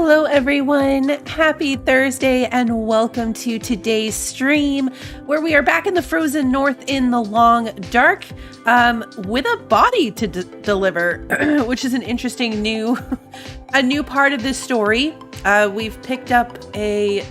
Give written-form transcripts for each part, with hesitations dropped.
Hello everyone, happy Thursday and welcome to today's stream where we are back in the frozen north in the long dark with a body to deliver, which is an interesting new part of this story. We've picked up a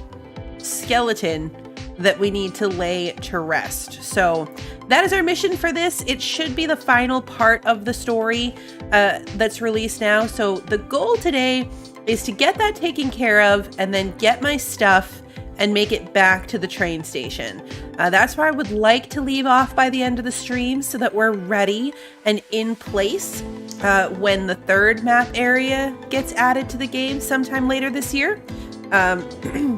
skeleton that we need to lay to rest. So that is our mission for this. It should be the final part of the story that's released now. So the goal today is to get that taken care of and then get my stuff and make it back to the train station. That's where I would like to leave off by the end of the stream so that we're ready and in place when the third map area gets added to the game sometime later this year.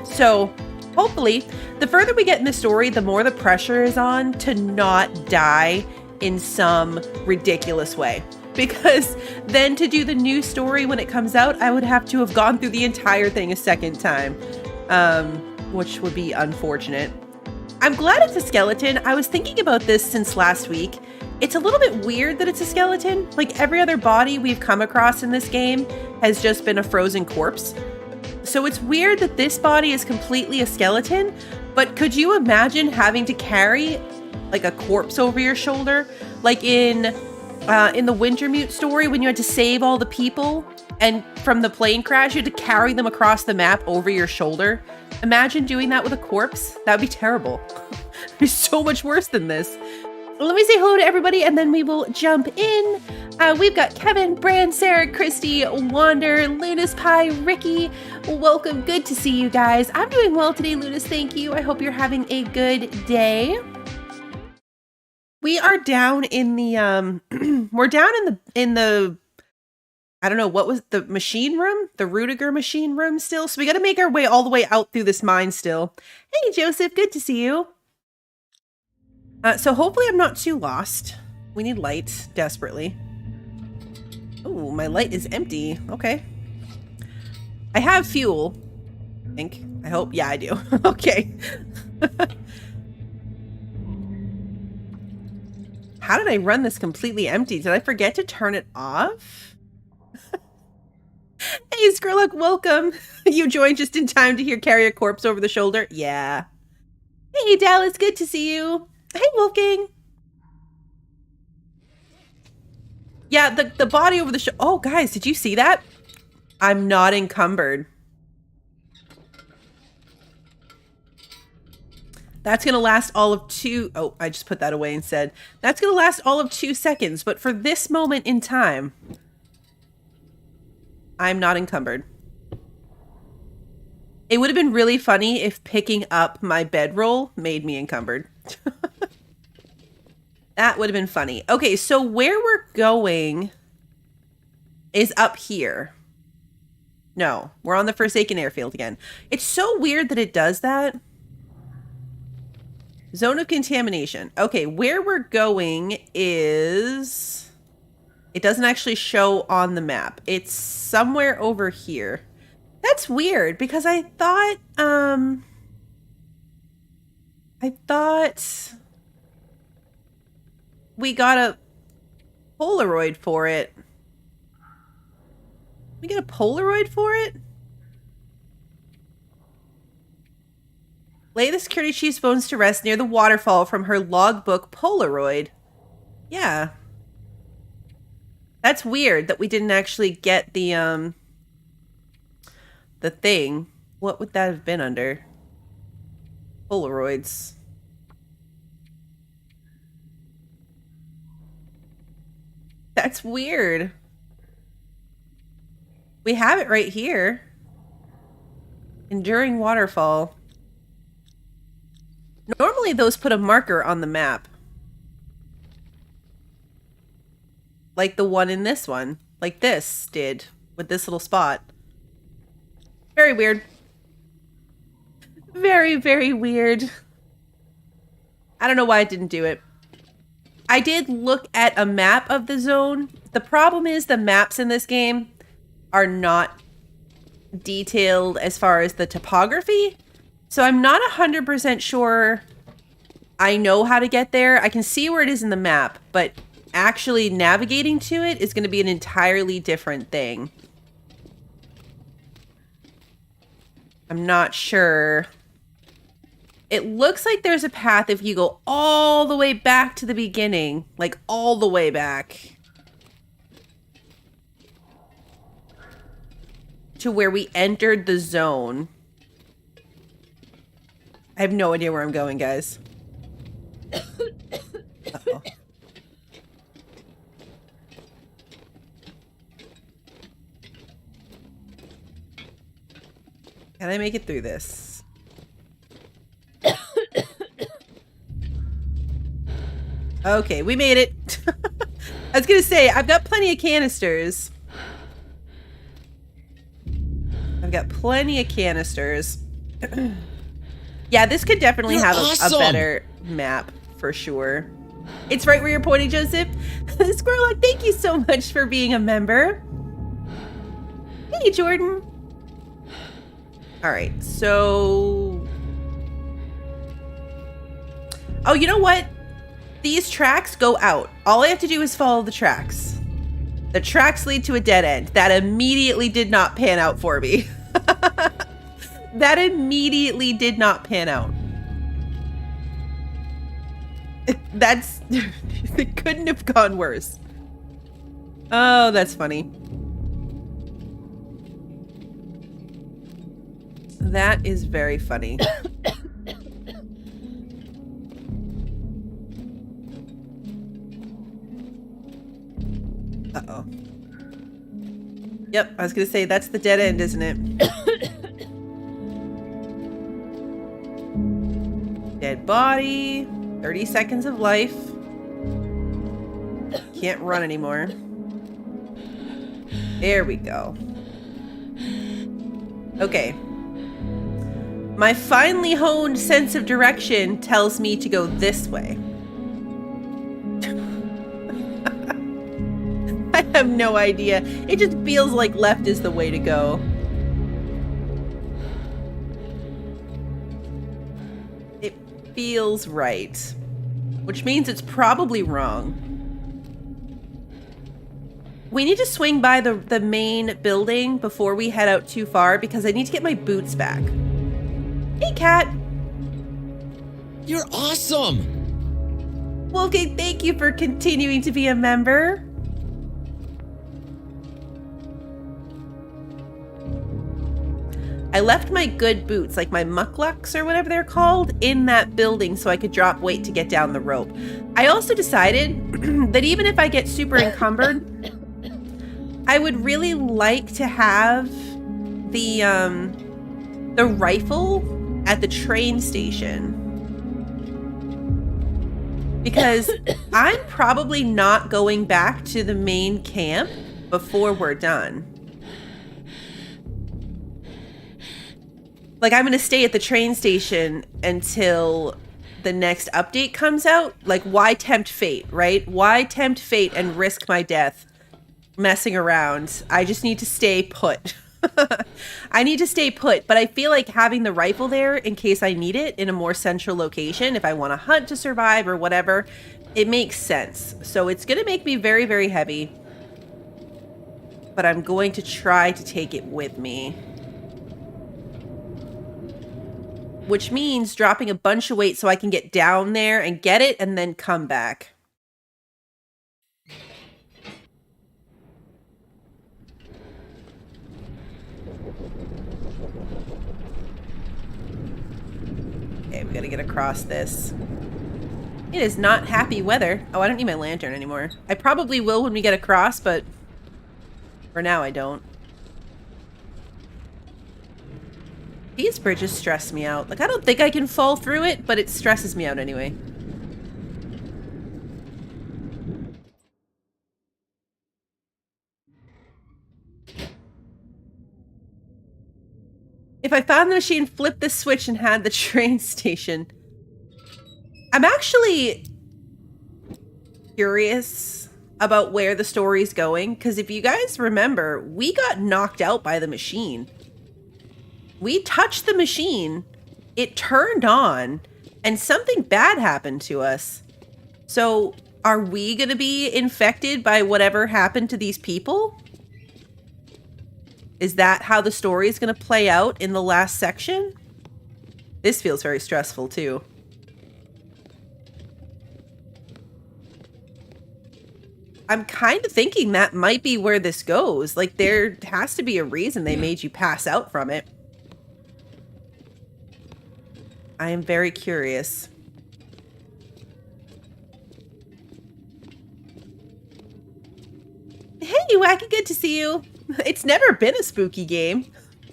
So hopefully, the further we get in the story, the more the pressure is on to not die in some ridiculous way. Because then to do the new story when it comes out, I would have to have gone through the entire thing a second time, which would be unfortunate. I'm glad it's a skeleton. I was thinking about this since last week. It's a little bit weird that it's a skeleton. Like every other body we've come across in this game has just been a frozen corpse. So it's weird that this body is completely a skeleton, but could you imagine having to carry like a corpse over your shoulder? Like in the Wintermute story when you had to save all the people and from the plane crash, you had to carry them across the map over your shoulder. Imagine doing that with a corpse. That would be terrible. It's so much worse than this. Let me say hello to everybody and then we will jump in. We've got Kevin, Bran, Sarah, Christy, Wander, Lunas Pie, Ricky. Welcome. Good to see you guys. I'm doing well today, Lunas. Thank you. I hope you're having a good day. We are down in the we're down in the I don't know, what was the machine room? The Rudiger machine room still. So we got to make our way all the way out through this mine still. Hey Joseph, good to see you. So hopefully I'm not too lost. We need light desperately. Oh, my light is empty. Okay. I have fuel, I think. I hope. Yeah, I do. Okay. How did I run this completely empty? Did I forget to turn it off? Hey, Skrillex, welcome. You joined just in time to hear carry a corpse over the shoulder. Yeah. Hey, Dallas, good to see you. Hey, Wolfgang. Yeah, the body over the shoulder. Oh, guys, did you see that? I'm not encumbered. That's going to last all of oh, I just put that away instead. That's going to last all of 2 seconds. But for this moment in time, I'm not encumbered. It would have been really funny if picking up my bedroll made me encumbered. That would have been funny. Okay, so where we're going is up here. No, we're on the Forsaken Airfield again. It's so weird that it does that. Zone of contamination. Okay, where we're going is... It doesn't actually show on the map. It's somewhere over here. That's weird because I thought we got a Polaroid for it. We get a Polaroid for it? Lay the security chief's bones to rest near the waterfall from her logbook Polaroid. Yeah. That's weird that we didn't actually get the thing. What would that have been under? Polaroids. That's weird. We have it right here. Enduring waterfall. Normally those put a marker on the map. Like the one in this one. Like this did. With this little spot. Very weird. Very, very weird. I don't know why I didn't do it. I did look at a map of the zone. The problem is the maps in this game are not detailed as far as the topography. So I'm not 100% sure I know how to get there. I can see where it is in the map, but actually navigating to it is going to be an entirely different thing. I'm not sure. It looks like there's a path if you go all the way back to the beginning. Like, all the way back. To where we entered the zone. I have no idea where I'm going, guys. Uh-oh. Can I make it through this? Okay, we made it. I was gonna say, I've got plenty of canisters. Yeah, this could definitely have a better map, for sure. It's right where you're pointing, Joseph. Squirrel, thank you so much for being a member. Hey, Jordan. All right, so... Oh, you know what? These tracks go out. All I have to do is follow the tracks. The tracks lead to a dead end. That immediately did not pan out for me. That immediately did not pan out. That's... It couldn't have gone worse. Oh, that's funny. That is very funny. Uh-oh. Yep, I was gonna say, that's the dead end, isn't it? Dead body. 30 seconds of life. Can't run anymore. There we go. Okay. My finely honed sense of direction tells me to go this way. I have no idea. It just feels like left is the way to go. It feels right. Which means it's probably wrong. We need to swing by the main building before we head out too far because I need to get my boots back. Hey, Cat. You're awesome. Wolfgang, thank you for continuing to be a member. I left my good boots, like my mucklucks or whatever they're called, in that building so I could drop weight to get down the rope. I also decided that even if I get super encumbered, I would really like to have the rifle at the train station. Because I'm probably not going back to the main camp before we're done. Like, I'm going to stay at the train station until the next update comes out. Like, why tempt fate, right? Why tempt fate and risk my death messing around? I just need to stay put. I need to stay put, but I feel like having the rifle there in case I need it in a more central location, if I want to hunt to survive or whatever, it makes sense. So it's going to make me very, very heavy, but I'm going to try to take it with me. Which means dropping a bunch of weight so I can get down there and get it and then come back. Okay, we gotta get across this. It is not happy weather. Oh, I don't need my lantern anymore. I probably will when we get across, but for now I don't. These bridges stress me out. Like, I don't think I can fall through it, but it stresses me out anyway. If I found the machine, flipped the switch, and had the train station. I'm actually curious about where the story's going, because if you guys remember, we got knocked out by the machine. We touched the machine, it turned on, and something bad happened to us. So, are we gonna be infected by whatever happened to these people? Is that how the story is going to play out in the last section? This feels very stressful too. I'm kind of thinking that might be where this goes. Like, there has to be a reason they made you pass out from it. I am very curious. Hey, Wacky, good to see you. It's never been a spooky game,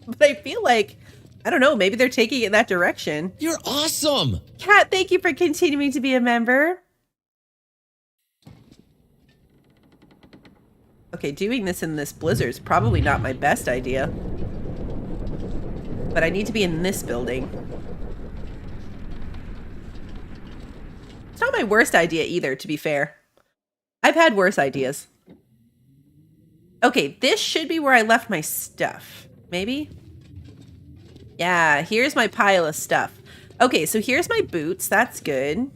but I feel like, I don't know, maybe they're taking it in that direction. You're awesome! Kat, thank you for continuing to be a member. Okay, doing this in this blizzard is probably not my best idea. But I need to be in this building. It's not my worst idea either, to be fair. I've had worse ideas. Okay, this should be where I left my stuff. Maybe? Yeah, here's my pile of stuff. Okay, so here's my boots. That's good.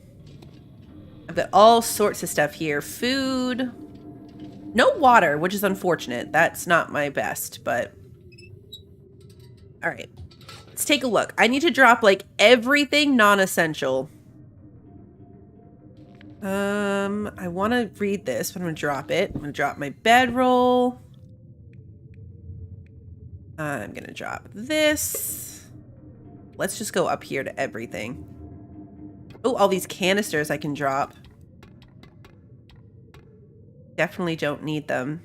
I've got all sorts of stuff here. Food. No water, which is unfortunate. That's not my best, but... Alright. Let's take a look. I need to drop, like, everything non-essential. I want to read this, but I'm going to drop it. I'm going to drop my bedroll. I'm going to drop this. Let's just go up here to everything. Oh, all these canisters I can drop. Definitely don't need them.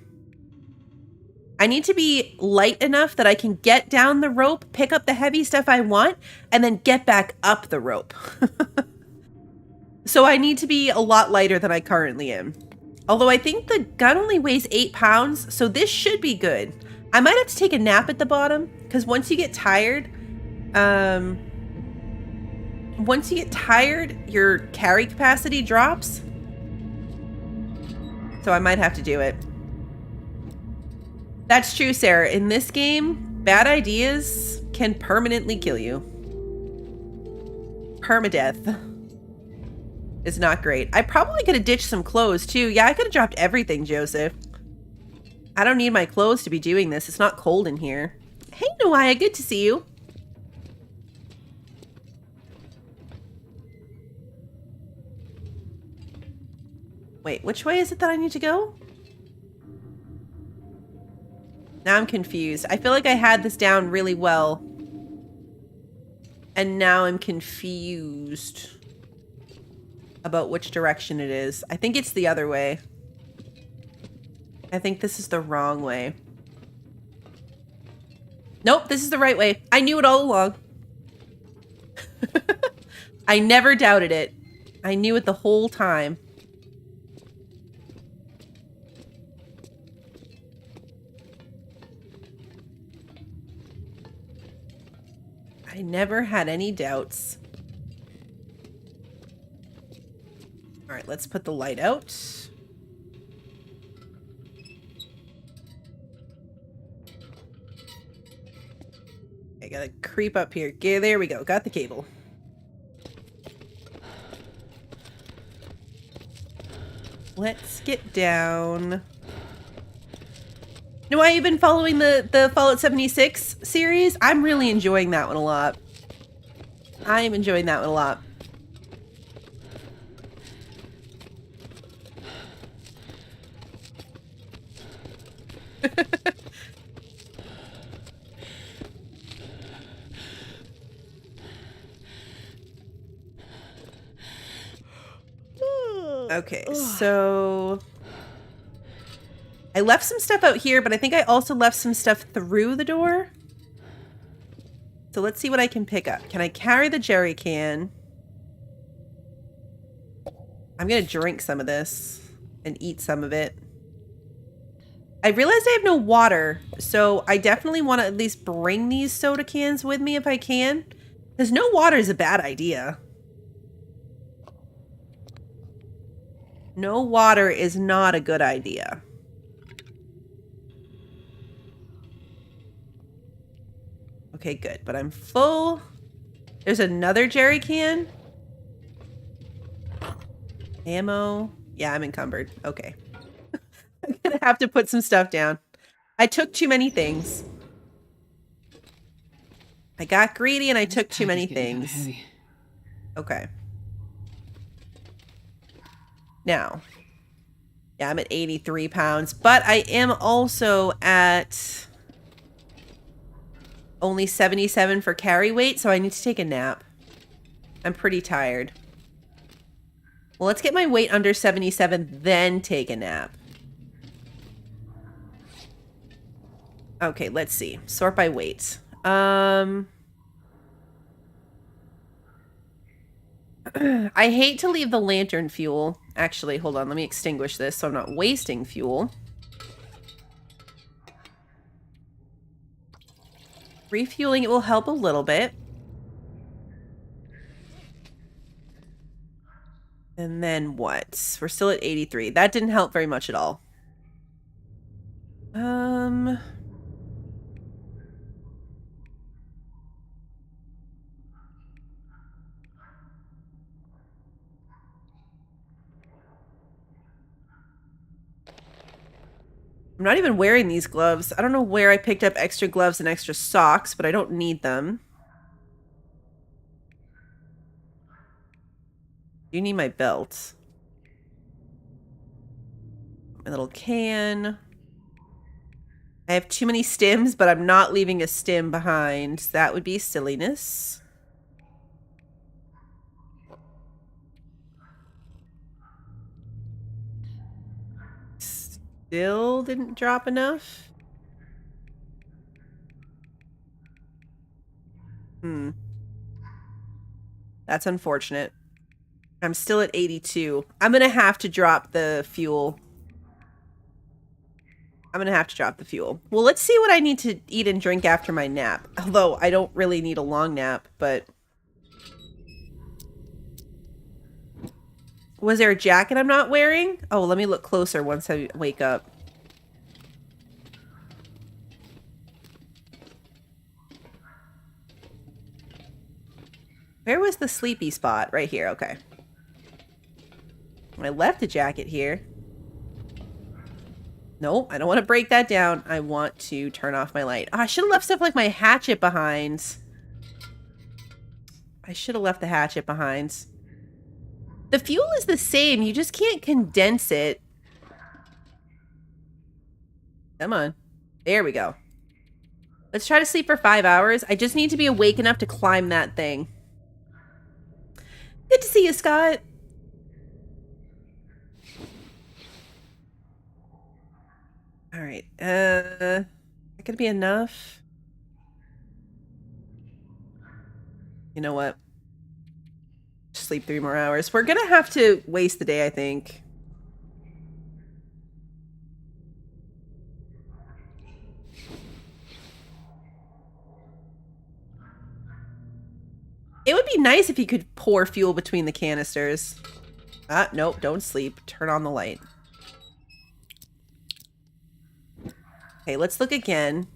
I need to be light enough that I can get down the rope, pick up the heavy stuff I want, and then get back up the rope. So I need to be a lot lighter than I currently am. Although I think the gun only weighs 8 pounds, so this should be good. I might have to take a nap at the bottom, because once you get tired, your carry capacity drops. So I might have to do it. That's true, Sarah. In this game, bad ideas can permanently kill you. Permadeath is not great. I probably could have ditched some clothes too. Yeah, I could have dropped everything, Joseph. I don't need my clothes to be doing this. It's not cold in here. Hey, Noaya, good to see you. Wait, which way is it that I need to go? Now I'm confused. I feel like I had this down really well. And now I'm confused about which direction it is. I think it's the other way. I think this is the wrong way. Nope, this is the right way. I knew it all along. I never doubted it. I knew it the whole time. I never had any doubts. All right, let's put the light out. I gotta creep up here. Okay, there we go. Got the cable. Let's get down. Know why you've been following the Fallout 76 series? I'm really enjoying that one a lot. I am enjoying that one a lot. Okay, so I left some stuff out here, but I think I also left some stuff through the door. So let's see what I can pick up. Can I carry the jerry can? I'm gonna drink some of this and eat some of it. I realized I have no water, so I definitely want to at least bring these soda cans with me if I can. Because no water is a bad idea. No water is not a good idea. Okay, good. But I'm full. There's another jerry can. Ammo. Yeah, I'm encumbered. Okay. I'm gonna have to put some stuff down. I took too many things. I got greedy and I took too many things. Okay. Now. Yeah, I'm at 83 pounds, but I am also at only 77 for carry weight, so I need to take a nap. I'm pretty tired. Well, let's get my weight under 77, then take a nap. Okay, let's see. Sort by weight. I hate to leave the lantern fuel. Actually, hold on. Let me extinguish this so I'm not wasting fuel. Refueling it will help a little bit. And then what? We're still at 83. That didn't help very much at all. I'm not even wearing these gloves. I don't know where I picked up extra gloves and extra socks, but I don't need them. You need my belt. My little can. I have too many stims, but I'm not leaving a stim behind. That would be silliness. Still didn't drop enough. That's unfortunate. I'm still at 82. I'm gonna have to drop the fuel. Well, let's see what I need to eat and drink after my nap. Although, I don't really need a long nap, but... Was there a jacket I'm not wearing? Oh, let me look closer once I wake up. Where was the sleepy spot? Right here, okay. I left a jacket here. Nope, I don't want to break that down. I want to turn off my light. Oh, I should have left stuff like my hatchet behind. I should have left the hatchet behind. The fuel is the same. You just can't condense it. Come on. There we go. Let's try to sleep for 5 hours. I just need to be awake enough to climb that thing. Good to see you, Scott. All right. That gonna be enough? You know what? Sleep 3 more hours. We're gonna have to waste the day, I think. It would be nice if you could pour fuel between the canisters. Ah, nope, don't sleep. Turn on the light. Okay, let's look again.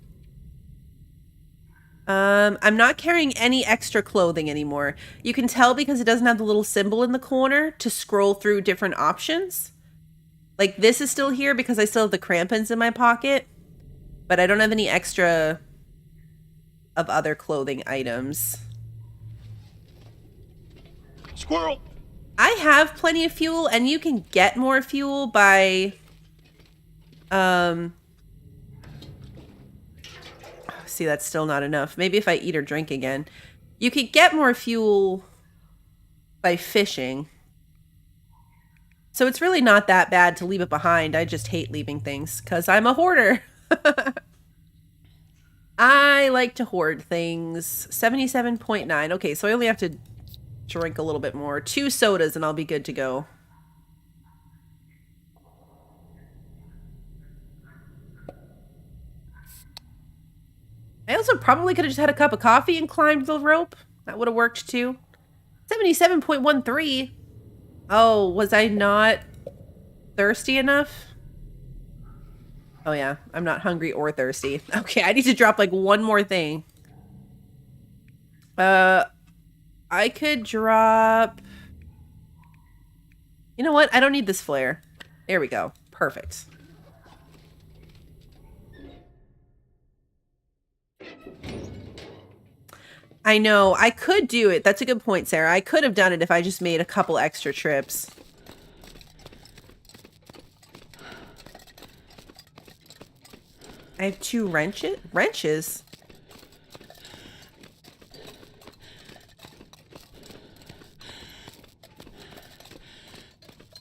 I'm not carrying any extra clothing anymore. You can tell because it doesn't have the little symbol in the corner to scroll through different options. Like, this is still here because I still have the crampons in my pocket. But I don't have any extra of other clothing items. Squirrel! I have plenty of fuel, and you can get more fuel by... See, that's still not enough. Maybe if I eat or drink again. You could get more fuel by fishing. So it's really not that bad to leave it behind. I just hate leaving things because I'm a hoarder. I like to hoard things. 77.9. Okay, so I only have to drink a little bit more. 2 sodas and I'll be good to go. I also probably could have just had a cup of coffee and climbed the rope. That would have worked too. 77.13. Oh, was I not thirsty enough? Oh yeah, I'm not hungry or thirsty. Okay, I need to drop like one more thing. I could drop... You know what? I don't need this flare. There we go. Perfect. I know. I could do it. That's a good point, Sarah. I could have done it if I just made a couple extra trips. I have 2 wrenches? Wrenches?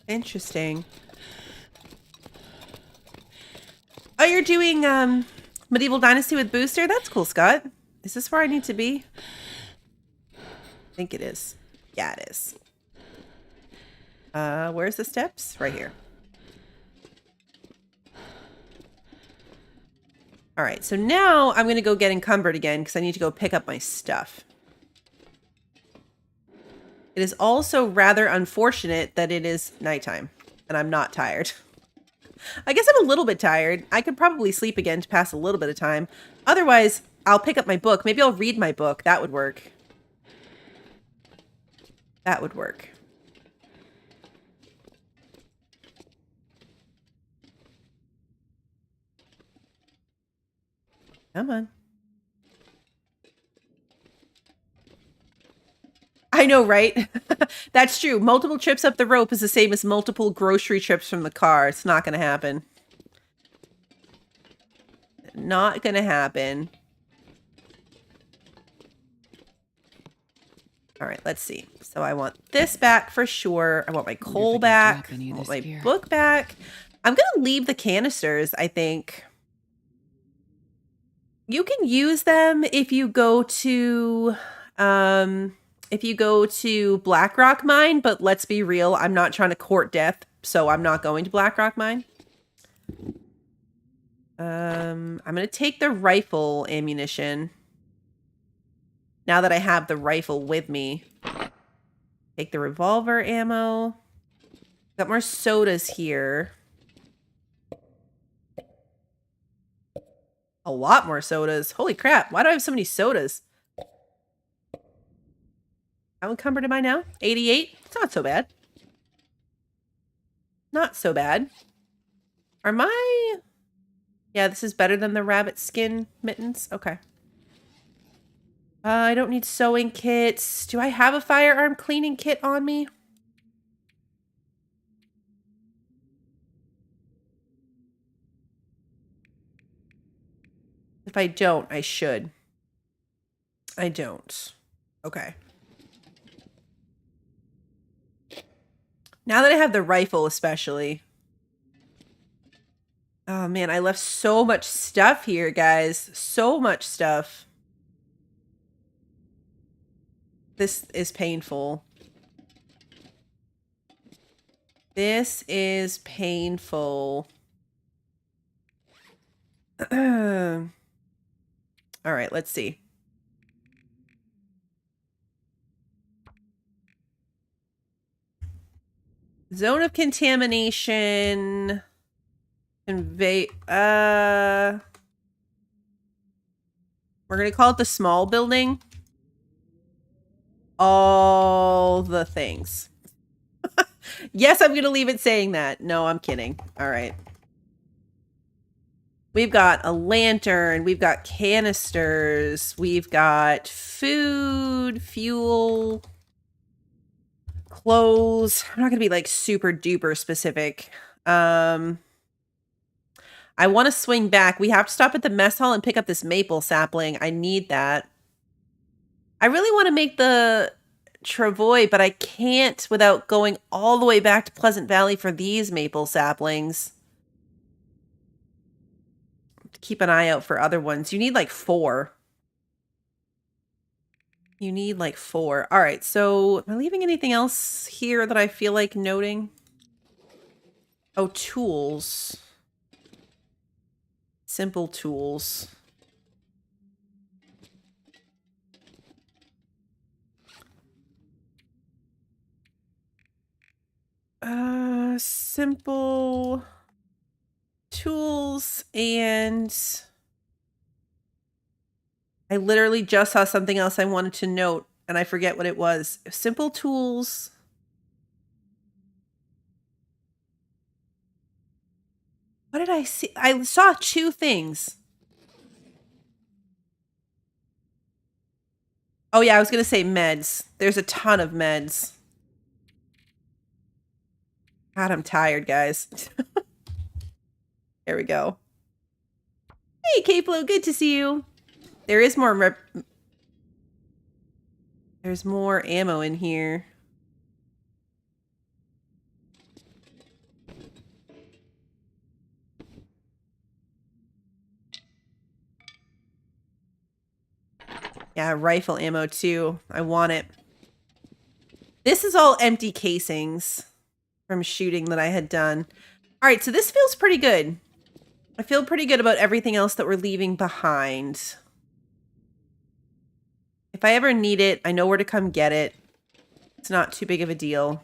Interesting. Oh, you're doing Medieval Dynasty with Booster? That's cool, Scott. Is this where I need to be? I think it is. Yeah, it is. Where's the steps? Right here. All right, so now I'm going to go get encumbered again because I need to go pick up my stuff. It is also rather unfortunate that it is nighttime and I'm not tired. I guess I'm a little bit tired. I could probably sleep again to pass a little bit of time. Otherwise, I'll pick up my book. Maybe I'll read my book. That would work. That would work. Come on. I know, right? That's true. Multiple trips up the rope is the same as multiple grocery trips from the car. It's not going to happen. Not going to happen. All right, let's see. So I want this back for sure. I want my coal back. I want my book back. I'm going to leave the canisters, I think. You can use them if you go to Blackrock Mine, but let's be real, I'm not trying to court death, so I'm not going to Blackrock Mine. I'm going to take the rifle ammunition. Now that I have the rifle with me. Take the revolver ammo. Got more sodas here. A lot more sodas. Holy crap. Why do I have so many sodas? How encumbered am I now? 88? It's not so bad. Not so bad. Are my... Yeah, this is better than the rabbit skin mittens. Okay. I don't need sewing kits. Do I have a firearm cleaning kit on me? If I don't, I should. I don't. Okay. Now that I have the rifle especially. Oh man, I left so much stuff here, guys. So much stuff. This is painful. This is painful. All right, let's see. Zone of contamination. We're going to call it the small building. All the things. Yes, I'm going to leave it saying that. No, I'm kidding. All right. We've got a lantern. We've got canisters. We've got food, fuel, clothes. I'm not going to be like super duper specific. I want to swing back. We have to stop at the mess hall and pick up this maple sapling. I need that. I really want to make the travois, but I can't without going all the way back to Pleasant Valley for these maple saplings. Keep an eye out for other ones. You need like 4. You need like 4. All right, so am I leaving anything else here that I feel like noting? Oh, tools. Simple tools. Simple tools, and I literally just saw something else I wanted to note and I forget what it was. Simple tools. What did I see? I saw 2 things. Oh yeah, I was gonna say meds. There's a ton of meds. God, I'm tired, guys. There we go. Hey, K-Flow, good to see you. There is more There's more ammo in here. Yeah, rifle ammo too. I want it. This is all empty casings from shooting that I had done. All right, so this feels pretty good. I feel pretty good about everything else that we're leaving behind. If I ever need it, I know where to come get it. It's not too big of a deal.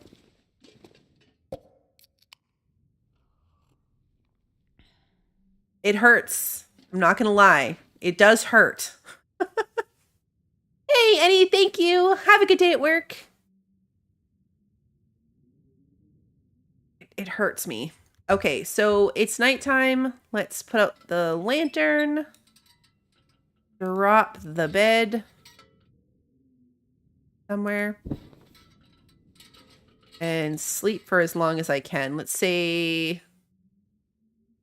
It hurts. I'm not going to lie. It does hurt. Hey, Eddie, thank you. Have a good day at work. It hurts me. Okay, so it's nighttime. Let's put out the lantern. Drop the bed somewhere. And sleep for as long as I can. Let's say...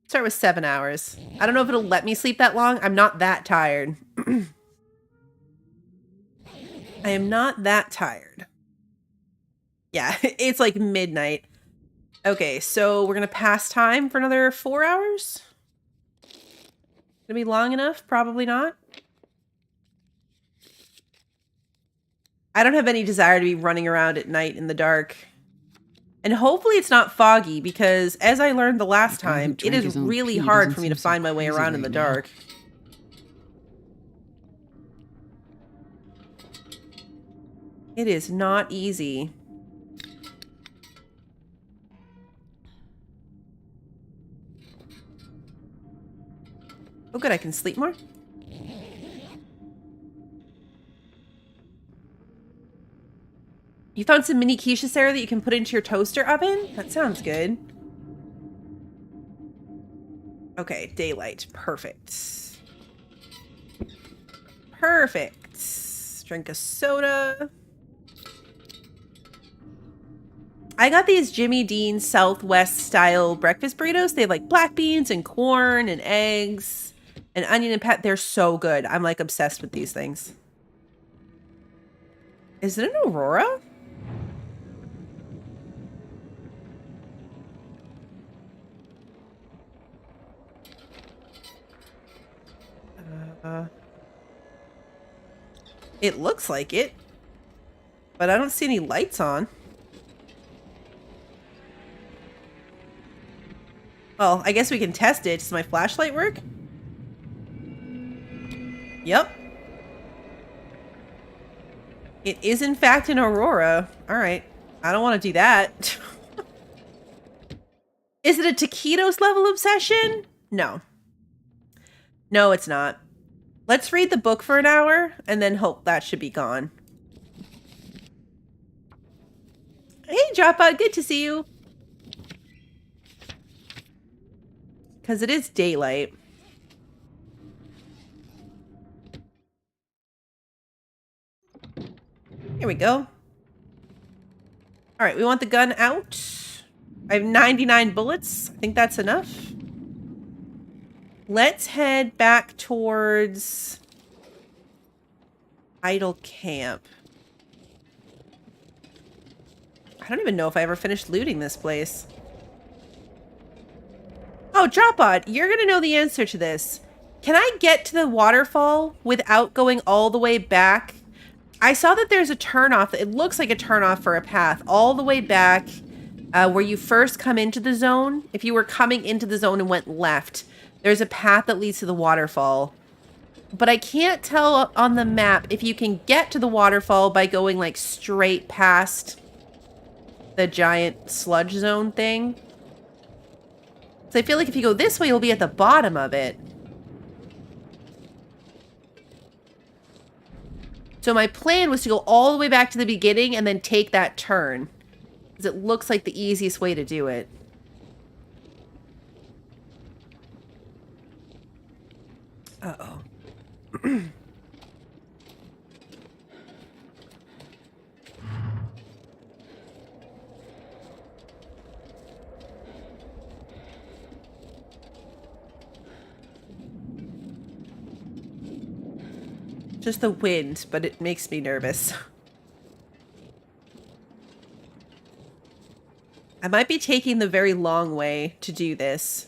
start with 7 hours. I don't know if it'll let me sleep that long. I'm not that tired. I am not that tired. Yeah, it's like midnight. Okay, so we're going to pass time for another 4 hours? Gonna be long enough? Probably not. I don't have any desire to be running around at night in the dark. And hopefully it's not foggy, because as I learned the last time, it is really hard for me to find my way around in the dark. It is not easy. Oh good, I can sleep more? You found some mini quiche, Sarah, that you can put into your toaster oven? That sounds good. Okay, daylight. Perfect. Perfect. Drink a soda. I got these Jimmy Dean Southwest style breakfast burritos. They have like black beans and corn and eggs and onion and pep. They're so good. I'm like obsessed with these things. Is it an aurora? It looks like it, but I don't see any lights on. Well, I guess we can test it. Does my flashlight work? Yep. It is in fact an aurora. All right. I don't want to do that. Is it a taquitos level obsession? No. No, it's not. Let's read the book for an hour and then hope that should be gone. Hey, Dropout. Good to see you. Because it is daylight. Here we go. All right, we want the gun out. I have 99 bullets. I think that's enough. Let's head back towards Idle Camp. I don't even know if I ever finished looting this place. Oh, Dropbot, you're going to know the answer to this. Can I get to the waterfall without going all the way back? I saw that there's a turnoff. It looks like a turnoff for a path all the way back where you first come into the zone. If you were coming into the zone and went left, there's a path that leads to the waterfall. But I can't tell on the map if you can get to the waterfall by going like straight past the giant sludge zone thing. So I feel like if you go this way, you'll be at the bottom of it. So my plan was to go all the way back to the beginning and then take that turn. Because it looks like the easiest way to do it. Uh-oh. Just the wind, but it makes me nervous. I might be taking the very long way to do this.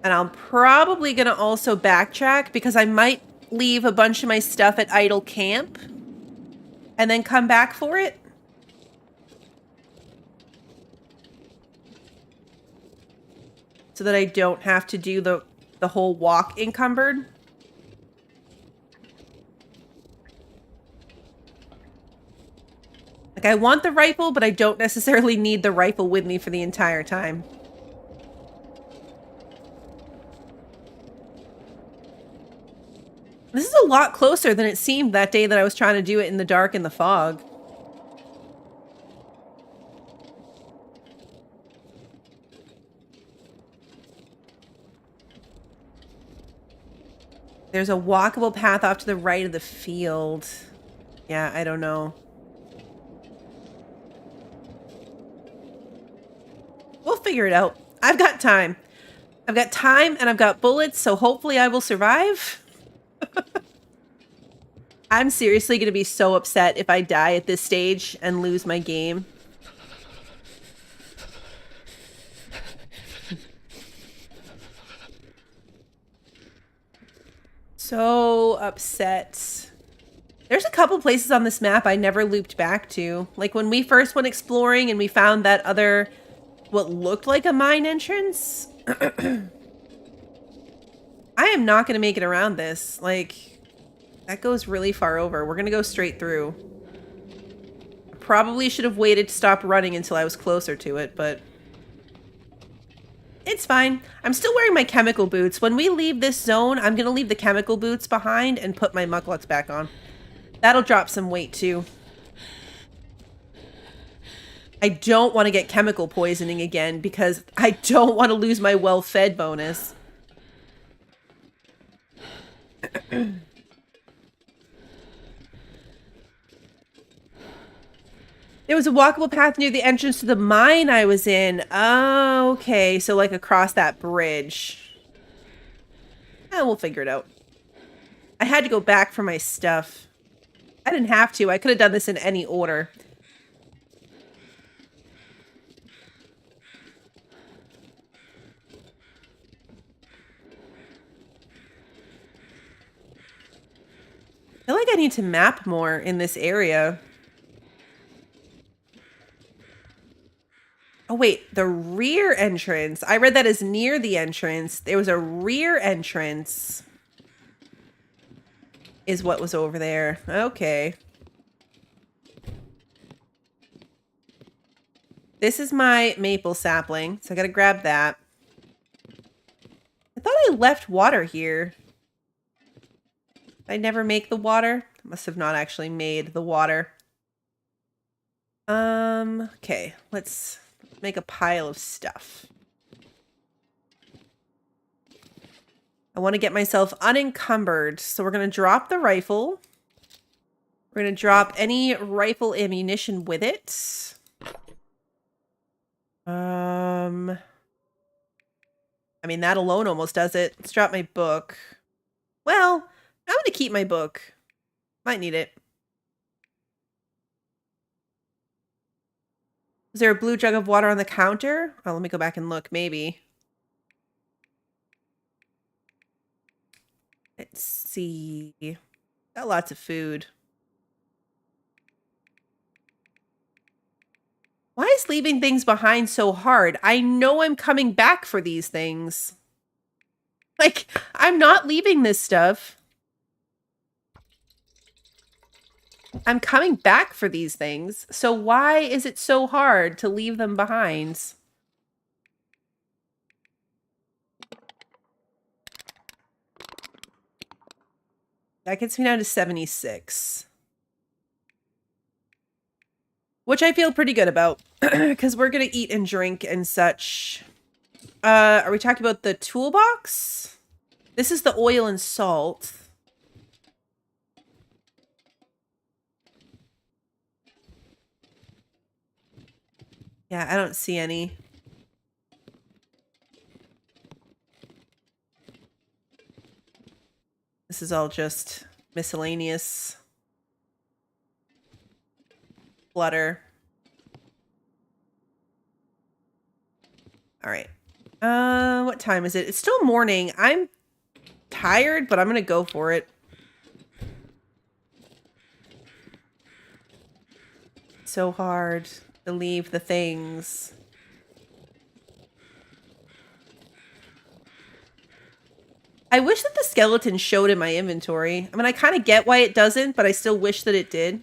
And I'm probably going to also backtrack because I might leave a bunch of my stuff at idle camp and then come back for it. So that I don't have to do the whole walk encumbered. Like, I want the rifle, but I don't necessarily need the rifle with me for the entire time. This is a lot closer than it seemed that day that I was trying to do it in the dark and the fog. There's a walkable path off to the right of the field. Yeah, I don't know. We'll figure it out. I've got time. I've got time and I've got bullets, so hopefully I will survive. I'm seriously going to be so upset if I die at this stage and lose my game. So upset. There's a couple places on this map I never looped back to. Like when we first went exploring and we found that other, what looked like a mine entrance. I am not going to make it around this. Like, that goes really far over. We're going to go straight through. I probably should have waited to stop running until I was closer to it, but it's fine. I'm still wearing my chemical boots. When we leave this zone, I'm going to leave the chemical boots behind and put my mucklucks back on. That'll drop some weight too. I don't want to get chemical poisoning again because I don't want to lose my well-fed bonus. There was a walkable path near the entrance to the mine I was in. Oh, okay. So like across that bridge. We'll figure it out. I had to go back for my stuff. I didn't have to. I could have done this in any order. I feel like I need to map more in this area. Oh, wait. The rear entrance. I read that as near the entrance. There was a rear entrance. Is what was over there. Okay. This is my maple sapling, so I gotta grab that. I thought I left water here. I never make the water. I must have not actually made the water. Okay, let's make a pile of stuff. I want to get myself unencumbered, so we're going to drop the rifle. We're going to drop any rifle ammunition with it. I mean, that alone almost does it. Let's drop my book. Well, I'm going to keep my book. Might need it. Is there a blue jug of water on the counter? Oh, let me go back and look. Maybe. Let's see. Got lots of food. Why is leaving things behind so hard? I know I'm coming back for these things. Like, I'm not leaving this stuff. I'm coming back for these things. So why is it so hard to leave them behind? That gets me down to 76. Which I feel pretty good about. Because we're going to eat and drink and such. Are we talking about the toolbox? This is the oil and salt. Yeah, I don't see any. This is all just miscellaneous clutter. All right. What time is it? It's still morning. I'm tired, but I'm gonna go for it. So hard to leave the things. I wish that the skeleton showed in my inventory. I mean, I kind of get why it doesn't, but I still wish that it did.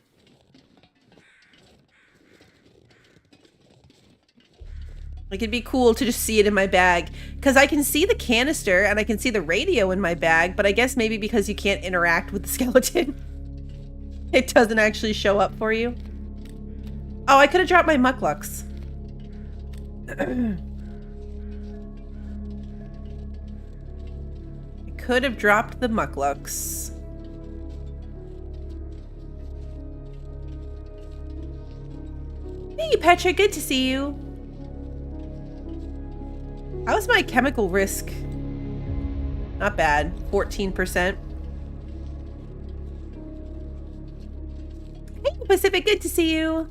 Like, it'd be cool to just see it in my bag. Because I can see the canister and I can see the radio in my bag, but I guess maybe because you can't interact with the skeleton, it doesn't actually show up for you. Oh, I could have dropped my mucklucks. I could have dropped the mucklucks. Hey, Petra, good to see you. How's my chemical risk? Not bad. 14%. Hey, Pacific, good to see you.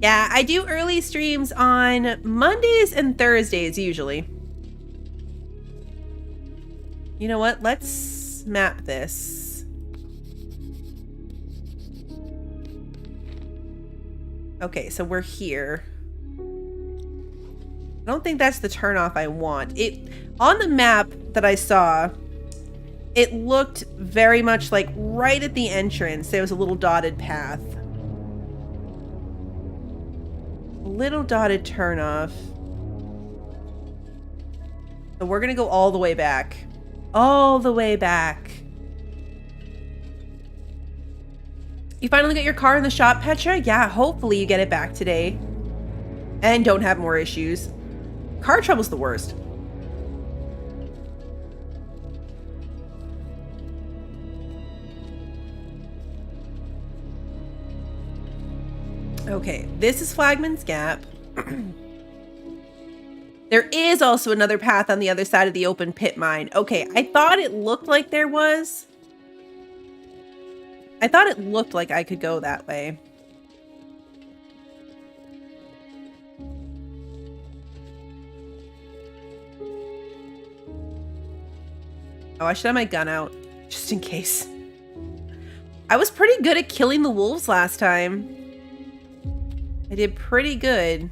Yeah, I do early streams on Mondays and Thursdays, usually. You know what? Let's map this. Okay, so we're here. I don't think that's the turnoff I want. On the map that I saw, it looked very much like right at the entrance, there was a little dotted path. Little dotted turnoff. So we're gonna go all the way back. All the way back. You finally got your car in the shop, Petra? Yeah, hopefully you get it back today. And don't have more issues. Car trouble's the worst. Okay, this is Flagman's Gap. There is also another path on the other side of the open pit mine. Okay, I thought it looked like there was. I thought it looked like I could go that way. Oh, I should have my gun out, just in case. I was pretty good at killing the wolves last time. I did pretty good.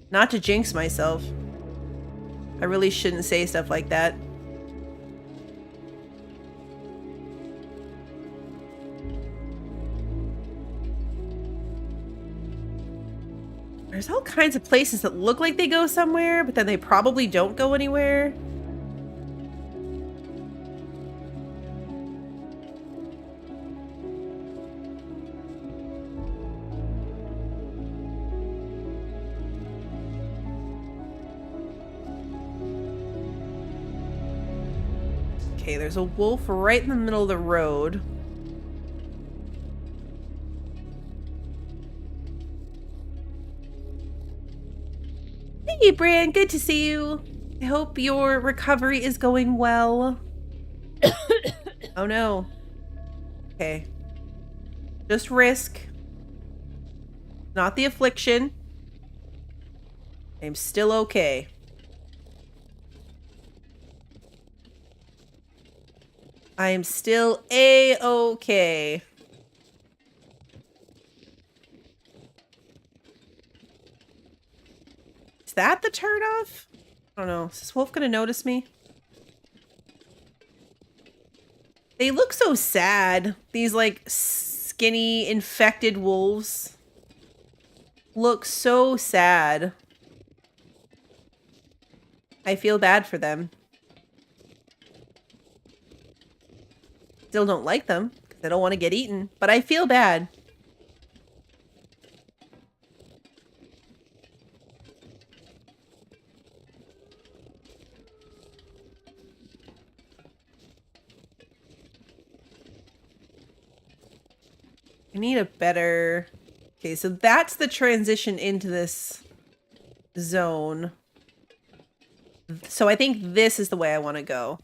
Not to jinx myself. I really shouldn't say stuff like that. There's all kinds of places that look like they go somewhere, but then they probably don't go anywhere. Okay, there's a wolf right in the middle of the road. Hey, Bran, good to see you. I hope your recovery is going well. Oh no. Okay. Just risk. Not the affliction. I'm still okay. I am still A-okay. Is that the turnoff? I don't know. Is this wolf gonna notice me? They look so sad. These, like, skinny, infected wolves look so sad. I feel bad for them. Still don't like them because I don't want to get eaten, but I feel bad. I need a better... Okay, so that's the transition into this zone. So I think this is the way I want to go.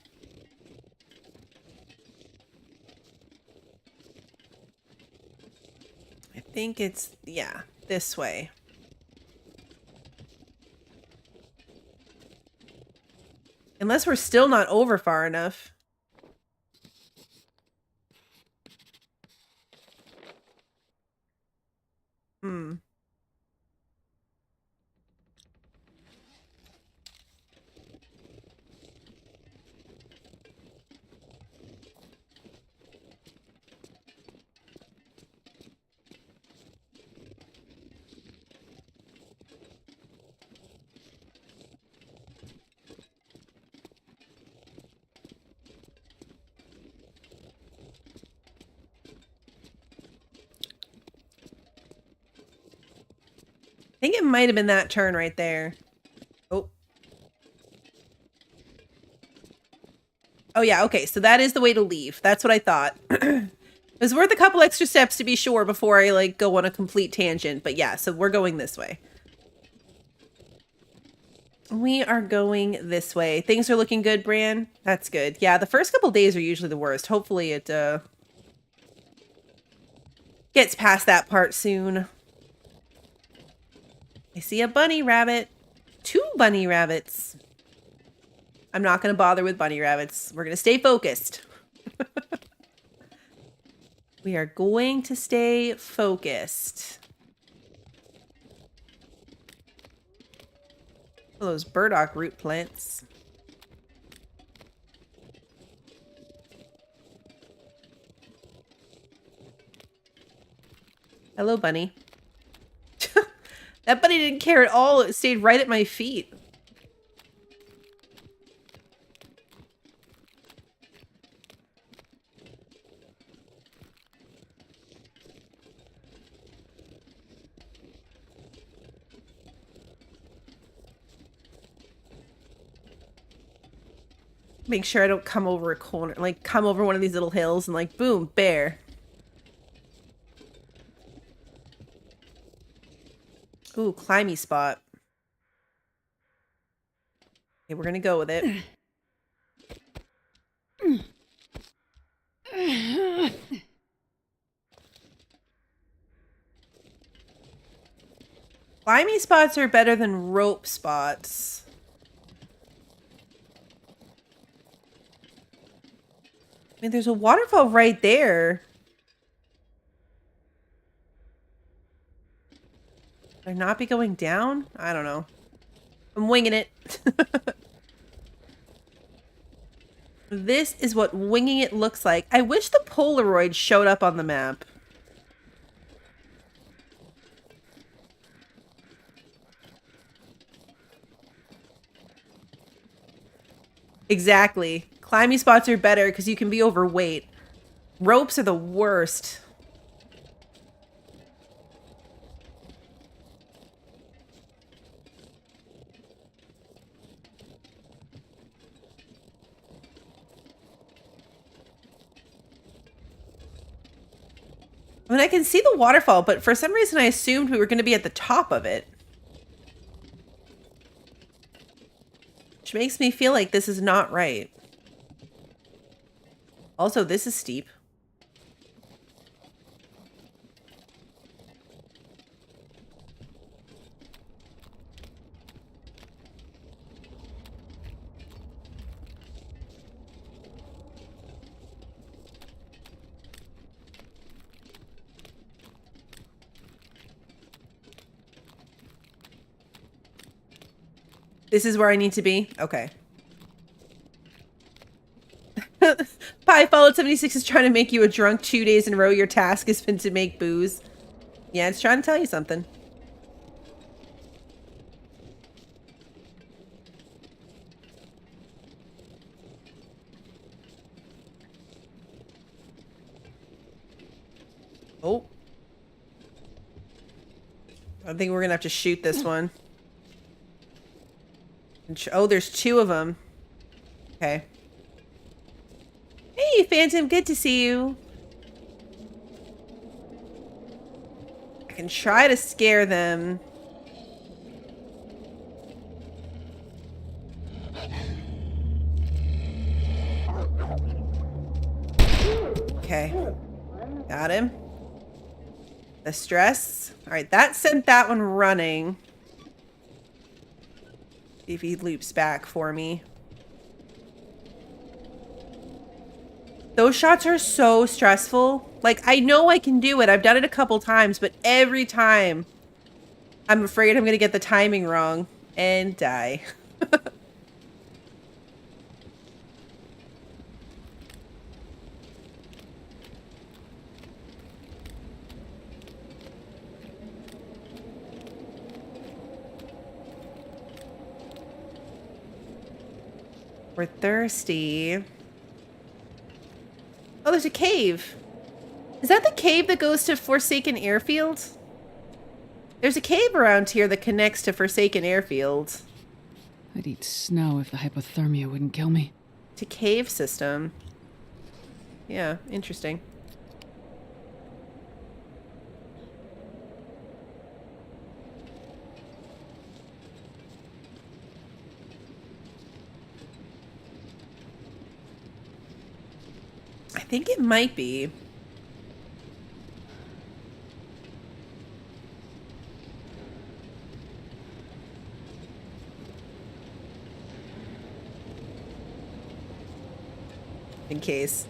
think it's, yeah, this way. Unless we're still not over far enough. Hmm. I think it might have been that turn right there. Oh. Oh yeah, okay, so that is the way to leave. That's what I thought. It was worth a couple extra steps to be sure before I, like, go on a complete tangent. But yeah, so we're going this way. We are going this way. Things are looking good, Bran. That's good. Yeah, the first couple days are usually the worst. Hopefully it, gets past that part soon. I see a bunny rabbit. 2 bunny rabbits. I'm not going to bother with bunny rabbits. We're going to stay focused. We are going to stay focused. Oh, those burdock root plants. Hello, bunny. That bunny didn't care at all. It stayed right at my feet. Make sure I don't come over a corner, like come over one of these little hills and like, boom, bear. Ooh, climby spot. Okay, we're gonna go with it. Climby spots are better than rope spots. I mean, there's a waterfall right there. Should I not be going down? I don't know. I'm winging it. This is what winging it looks like. I wish the Polaroid showed up on the map. Exactly. Climby spots are better because you can be overweight. Ropes are the worst. I mean, I can see the waterfall, but for some reason I assumed we were going to be at the top of it. Which makes me feel like this is not right. Also, this is steep. This is where I need to be? Okay. Pie followed 76 is trying to make you a drunk 2 days in a row. Your task has been to make booze. Yeah, it's trying to tell you something. Oh. I think we're gonna have to shoot this one. Oh, there's 2 of them. Okay. Hey, Phantom, good to see you. I can try to scare them. Okay. Got him. The a stress. All right, that sent that one running. See if he loops back for me. Those shots are so stressful. Like, I know I can do it. I've done it a couple times, but every time I'm afraid I'm going to get the timing wrong and die. We're thirsty. Oh, there's a cave. Is that the cave that goes to Forsaken Airfield? There's a cave around here that connects to Forsaken Airfield. I'd eat snow if the hypothermia wouldn't kill me. To cave system. Yeah, interesting. I think it might be. In case.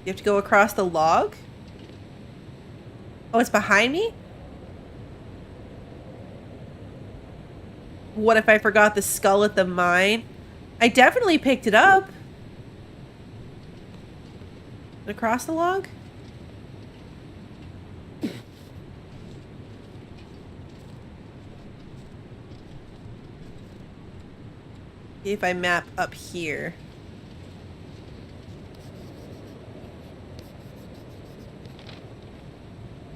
You have to go across the log? Oh, it's behind me? What if I forgot the skull at the mine? I definitely picked it up. Across the log? See if I map up here.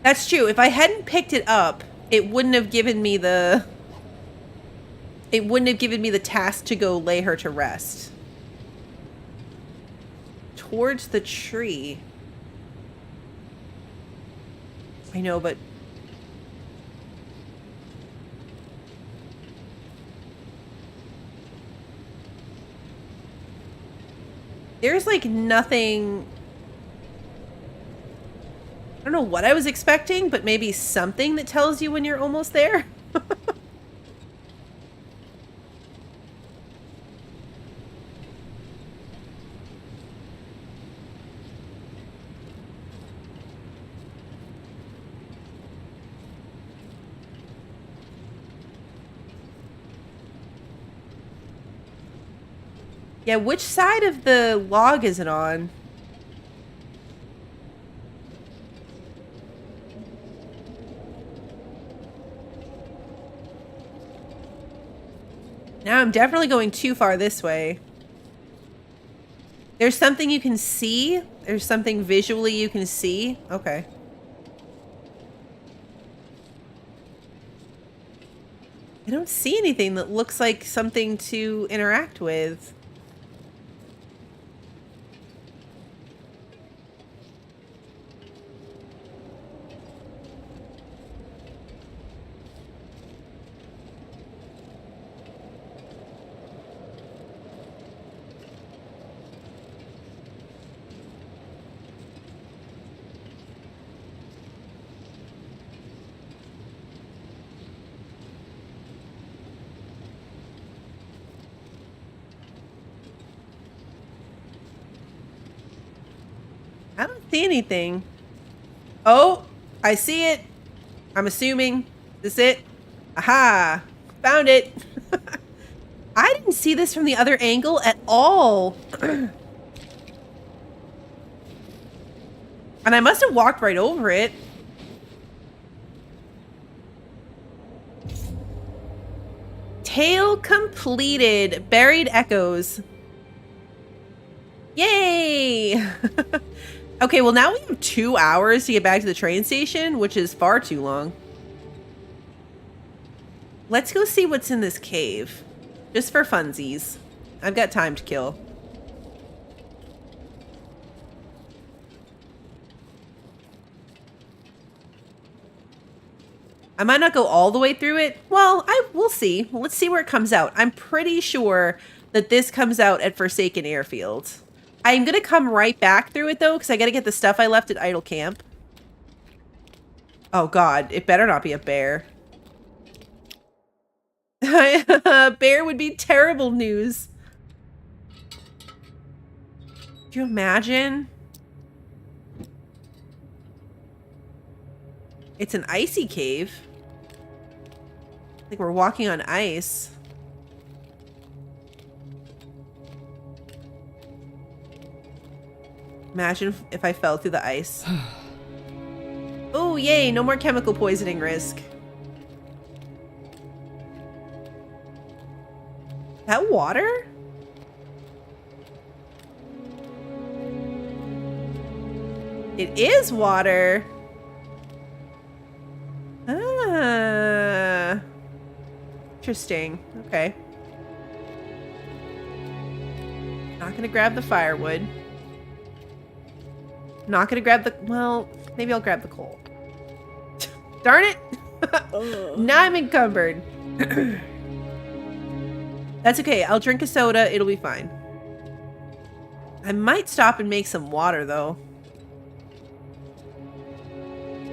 That's true. If I hadn't picked it up, it wouldn't have given me the... It wouldn't have given me the task to go lay her to rest. Towards the tree. I know, but... There's like nothing... I don't know what I was expecting, but maybe something that tells you when you're almost there. Yeah, which side of the log is it on? Now I'm definitely going too far this way. There's something you can see? There's something visually you can see? Okay. I don't see anything that looks like something to interact with. I don't see anything. Oh, I see it. I'm assuming. This it? Aha! Found it. I didn't see this from the other angle at all. And I must have walked right over it. Tale completed. Buried echoes. Yay! Okay, well now we have 2 hours to get back to the train station, which is far too long. Let's go see what's in this cave. Just for funsies. I've got time to kill. I might not go all the way through it. Well, we'll see. Let's see where it comes out. I'm pretty sure that this comes out at Forsaken Airfield. I'm going to come right back through it, though, because I got to get the stuff I left at Idle Camp. Oh, God. It better not be a bear. Bear would be terrible news. Could you imagine? It's an icy cave. I think we're walking on ice. Imagine if I fell through the ice. Oh, yay, no more chemical poisoning risk. That water? It is water. Ah. Interesting. Okay. Not gonna grab the firewood. Not gonna grab the... Well, maybe I'll grab the coal. Darn it! Now I'm encumbered. That's okay. I'll drink a soda. It'll be fine. I might stop and make some water, though.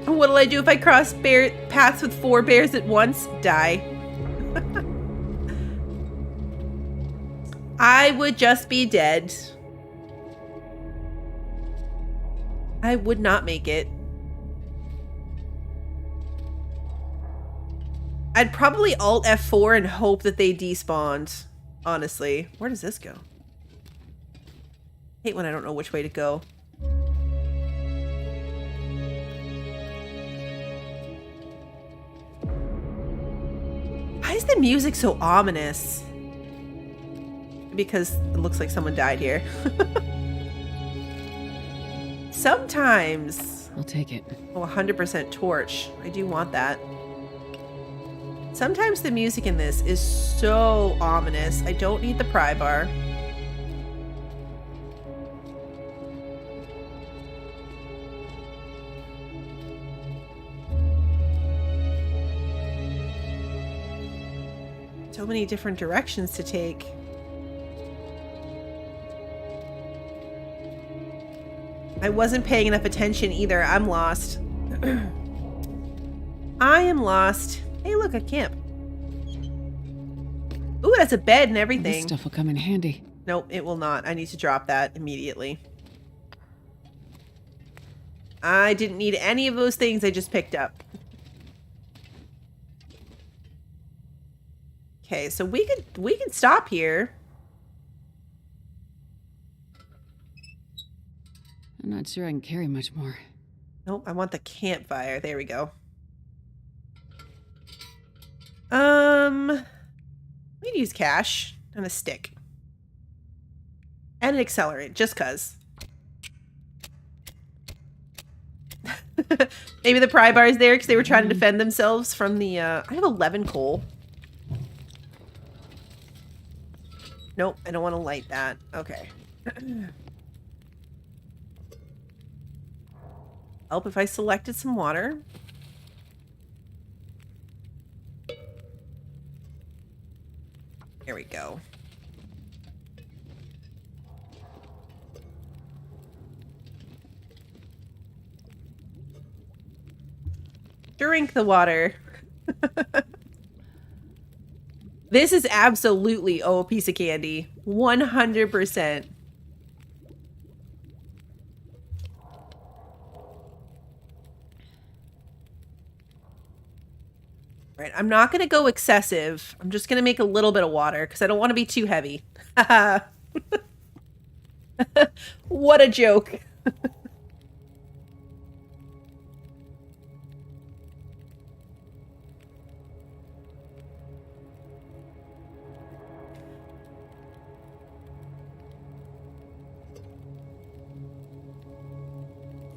What'll I do if I cross paths with 4 bears at once? Die. I would just be dead. I would not make it. I'd probably alt F4 and hope that they despawned. Honestly. Where does this go? I hate when I don't know which way to go. Why is the music so ominous? Because it looks like someone died here. Sometimes. I'll take it. Oh, 100% torch. I do want that. Sometimes the music in this is so ominous. I don't need the pry bar. So many different directions to take. I wasn't paying enough attention either. I'm lost. I am lost. Hey, look, a camp. Ooh, that's a bed and everything. This stuff will come in handy. Nope, it will not. I need to drop that immediately. I didn't need any of those things I just picked up. Okay, so we can stop here. I'm not sure I can carry much more. Nope, I want the campfire. There we go. We'd use cash and a stick. And an accelerant, just cuz. Maybe the pry bar is there because they were trying to defend themselves from the, I have 11 coal. Nope, I don't want to light that. Okay. Help if I selected some water. There we go. Drink the water. This is absolutely a piece of candy. 100%. Right, I'm not going to go excessive. I'm just going to make a little bit of water because I don't want to be too heavy. What a joke.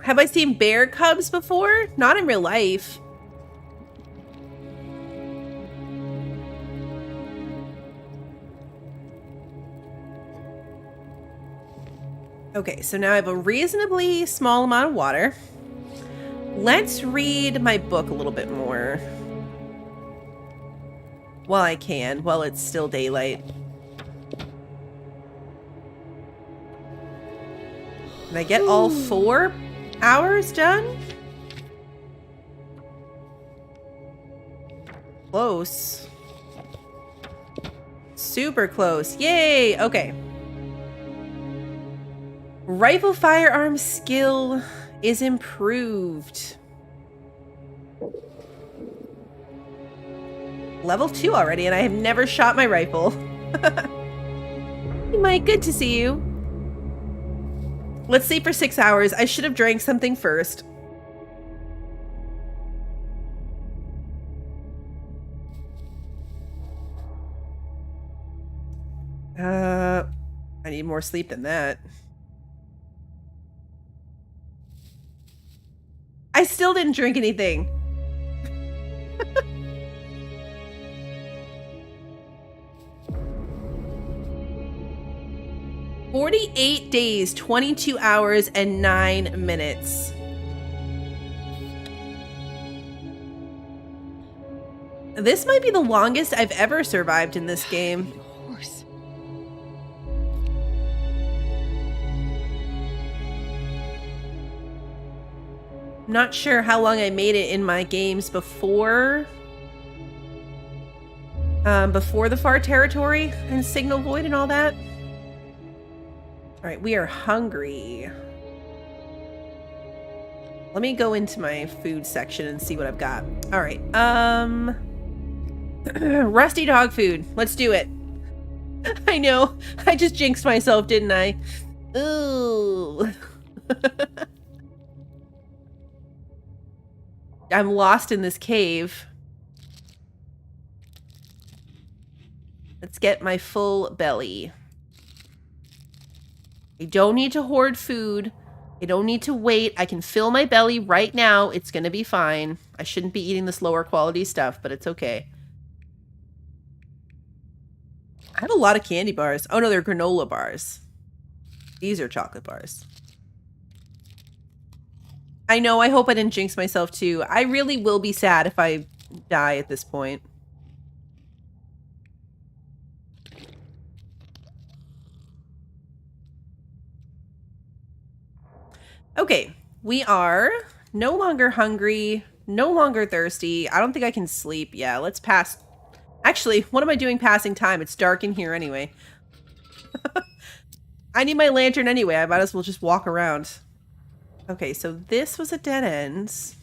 Have I seen bear cubs before? Not in real life. Okay, so now I have a reasonably small amount of water. Let's read my book a little bit more. while I can, while it's still daylight. Can I get all 4 hours done? Close. Super close. Yay! Okay. Rifle firearm skill is improved. Level 2 already, and I have never shot my rifle. Hey, Mike, good to see you. Let's sleep for 6 hours. I should have drank something first. I need more sleep than that. I still didn't drink anything. 48 days, 22 hours, and 9 minutes. This might be the longest I've ever survived in this game. Horse. I'm not sure how long I made it in my games before. Before the Far Territory and Signal Void and all that. All right, we are hungry. Let me go into my food section and see what I've got. All right, rusty dog food. Let's do it. I know, I just jinxed myself, didn't I? Ooh. I'm lost in this cave. Let's get my full belly. I don't need to hoard food. I don't need to wait. I can fill my belly right now. It's going to be fine. I shouldn't be eating this lower quality stuff, but it's okay. I have a lot of candy bars. Oh no, they're granola bars. These are chocolate bars. I know, I hope I didn't jinx myself too. I really will be sad if I die at this point. Okay, we are no longer hungry, no longer thirsty. I don't think I can sleep. Yeah, let's pass. Actually, what am I doing passing time? It's dark in here anyway. I need my lantern anyway. I might as well just walk around. Okay, so this was a dead end.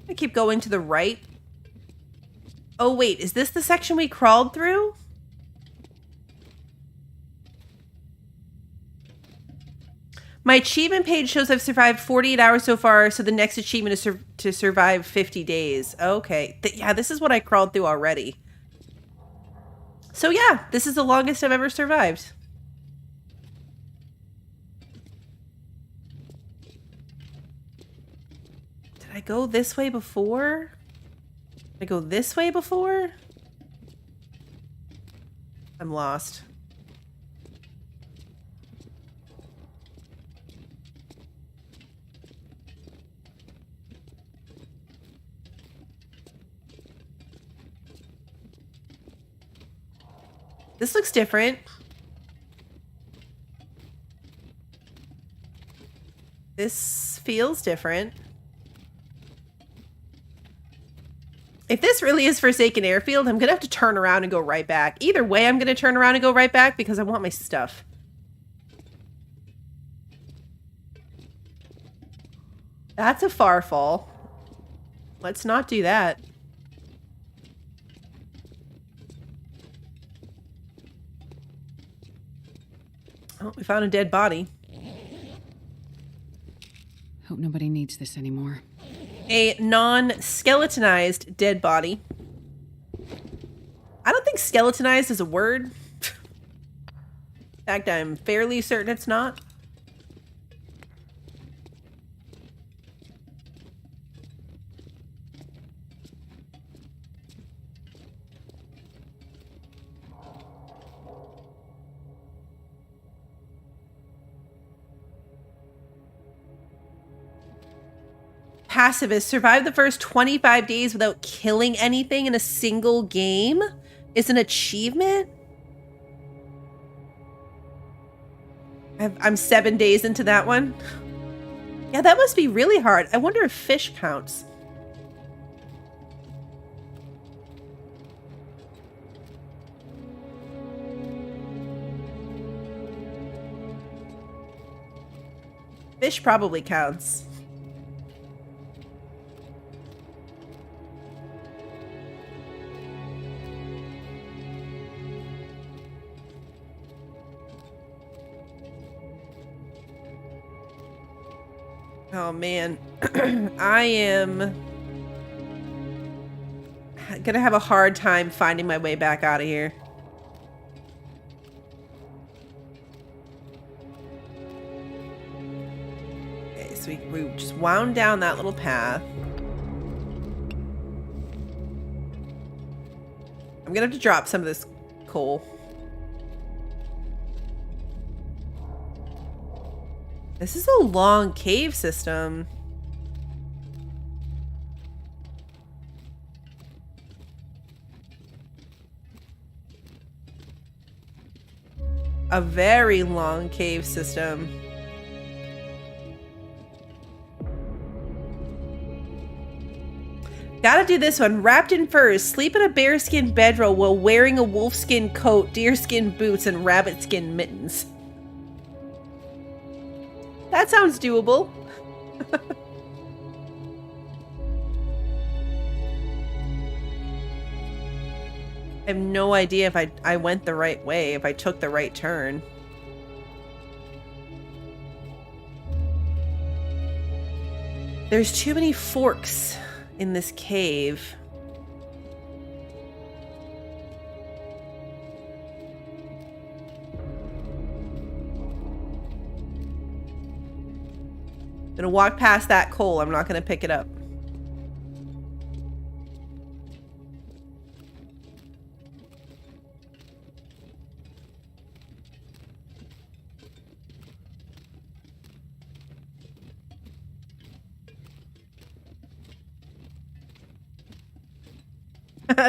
I keep going to the right. Oh wait, is this the section we crawled through? My achievement page shows I've survived 48 hours so far, so the next achievement is to survive 50 days. Okay. Yeah, this is what I crawled through already. So yeah, this is the longest I've ever survived. Did I go this way before? Did I go this way before? I'm lost. This looks different. This feels different. If this really is Forsaken Airfield, I'm gonna have to turn around and go right back. Either way, I'm gonna turn around and go right back because I want my stuff. That's a far fall. Let's not do that. Oh, we found a dead body. Hope nobody needs this anymore. A non-skeletonized dead body. I don't think skeletonized is a word. In fact, I'm fairly certain it's not. Pacifist. Survive the first 25 days without killing anything in a single game is an achievement? I'm 7 days into that one. Yeah, that must be really hard. I wonder if fish counts. Fish probably counts. Oh man, I am gonna have a hard time finding my way back out of here. Okay, so we just wound down that little path. I'm gonna have to drop some of this coal. This is a long cave system. A very long cave system. Gotta do this one. Wrapped in furs, sleep in a bearskin bedroll while wearing a wolfskin coat, deerskin boots, and rabbitskin mittens. That sounds doable. I have no idea if I went the right way, if I took the right turn. There's too many forks in this cave. I'm gonna walk past that coal. I'm not gonna pick it up.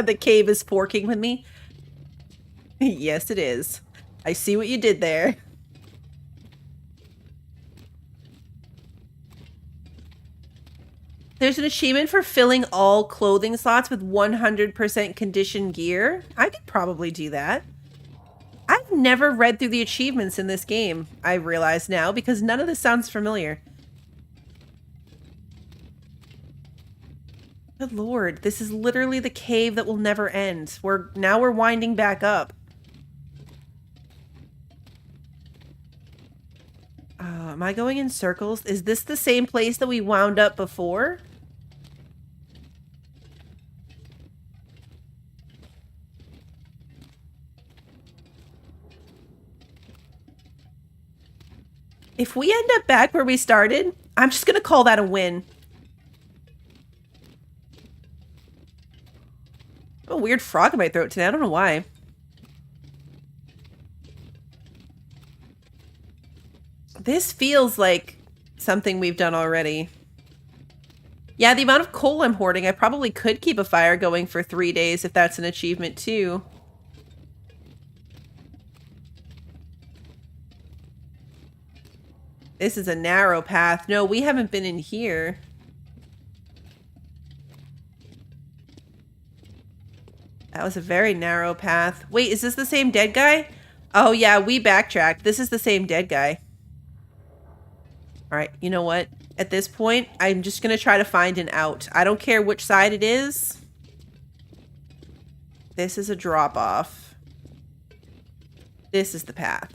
The cave is forking with me. Yes, it is. I see what you did there. There's an achievement for filling all clothing slots with 100% conditioned gear. I could probably do that. I've never read through the achievements in this game, I realize now, because none of this sounds familiar. Good lord, this is literally the cave that will never end. Now we're winding back up. Am I going in circles? Is this the same place that we wound up before? If we end up back where we started, I'm just gonna call that a win. I have a weird frog in my throat today. I don't know why. This feels like something we've done already. Yeah, the amount of coal I'm hoarding, I probably could keep a fire going for 3 days if that's an achievement too. This is a narrow path. No, we haven't been in here. That was a very narrow path. Wait, is this the same dead guy? Oh yeah, we backtracked. This is the same dead guy. All right, you know what? At this point, I'm just going to try to find an out. I don't care which side it is. This is a drop off. This is the path.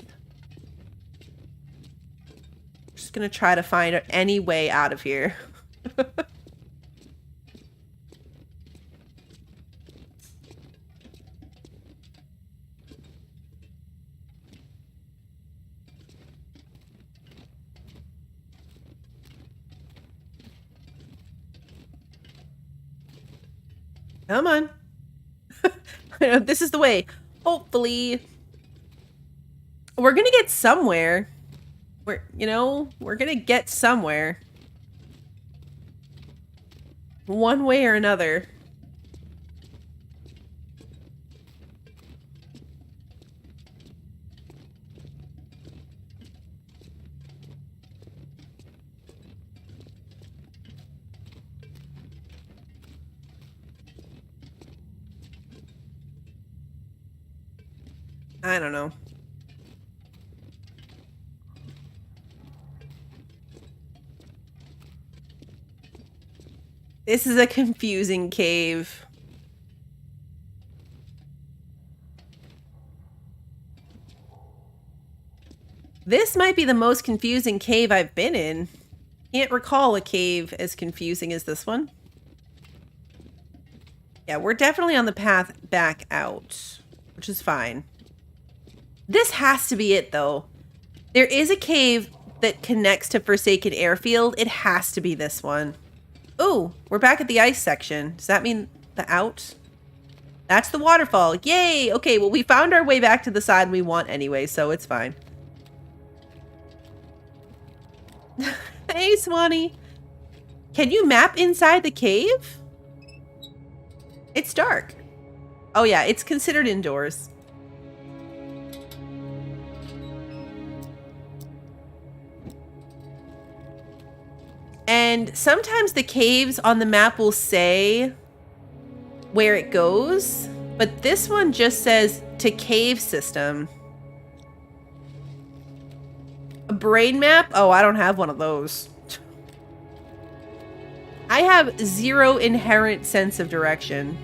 Just going to try to find any way out of here. Come on. This is the way. Hopefully. We're going to get somewhere. We're going to get somewhere. One way or another. I don't know. This is a confusing cave. This might be the most confusing cave I've been in. Can't recall a cave as confusing as this one. Yeah, we're definitely on the path back out, which is fine. This has to be it, though. There is a cave that connects to Forsaken Airfield. It has to be this one. Ooh, we're back at the ice section. Does that mean the out? That's the waterfall. Yay! Okay, well, we found our way back to the side we want anyway, so it's fine. Hey, Swanee. Can you map inside the cave? It's dark. Oh, yeah, it's considered indoors. And sometimes the caves on the map will say where it goes, but this one just says to cave system. A brain map? Oh, I don't have one of those. I have zero inherent sense of direction.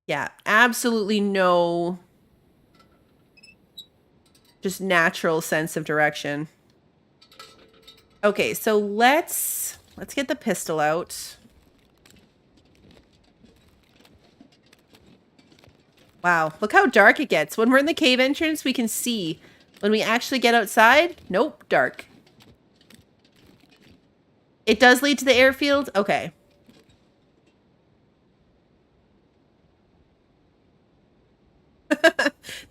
Yeah, absolutely no just natural sense of direction. Okay, so let's get the pistol out. Wow, look how dark it gets. When we're in the cave entrance, we can see. When we actually get outside, nope, dark. It does lead to the airfield? Okay.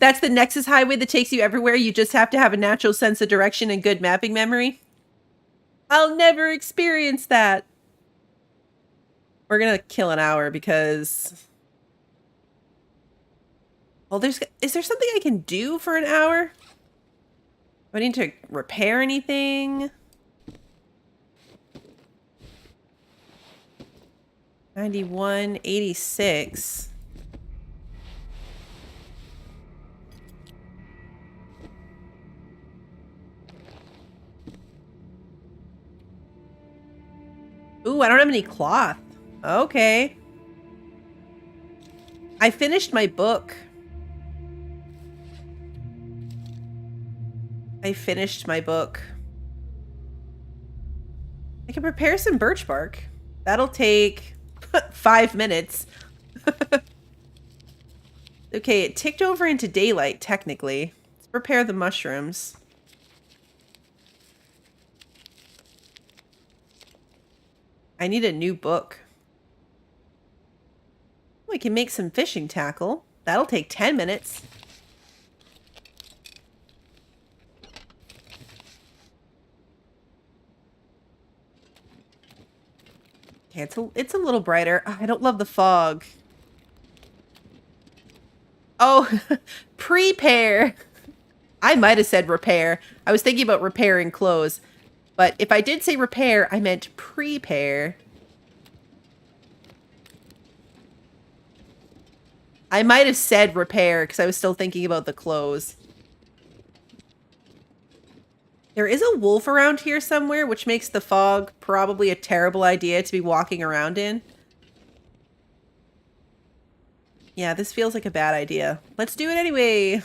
That's the Nexus highway that takes you everywhere. You just have to have a natural sense of direction and good mapping memory. I'll never experience that. We're gonna kill an hour because... Well, is there something I can do for an hour? Do I need to repair anything? 91, 86. Ooh, I don't have any cloth. Okay. I finished my book. I can prepare some birch bark. That'll take 5 minutes. Okay, it ticked over into daylight, technically. Let's prepare the mushrooms. I need a new book. We can make some fishing tackle. That'll take 10 minutes. Okay, it's a little brighter. Oh, I don't love the fog. Oh, prepare. I might have said repair. I was thinking about repairing clothes. But if I did say repair, I meant prepare. I might have said repair because I was still thinking about the clothes. There is a wolf around here somewhere, which makes the fog probably a terrible idea to be walking around in. Yeah, this feels like a bad idea. Let's do it anyway.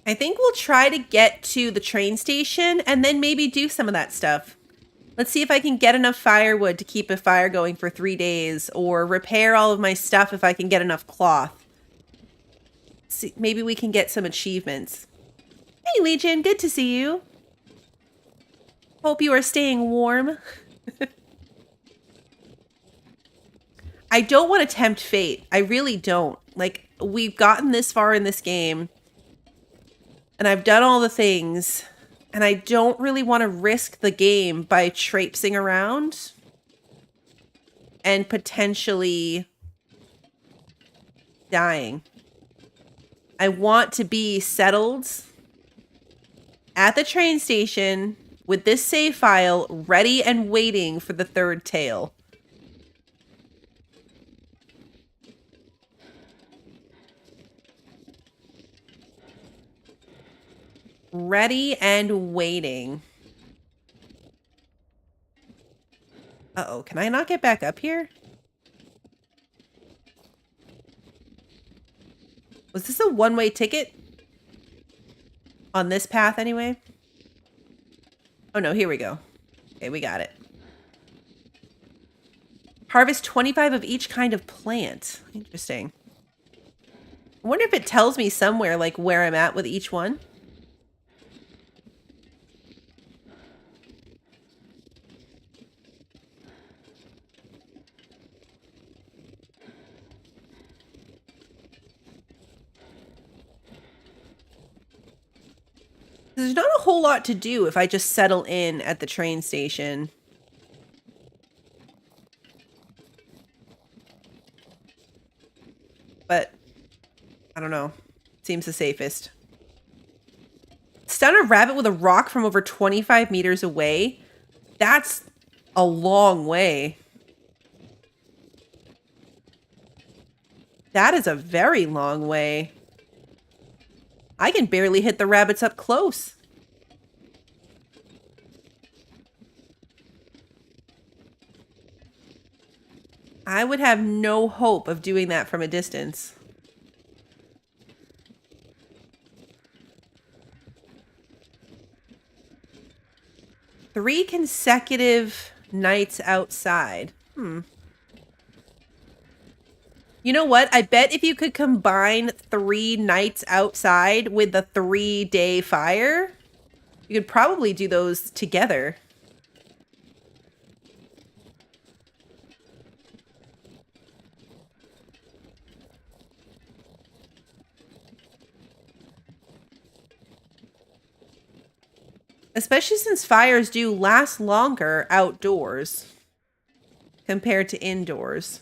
I think we'll try to get to the train station and then maybe do some of that stuff. Let's see if I can get enough firewood to keep a fire going for 3 days, or repair all of my stuff if I can get enough cloth. See, maybe we can get some achievements. Hey, Legion, good to see you. Hope you are staying warm. I don't want to tempt fate. I really don't. Like, we've gotten this far in this game, and I've done all the things, and I don't really want to risk the game by traipsing around and potentially dying. I want to be settled at the train station with this save file ready and waiting for the third tale. Ready and waiting. Uh-oh, can I not get back up here? Was this a one-way ticket? On this path, anyway? Oh, no, here we go. Okay, we got it. Harvest 25 of each kind of plant. Interesting. I wonder if it tells me somewhere, like, where I'm at with each one. There's not a whole lot to do if I just settle in at the train station. But, I don't know. Seems the safest. Stun a rabbit with a rock from over 25 meters away? That's a long way. That is a very long way. I can barely hit the rabbits up close. I would have no hope of doing that from a distance. Three consecutive nights outside. You know what? I bet if you could combine 3 nights outside with the 3-day fire, you could probably do those together. Especially since fires do last longer outdoors compared to indoors.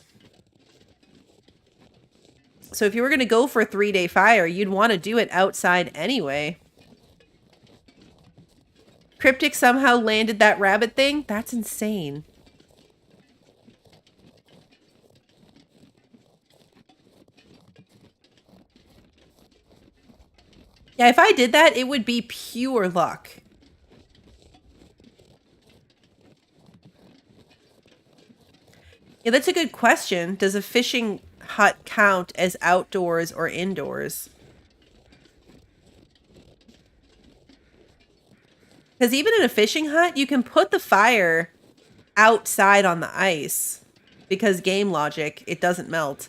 So if you were going to go for a 3-day fire, you'd want to do it outside anyway. Cryptic somehow landed that rabbit thing? That's insane. Yeah, if I did that, it would be pure luck. Yeah, that's a good question. Does a fishing hut count as outdoors or indoors? Because even in a fishing hut, you can put the fire outside on the ice. Because game logic, it doesn't melt.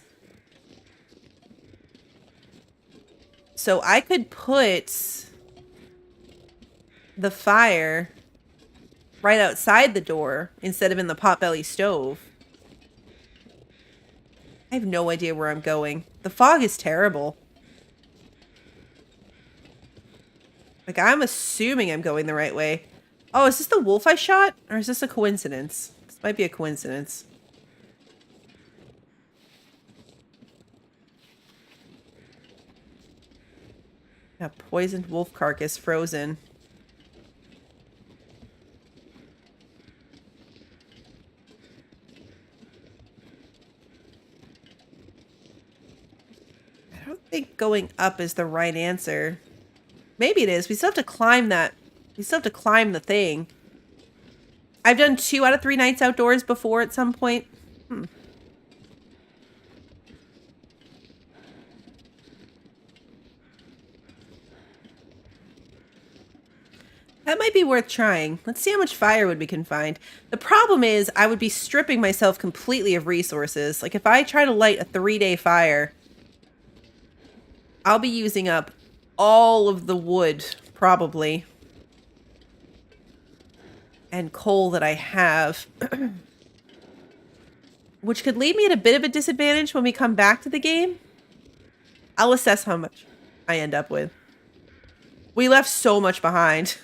So I could put the fire right outside the door instead of in the potbelly stove. I have no idea where I'm going. The fog is terrible. Like, I'm assuming I'm going the right way. Oh, is this the wolf I shot? Or is this a coincidence? This might be a coincidence. A poisoned wolf carcass frozen. I don't think going up is the right answer. Maybe it is. We still have to climb that. We still have to climb the thing. I've done 2 out of 3 nights outdoors before at some point. That might be worth trying. Let's see how much firewood we can find. The problem is I would be stripping myself completely of resources. Like, if I try to light a 3-day fire, I'll be using up all of the wood probably. And coal that I have. Which could leave me at a bit of a disadvantage when we come back to the game. I'll assess how much I end up with. We left so much behind.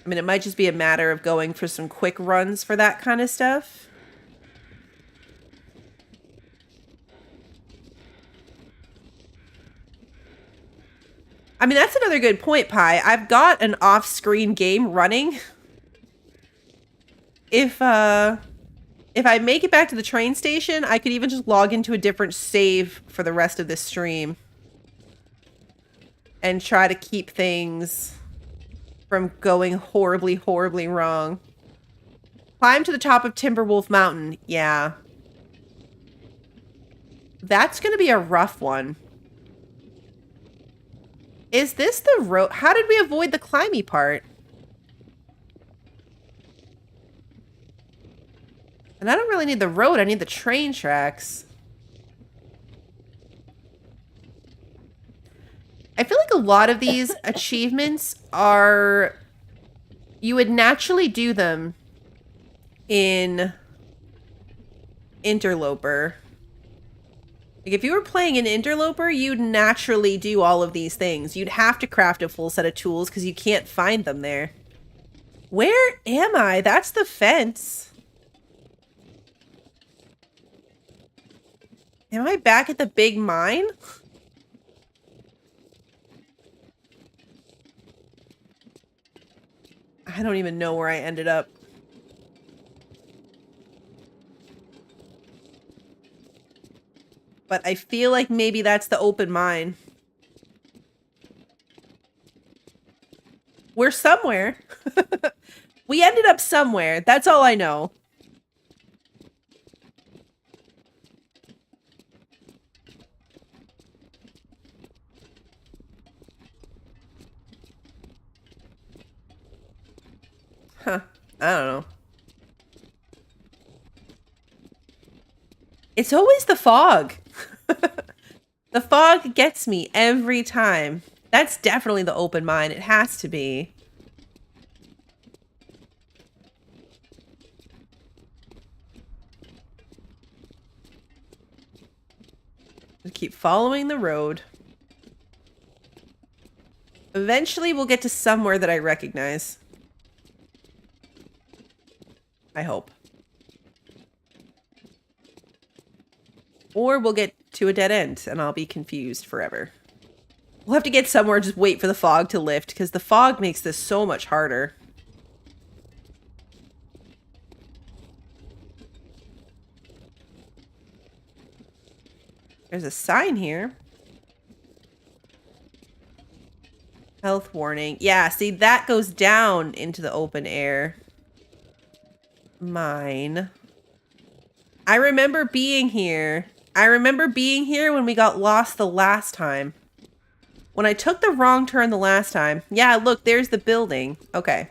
I mean, it might just be a matter of going for some quick runs for that kind of stuff. I mean, that's another good point, Pi. I've got an off-screen game running. If I make it back to the train station, I could even just log into a different save for the rest of this stream. And try to keep things from going horribly, horribly wrong. Climb to the top of Timberwolf Mountain. Yeah. That's going to be a rough one. Is this the road? How did we avoid the climby part? And I don't really need the road. I need the train tracks. I feel like a lot of these achievements are... You would naturally do them in Interloper. Like, if you were playing an Interloper, you'd naturally do all of these things. You'd have to craft a full set of tools because you can't find them there. Where am I? That's the fence. Am I back at the big mine? I don't even know where I ended up. But I feel like maybe that's the open mine. We're somewhere. We ended up somewhere. That's all I know. Huh. I don't know. It's always the fog. The fog gets me every time. That's definitely the open mine. It has to be. Just keep following the road. Eventually we'll get to somewhere that I recognize. I hope. Or we'll get to a dead end and I'll be confused forever. We'll have to get somewhere, just wait for the fog to lift, because the fog makes this so much harder. There's a sign here. Health warning. Yeah, see, that goes down into the open air. Mine. I remember being here. I remember being here when we got lost the last time. When I took the wrong turn the last time. Yeah, look, there's the building. Okay.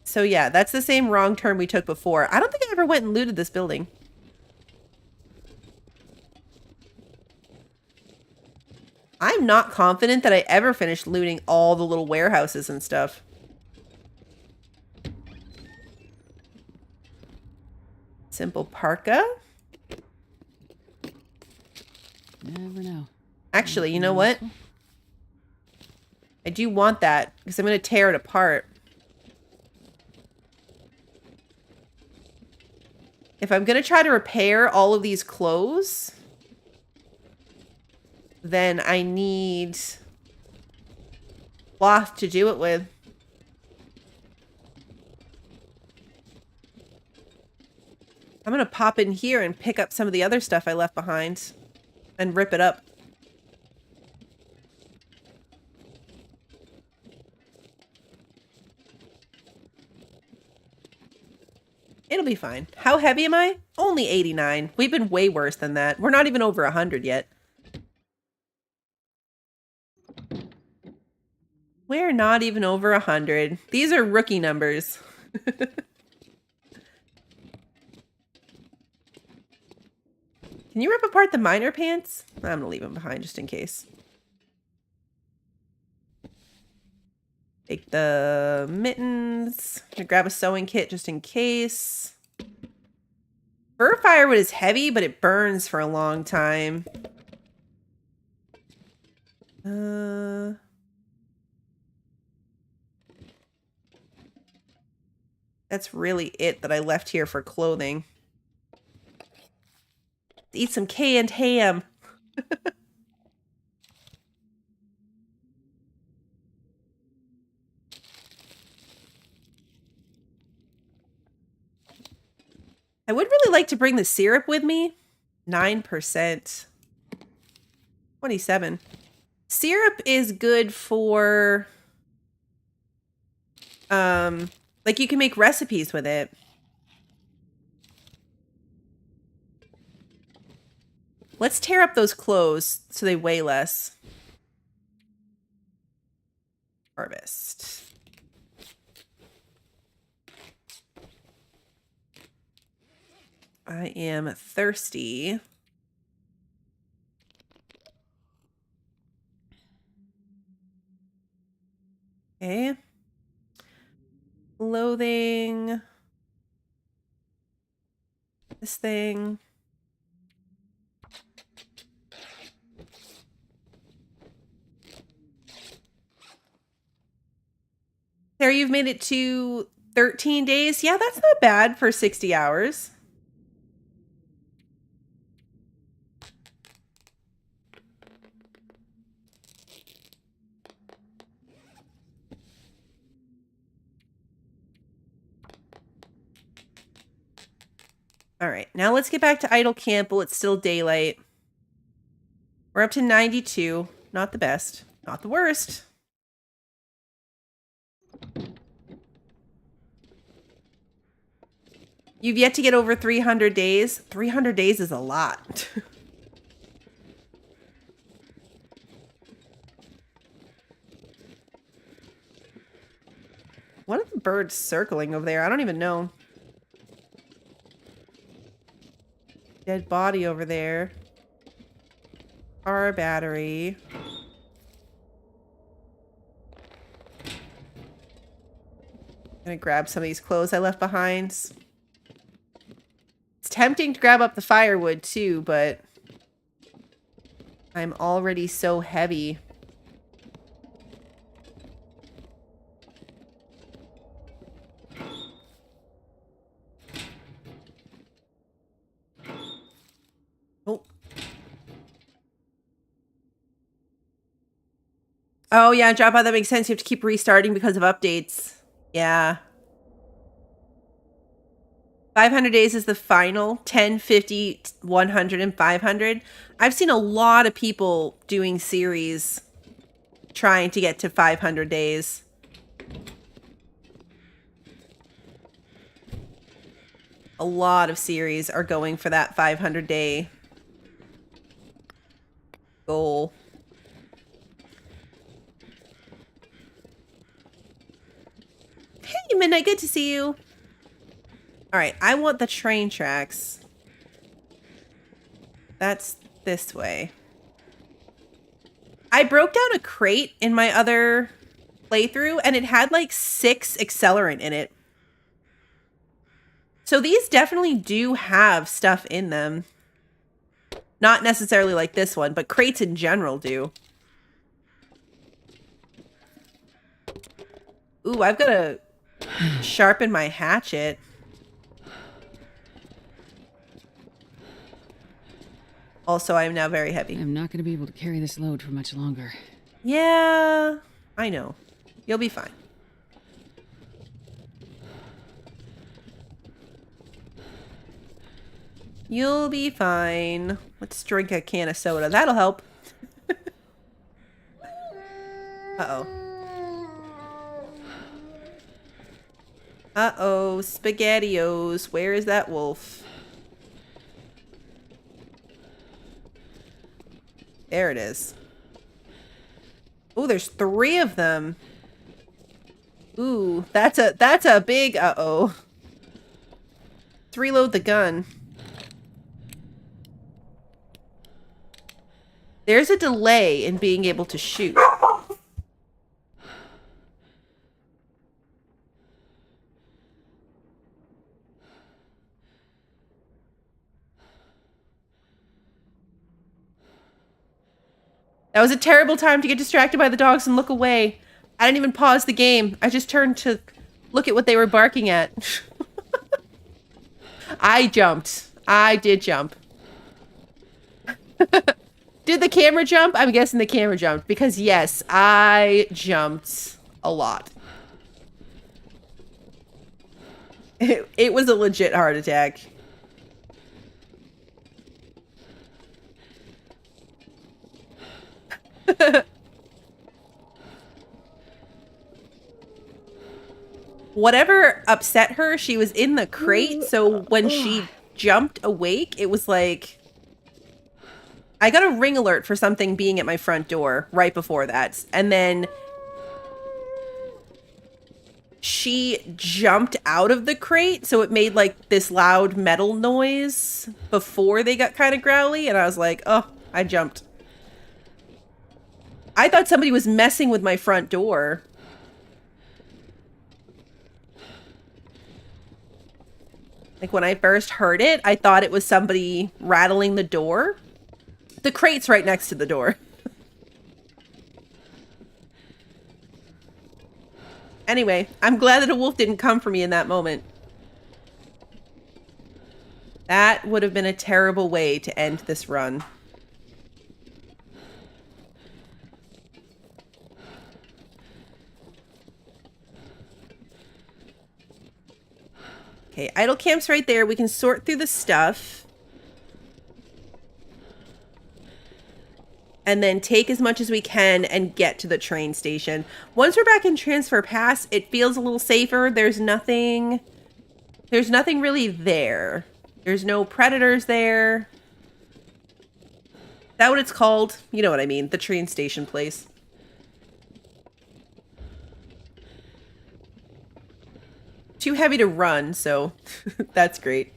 So yeah, that's the same wrong turn we took before. I don't think I ever went and looted this building. I'm not confident that I ever finished looting all the little warehouses and stuff. Simple parka. Never know. Actually, you know what? I do want that because I'm going to tear it apart. If I'm going to try to repair all of these clothes, then I need cloth to do it with. I'm going to pop in here and pick up some of the other stuff I left behind and rip it up. It'll be fine. How heavy am I? Only 89. We've been way worse than that. We're not even over 100 yet. Where They're not even over 100. These are rookie numbers. Can you rip apart the miner pants? I'm going to leave them behind just in case. Take the mittens. I'm gonna grab a sewing kit just in case. Fur firewood is heavy, but it burns for a long time. That's really it that I left here for clothing. Eat some canned ham. I would really like to bring the syrup with me. 9%. 27. Syrup is good for, like you can make recipes with it. Let's tear up those clothes so they weigh less. Harvest. I am thirsty. Okay. Clothing. This thing. There, you've made it to 13 days. Yeah, that's not bad for 60 hours. All right, now let's get back to idle camp while it's still daylight. We're up to 92. Not the best. Not the worst. You've yet to get over 300 days. 300 days is a lot. What are the birds circling over there? I don't even know. Dead body over there. Car battery. Gonna grab some of these clothes I left behind. It's tempting to grab up the firewood too, but I'm already so heavy. Oh, yeah, Dropout, that makes sense. You have to keep restarting because of updates. Yeah. 500 days is the final. 10, 50, 100, and 500. I've seen a lot of people doing series trying to get to 500 days. A lot of series are going for that 500-day goal. Hey, Midnight, good to see you. All right, I want the train tracks. That's this way. I broke down a crate in my other playthrough, and it had like 6 accelerant in it. So these definitely do have stuff in them. Not necessarily like this one, but crates in general do. Ooh, I've got to sharpen my hatchet. Also, I am now very heavy. I'm not going to be able to carry this load for much longer. Yeah, I know. You'll be fine. You'll be fine. Let's drink a can of soda. That'll help. Uh-oh. Uh-oh, SpaghettiOs. Where is that wolf? There it is. Oh, there's 3 of them. Ooh, that's a big uh-oh. Let's reload the gun. There's a delay in being able to shoot. That was a terrible time to get distracted by the dogs and look away. I didn't even pause the game. I just turned to look at what they were barking at. I jumped. I did jump. Did the camera jump? I'm guessing the camera jumped because yes, I jumped a lot. It was a legit heart attack. Whatever upset her, she was in the crate, so when she jumped awake, it was like... I got a ring alert for something being at my front door right before that, and then she jumped out of the crate, so it made like this loud metal noise before they got kind of growly, and I was like, oh, I jumped. I thought somebody was messing with my front door. Like when I first heard it, I thought it was somebody rattling the door. The crate's right next to the door. Anyway, I'm glad that a wolf didn't come for me in that moment. That would have been a terrible way to end this run. Okay, idle camp's right there. We can sort through the stuff. And then take as much as we can and get to the train station. Once we're back in Transfer Pass, it feels a little safer. There's nothing really there. There's no predators there. Is that what it's called? You know what I mean. The train station place. Too heavy to run, so that's great.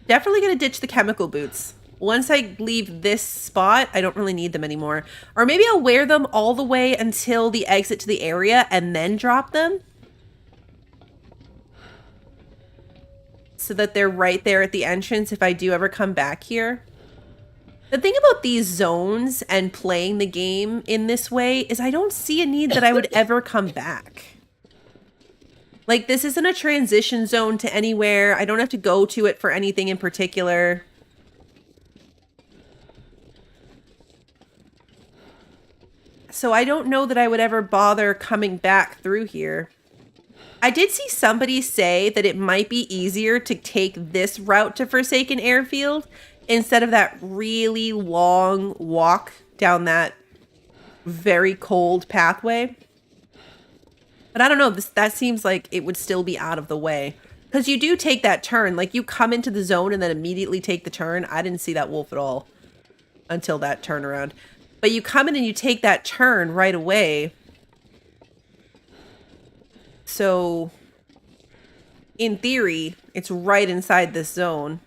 Definitely gonna ditch the chemical boots. Once I leave this spot, I don't really need them anymore. Or maybe I'll wear them all the way until the exit to the area and then drop them. So that they're right there at the entrance if I do ever come back here. The thing about these zones and playing the game in this way is I don't see a need that I would ever come back. Like, this isn't a transition zone to anywhere. I don't have to go to it for anything in particular. So I don't know that I would ever bother coming back through here. I did see somebody say that it might be easier to take this route to Forsaken Airfield instead of that really long walk down that very cold pathway. But I don't know, that seems like it would still be out of the way. Because you do take that turn. Like, you come into the zone and then immediately take the turn. I didn't see that wolf at all until that turnaround. But you come in and you take that turn right away. So, in theory, it's right inside this zone.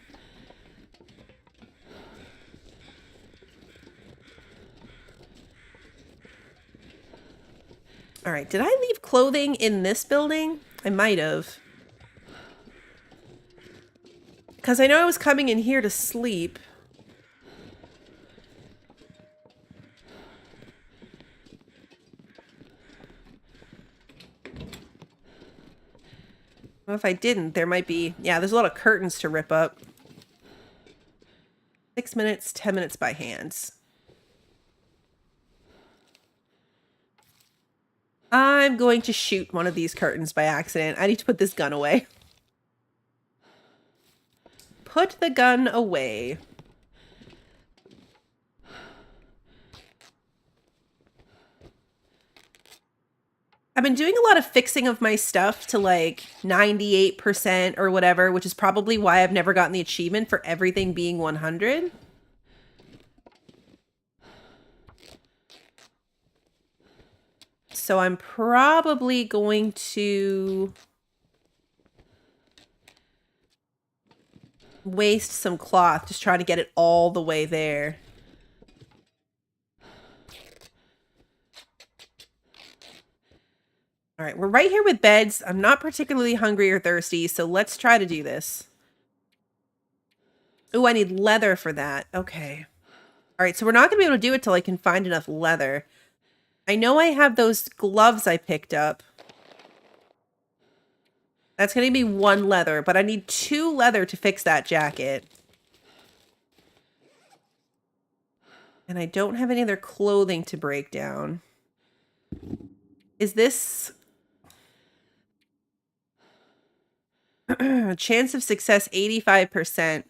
All right, did I leave clothing in this building? I might have. Because I know I was coming in here to sleep. Well, if I didn't, there might be... Yeah, there's a lot of curtains to rip up. 6 minutes, 10 minutes by hands. I'm going to shoot one of these curtains by accident. I need to put this gun away. Put the gun away. I've been doing a lot of fixing of my stuff to like 98% or whatever, which is probably why I've never gotten the achievement for everything being 100. So I'm probably going to waste some cloth, just try to get it all the way there. All right, we're right here with beds. I'm not particularly hungry or thirsty, so let's try to do this. Oh, I need leather for that. Okay. All right, so we're not going to be able to do it till I can find enough leather. I know I have those gloves I picked up. That's going to be 1 leather, but I need 2 leather to fix that jacket. And I don't have any other clothing to break down. Is this... Chance of success 85%.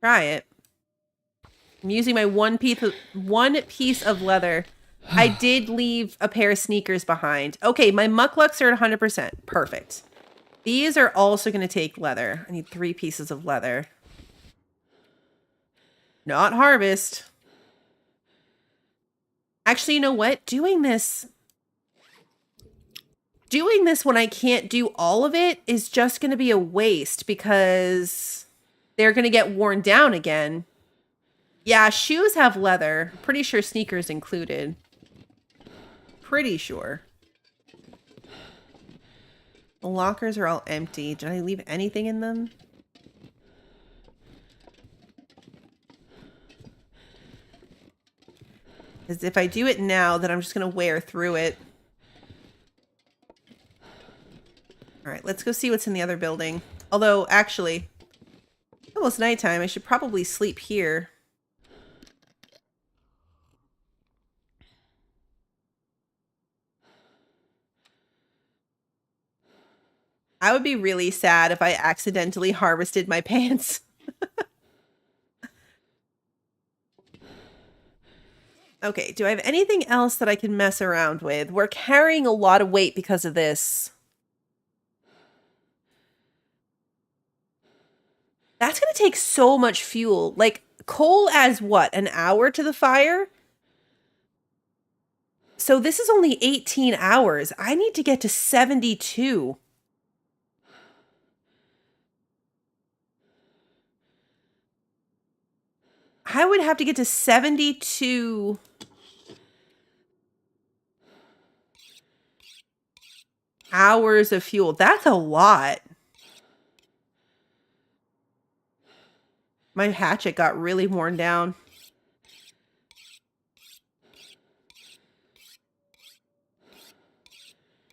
Try it. I'm using my one piece of leather. I did leave a pair of sneakers behind. Okay, my mucklucks are at 100%. Perfect. These are also going to take leather. I need 3 pieces of leather. Not harvest. Actually, you know what? Doing this when I can't do all of it is just going to be a waste because they're going to get worn down again. Yeah, shoes have leather. Pretty sure sneakers included. Pretty sure. The lockers are all empty. Did I leave anything in them? Because if I do it now, then I'm just going to wear through it. All right, let's go see what's in the other building. Although, actually, it's almost nighttime. I should probably sleep here. I would be really sad if I accidentally harvested my pants. Okay, do I have anything else that I can mess around with? We're carrying a lot of weight because of this. That's going to take so much fuel. Like, coal adds what? An hour to the fire? So this is only 18 hours. I need to get to 72. I would have to get to 72 hours of fuel. That's a lot. My hatchet got really worn down.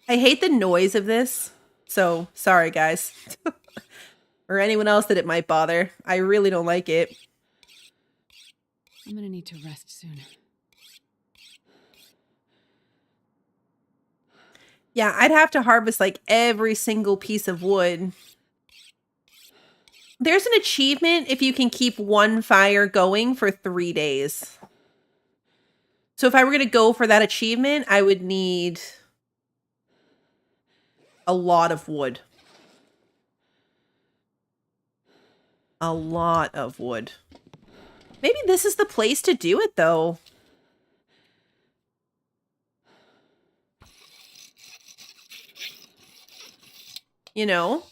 I hate the noise of this. So, sorry guys. Or anyone else that it might bother. I really don't like it. I'm gonna need to rest soon. Yeah, I'd have to harvest like every single piece of wood. There's an achievement if you can keep one fire going for 3 days. So if I were going to go for that achievement, I would need a lot of wood. A lot of wood. Maybe this is the place to do it, though. You know?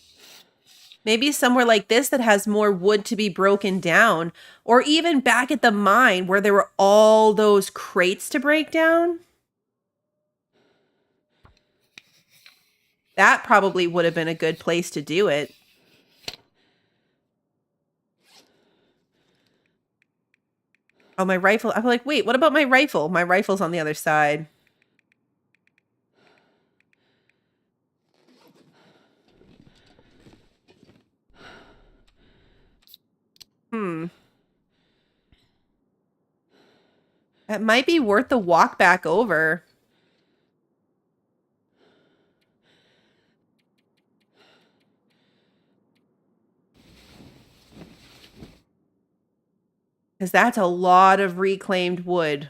Maybe somewhere like this that has more wood to be broken down. Or even back at the mine where there were all those crates to break down. That probably would have been a good place to do it. Oh, my rifle. I'm like, wait, what about my rifle? My rifle's on the other side. It might be worth the walk back over. Because that's a lot of reclaimed wood.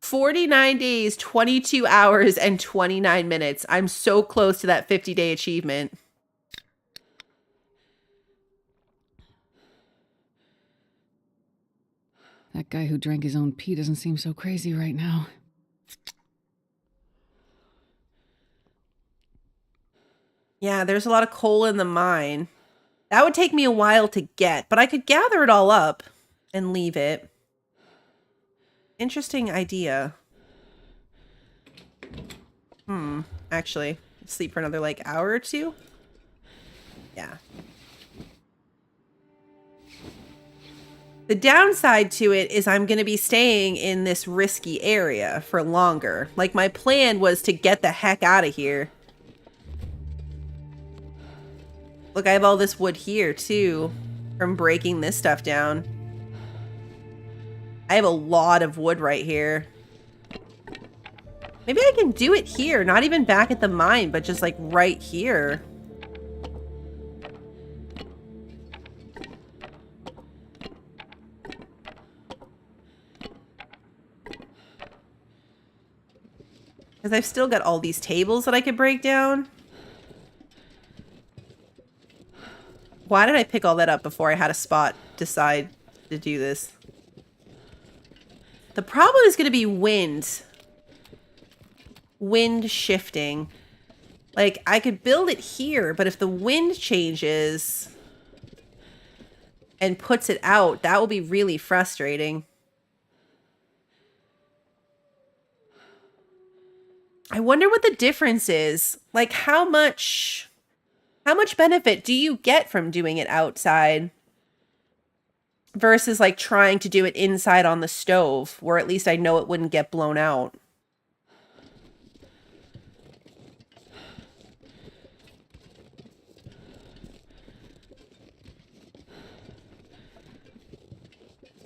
"49 days, 22 hours, and 29 minutes. I'm so close to that 50-day achievement. That guy who drank his own pee doesn't seem so crazy right now. Yeah, there's a lot of coal in the mine. That would take me a while to get, but I could gather it all up and leave it. Interesting idea. Actually, sleep for another, like, hour or two? Yeah. The downside to it is I'm going to be staying in this risky area for longer. Like, my plan was to get the heck out of here. Look, I have all this wood here, too, from breaking this stuff down. I have a lot of wood right here. Maybe I can do it here, not even back at the mine, but just, like, right here. Because I've still got all these tables that I could break down. Why did I pick all that up before I had a spot decide to do this? The problem is going to be wind. Wind shifting. Like, I could build it here, but if the wind changes and puts it out, that will be really frustrating. I wonder what the difference is. Like, how much benefit do you get from doing it outside versus, like, trying to do it inside on the stove, where at least I know it wouldn't get blown out?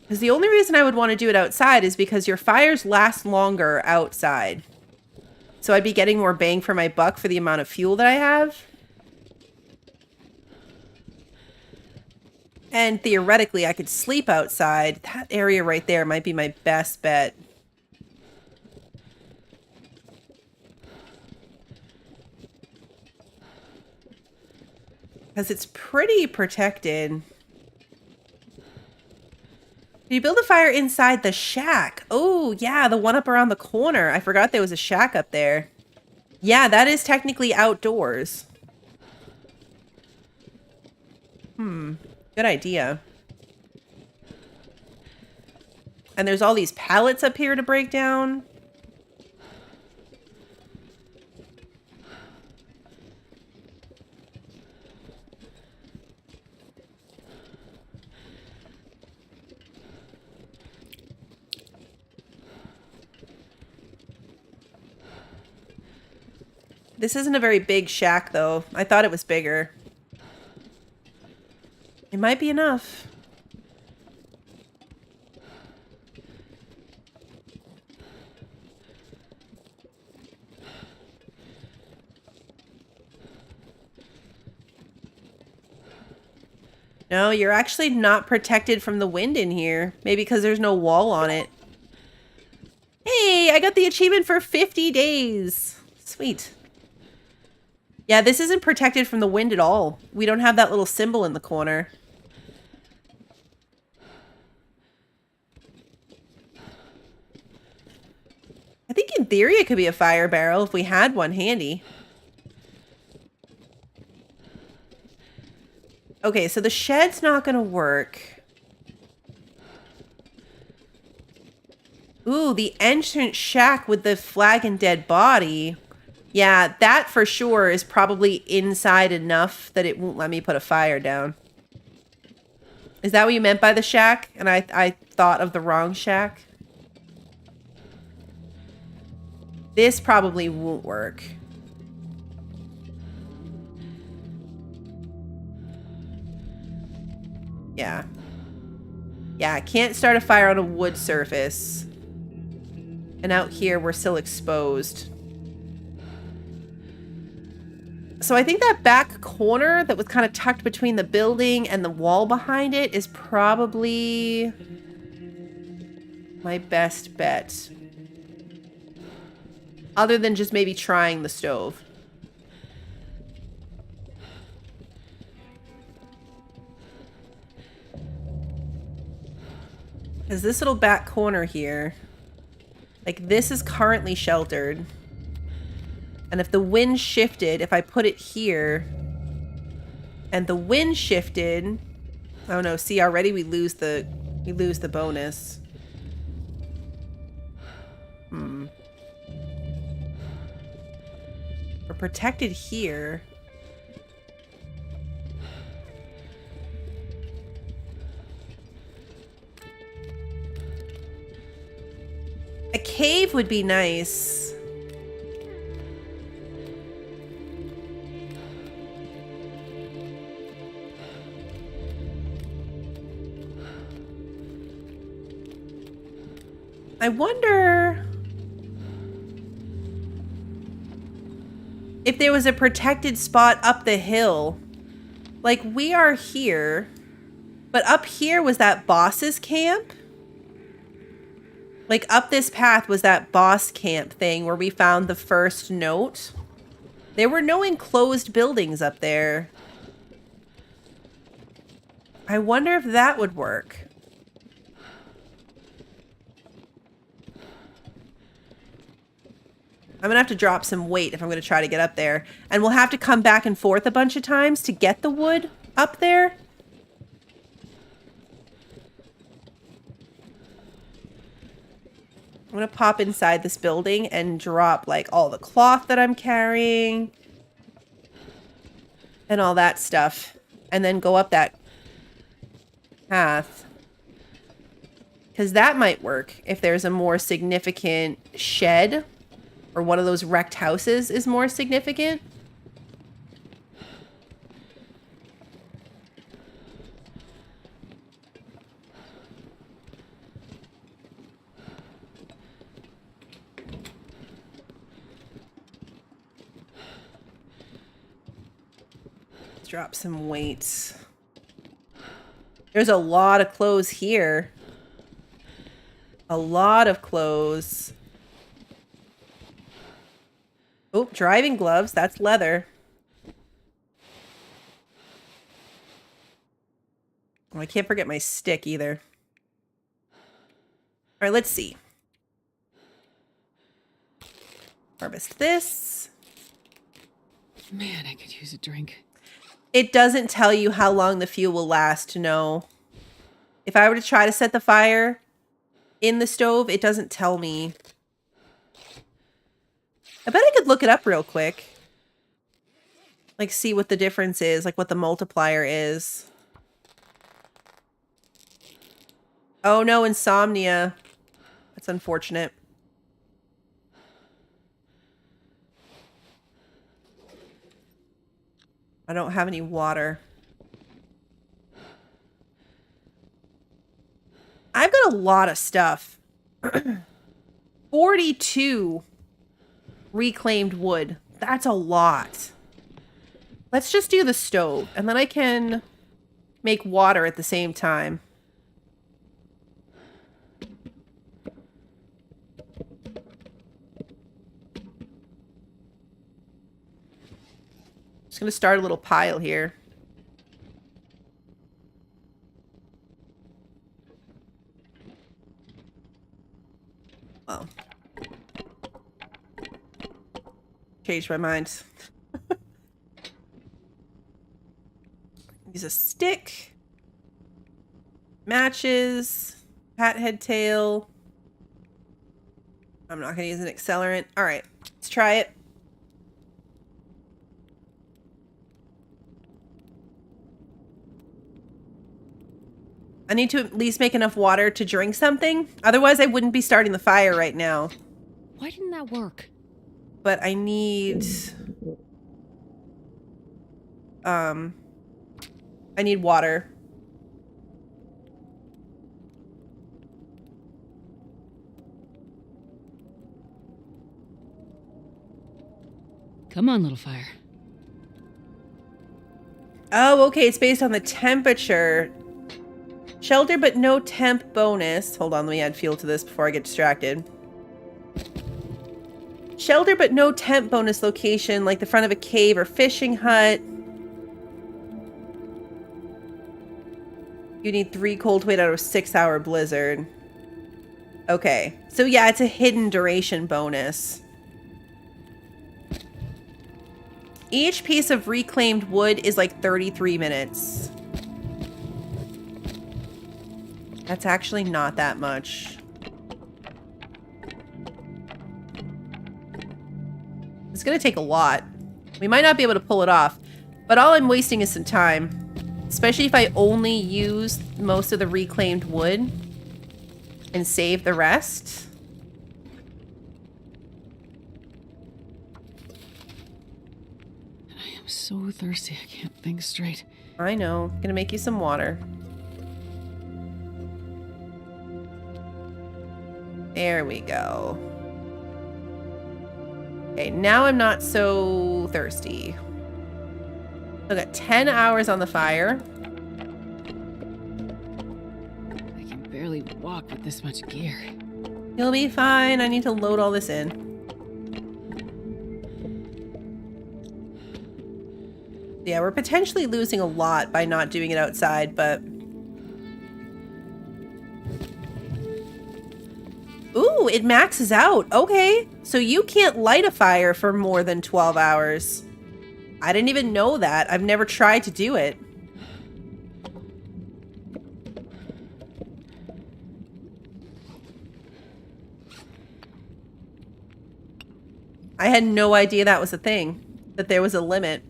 Because the only reason I would want to do it outside is because your fires last longer outside. So I'd be getting more bang for my buck for the amount of fuel that I have. And theoretically, I could sleep outside. That area right there might be my best bet. Because it's pretty protected. You build a fire inside the shack. Oh, yeah, the one up around the corner. I forgot there was a shack up there. Yeah, that is technically outdoors. Good idea. And there's all these pallets up here to break down. This isn't a very big shack, though. I thought it was bigger. It might be enough. No, you're actually not protected from the wind in here. Maybe because there's no wall on it. Hey, I got the achievement for 50 days. Sweet. Yeah, this isn't protected from the wind at all. We don't have that little symbol in the corner. I think in theory it could be a fire barrel if we had one handy. Okay, so the shed's not going to work. Ooh, the ancient shack with the flag and dead body. Yeah, that for sure is probably inside enough that it won't let me put a fire down. Is that what you meant by the shack? And I thought of the wrong shack? This probably won't work. Yeah. Yeah, I can't start a fire on a wood surface. And out here, we're still exposed. So I think that back corner that was kind of tucked between the building and the wall behind it is probably my best bet. Other than just maybe trying the stove. Because this little back corner here, like this is currently sheltered. And if the wind shifted, if I put it here and the wind shifted, oh no, see already we lose the bonus. We're protected here. A cave would be nice. I wonder if there was a protected spot up the hill. Like, we are here, but up here was that boss's camp? Like, up this path was that boss camp thing where we found the first note. There were no enclosed buildings up there. I wonder if that would work. I'm going to have to drop some weight if I'm going to try to get up there. And we'll have to come back and forth a bunch of times to get the wood up there. I'm going to pop inside this building and drop like all the cloth that I'm carrying. And all that stuff. And then go up that path. Because that might work if there's a more significant shed. Or one of those wrecked houses is more significant. Let's drop some weights. There's a lot of clothes here. A lot of clothes. Oh, driving gloves. That's leather. Oh, I can't forget my stick either. All right, let's see. Harvest this. Man, I could use a drink. It doesn't tell you how long the fuel will last, no. If I were to try to set the fire in the stove, it doesn't tell me. I bet I could look it up real quick. Like, see what the difference is, like what the multiplier is. Oh no, insomnia. That's unfortunate. I don't have any water. I've got a lot of stuff. 42 reclaimed wood. That's a lot. Let's just do the stove, and then I can make water at the same time. Just gonna start a little pile here. Oh. Changed my mind. Use a stick. Matches. Hat head tail. I'm not gonna use an accelerant. Alright, let's try it. I need to at least make enough water to drink something. Otherwise, I wouldn't be starting the fire right now. Why didn't that work? But I need... I need water. Come on, little fire. Oh, okay. It's based on the temperature. Shelter, but no temp bonus. Hold on, let me add fuel to this before I get distracted. Shelter, but no temp bonus location, like the front of a cave or fishing hut. You need 3 cold weight out of a 6-hour blizzard. Okay. So yeah, it's a hidden duration bonus. Each piece of reclaimed wood is like 33 minutes. That's actually not that much. It's gonna take a lot. We might not be able to pull it off, but all I'm wasting is some time. Especially if I only use most of the reclaimed wood and save the rest. I am so thirsty, I can't think straight. I know. Gonna make you some water. There we go. Okay, now I'm not so thirsty. I've got 10 hours on the fire. I can barely walk with this much gear. You'll be fine. I need to load all this in. Yeah, we're potentially losing a lot by not doing it outside, but... Ooh, it maxes out. Okay. So you can't light a fire for more than 12 hours. I didn't even know that. I've never tried to do it. I had no idea that was a thing. That there was a limit.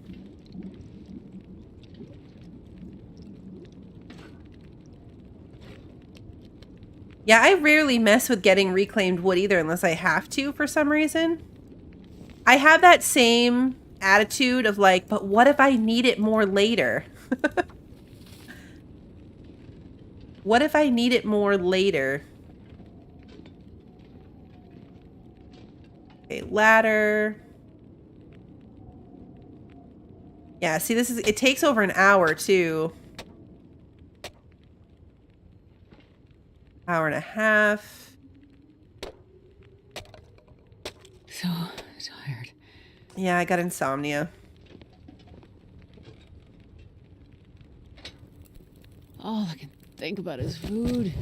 Yeah, I rarely mess with getting reclaimed wood either unless I have to for some reason. I have that same attitude of like, but what if I need it more later? What if I need it more later? Okay, ladder. Yeah, see, this is, it takes over an hour too. Hour and a half. So tired. Yeah, I got insomnia. All I can think about is food.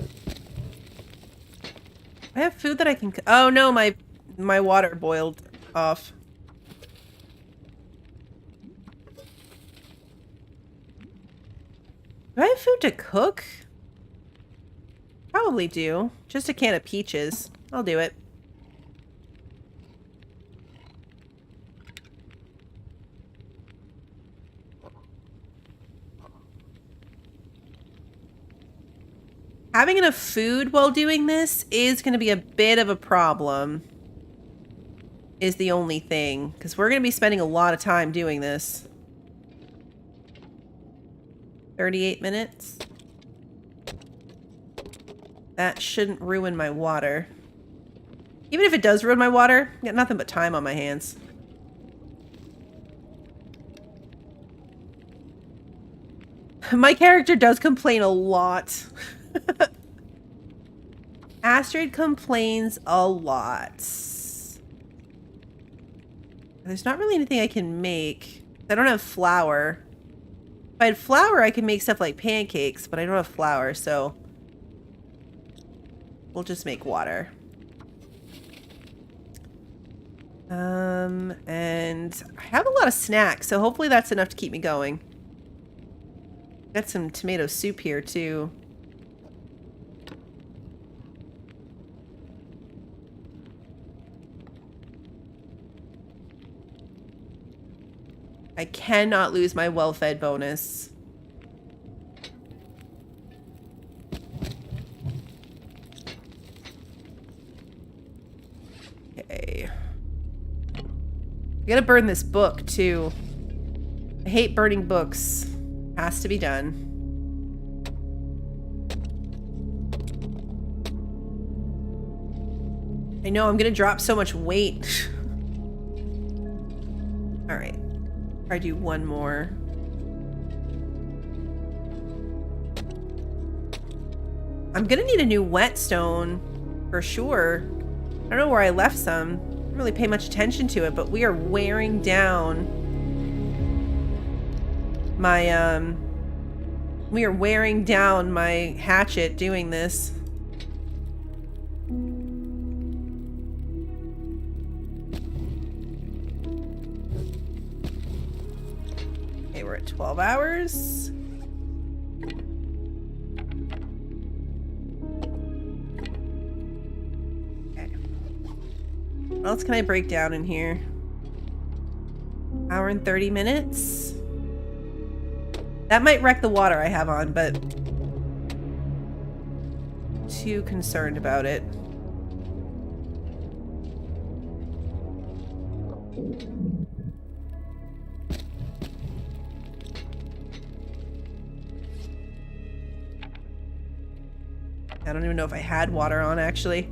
I have food that I can... Oh no, my water boiled off. Do I have food to cook? Probably do. Just a can of peaches. I'll do it. Having enough food while doing this is going to be a bit of a problem. Is the only thing. Because we're going to be spending a lot of time doing this. 38 minutes. That shouldn't ruin my water. Even if it does ruin my water, I got nothing but time on my hands. My character does complain a lot. Astrid complains a lot. There's not really anything I can make. I don't have flour. If I had flour, I could make stuff like pancakes, but I don't have flour, so we'll just make water. And I have a lot of snacks, so hopefully that's enough to keep me going. Got some tomato soup here, too. I cannot lose my well-fed bonus. Okay. I gotta burn this book, too. I hate burning books. Has to be done. I know, I'm gonna drop so much weight. Alright. I do one more. I'm gonna need a new whetstone for sure. I don't know where I left some. I didn't really pay much attention to it, but we are wearing down my we are wearing down my hatchet doing this. at 12 hours. Okay. What else can I break down in here? Hour and 30 minutes. That might wreck the water I have on, but too concerned about it. I don't even know if I had water on, actually.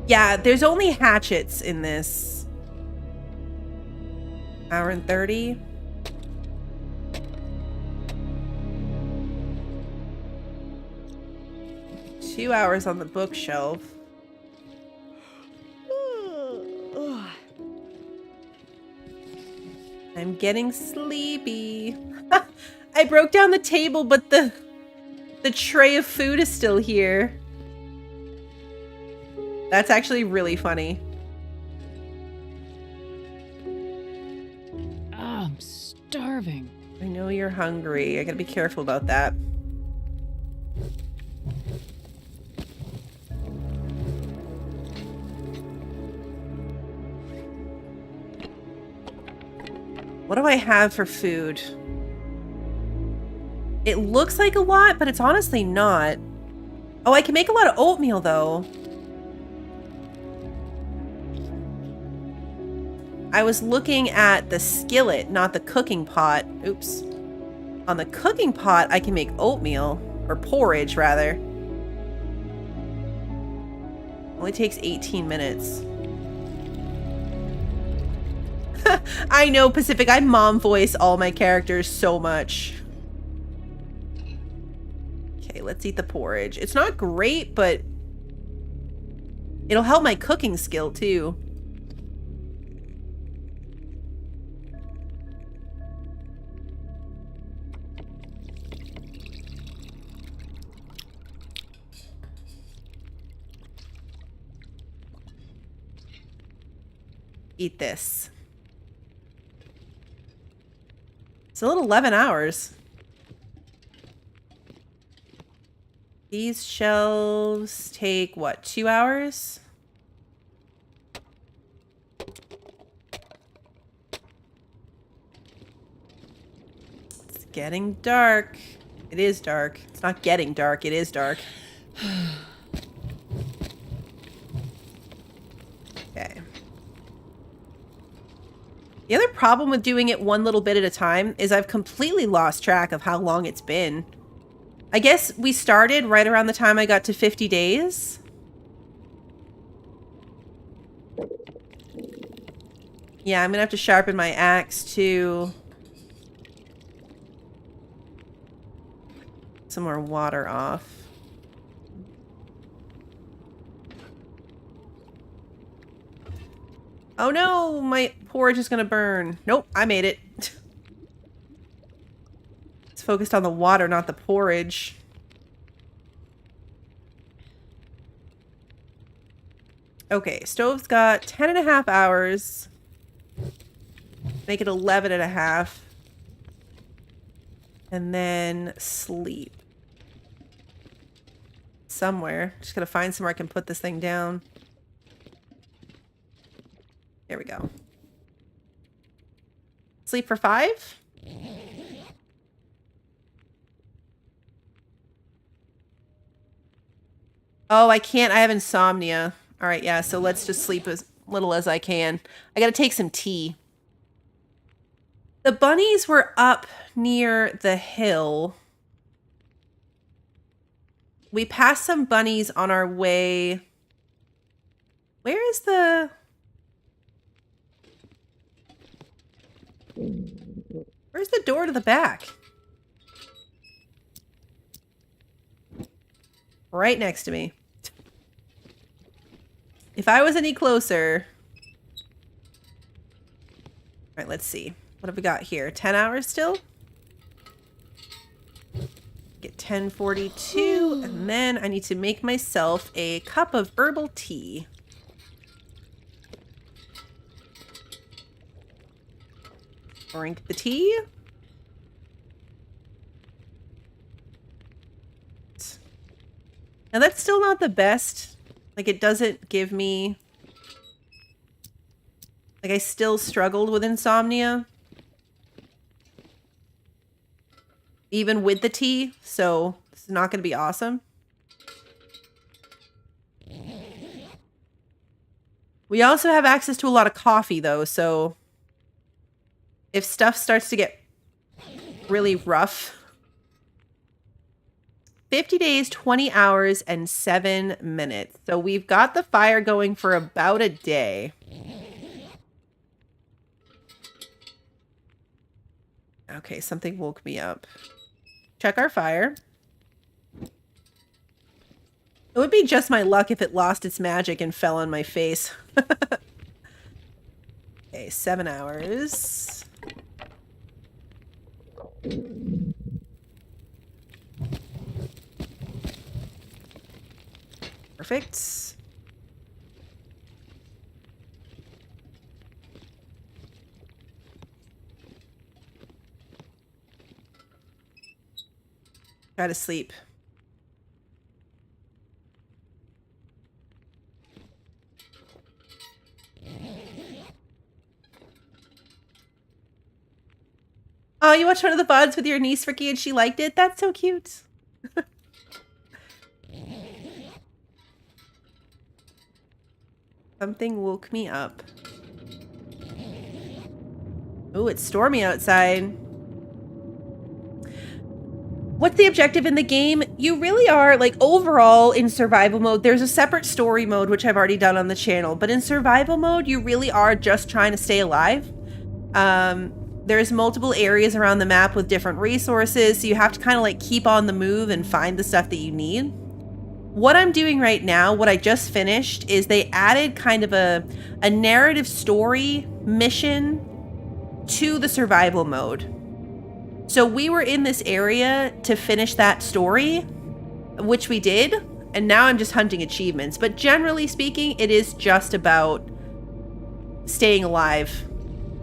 Yeah, there's only hatchets in this. Hour and 30. Two hours on the bookshelf. I'm getting sleepy. I broke down the table, but the tray of food is still here. That's actually really funny. Oh, I'm starving. I know you're hungry. I gotta be careful about that. What do I have for food? It looks like a lot, but it's honestly not. Oh, I can make a lot of oatmeal, though. I was looking at the skillet, not the cooking pot. Oops. On the cooking pot, I can make oatmeal. Or porridge, rather. Only takes 18 minutes. I know, Pacific. I mom voice all my characters so much. Okay, let's eat the porridge. It's not great, but it'll help my cooking skill, too. Eat this. Still at 11 hours. These shelves take, what, 2 hours? It's getting dark. It is dark. It's not getting dark, it is dark. Okay. The other problem with doing it one little bit at a time is I've completely lost track of how long it's been. I guess we started right around the time I got to 50 days. Yeah, I'm gonna have to sharpen my axe to some more water off. Oh no, my porridge is gonna burn. Nope, I made it. It's focused on the water, not the porridge. Okay, stove's got 10.5 hours. Make it 11.5. And then sleep. Somewhere. Just gotta find somewhere I can put this thing down. There we go. Sleep for 5? Oh, I can't. I have insomnia. All right, yeah, so let's just sleep as little as I can. I gotta take some tea. The bunnies were up near the hill. We passed some bunnies on our way. Where is the... Where's the door to the back? Right next to me. If I was any closer... Alright, let's see. What have we got here? 10 hours still? Get 10:42, and then I need to make myself a cup of herbal tea. Drink the tea. Now that's still not the best. Like, it doesn't give me... Like, I still struggled with insomnia. Even with the tea, so this is not going to be awesome. We also have access to a lot of coffee, though, so if stuff starts to get really rough... 50 days, 20 hours, and 7 minutes. So we've got the fire going for about a day. Okay, something woke me up. Check our fire. It would be just my luck if it lost its magic and fell on my face. Okay, 7 hours. Perfect. Try to sleep. Oh, you watched one of the VODs with your niece, Ricky, and she liked it? That's so cute. Something woke me up. Oh, it's stormy outside. What's the objective in the game? You really are, like, overall in survival mode, there's a separate story mode, which I've already done on the channel, but in survival mode, you really are just trying to stay alive. There's multiple areas around the map with different resources, so you have to kind of, like, keep on the move and find the stuff that you need. What I'm doing right now, what I just finished, is they added kind of a narrative story mission to the survival mode. So we were in this area to finish that story, which we did, and now I'm just hunting achievements. But generally speaking, it is just about staying alive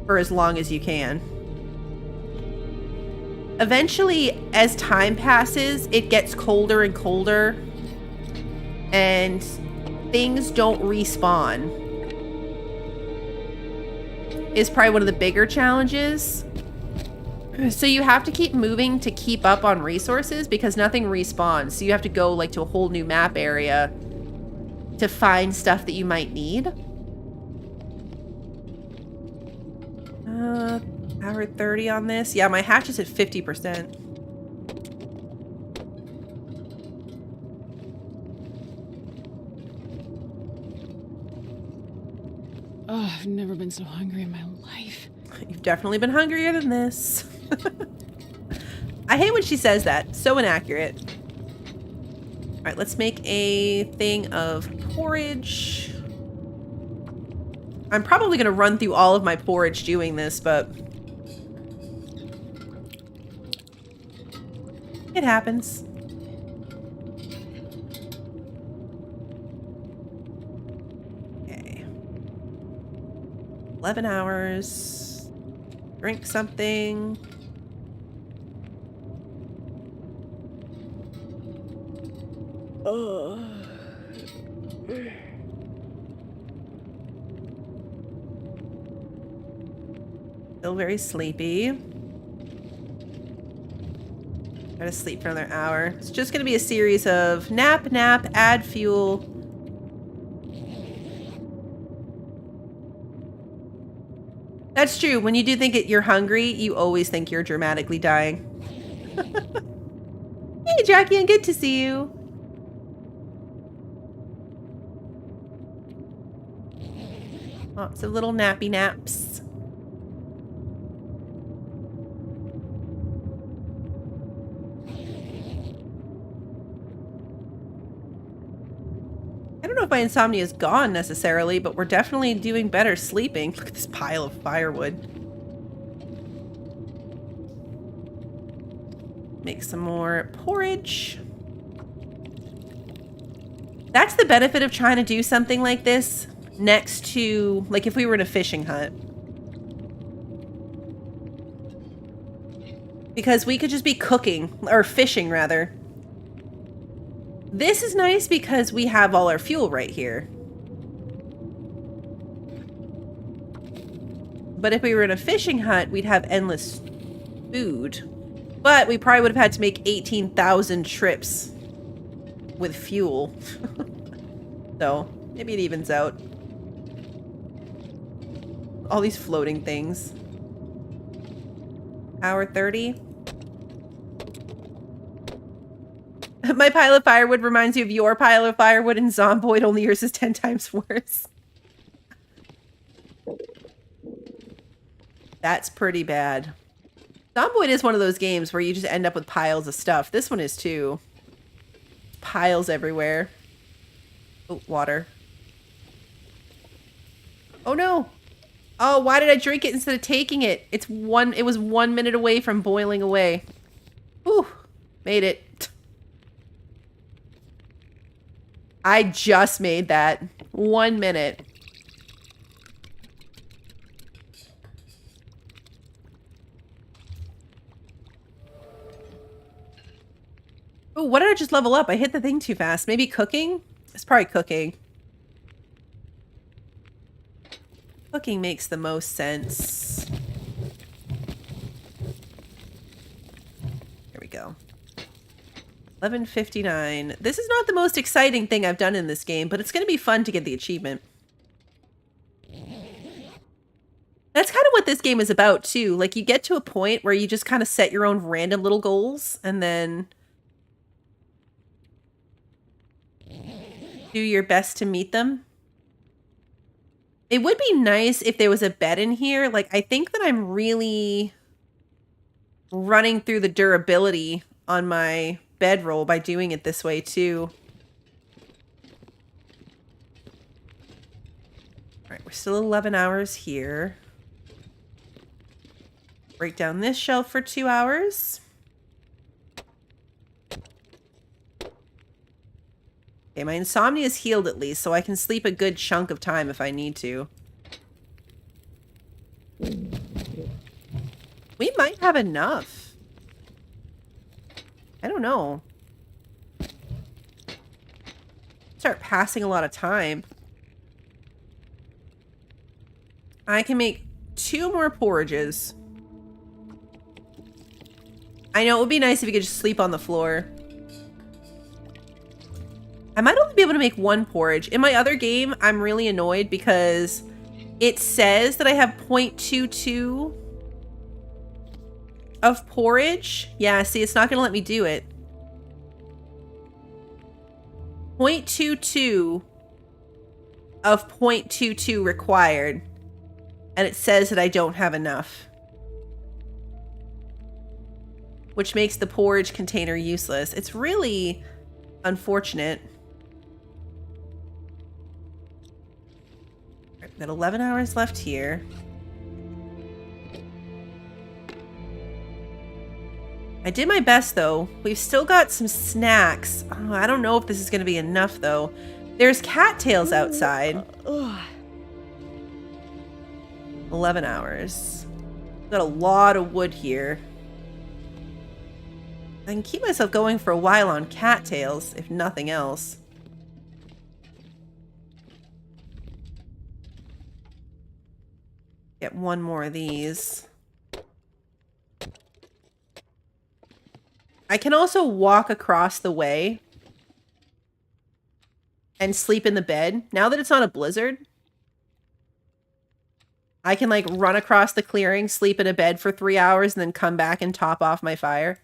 for as long as you can. Eventually, as time passes, it gets colder and colder, and things don't respawn. Is probably one of the bigger challenges. So you have to keep moving to keep up on resources because nothing respawns. So you have to go like to a whole new map area to find stuff that you might need. Hour 30 on this. Yeah, my hatch is at 50%. Oh, I've never been so hungry in my life. You've definitely been hungrier than this. I hate when she says that. So inaccurate. All right, let's make a thing of porridge. I'm probably going to run through all of my porridge doing this, but it happens. Okay. 11 hours. Drink something. Oh. Still very sleepy. Try to sleep for another hour. It's just going to be a series of nap, add fuel. That's true. When you do think you're hungry, you always think you're dramatically dying. Hey, Jackie, and good to see you. Lots of little nappy naps. I don't know if my insomnia is gone necessarily, but we're definitely doing better sleeping. Look at this pile of firewood. Make some more porridge. That's the benefit of trying to do something like this next to, like, if we were in a fishing hut. Because we could just be cooking, or fishing rather. This is nice because we have all our fuel right here. But if we were in a fishing hut, we'd have endless food. But we probably would have had to make 18,000 trips with fuel. So, maybe it evens out. All these floating things. Hour 30. My pile of firewood reminds you of your pile of firewood in Zomboid, only yours is 10 times worse. That's pretty bad. Zomboid is one of those games where you just end up with piles of stuff. This one is too. Piles everywhere. Oh, water. Oh no! Oh, why did I drink it instead of taking it? It was 1 minute away from boiling away. Whew. Made it. I just made that. 1 minute. Oh, what did I just level up? I hit the thing too fast. Maybe cooking? It's probably cooking. Cooking makes the most sense. Here we go. 11:59. This is not the most exciting thing I've done in this game, but it's going to be fun to get the achievement. That's kind of what this game is about, too. Like, you get to a point where you just kind of set your own random little goals, and then do your best to meet them. It would be nice if there was a bed in here. Like, I think that I'm really running through the durability on my bedroll by doing it this way, too. All right, we're still 11 hours here. Break down this shelf for 2 hours. Okay, my insomnia is healed at least, so I can sleep a good chunk of time if I need to. We might have enough. I don't know. Start passing a lot of time. I can make 2 more porridges. I know it would be nice if you could just sleep on the floor. I might only be able to make 1 porridge. In my other game, I'm really annoyed because it says that I have 0.22 of porridge. Yeah, see, it's not going to let me do it. 0.22 of 0.22 required. And it says that I don't have enough. Which makes the porridge container useless. It's really unfortunate. We've got 11 hours left here. I did my best, though. We've still got some snacks. Oh, I don't know if this is going to be enough, though. There's cattails outside. 11 hours. Got a lot of wood here. I can keep myself going for a while on cattails, if nothing else. Get 1 more of these. I can also walk across the way and sleep in the bed. Now that it's not a blizzard, I can like run across the clearing, sleep in a bed for 3 hours, and then come back and top off my fire.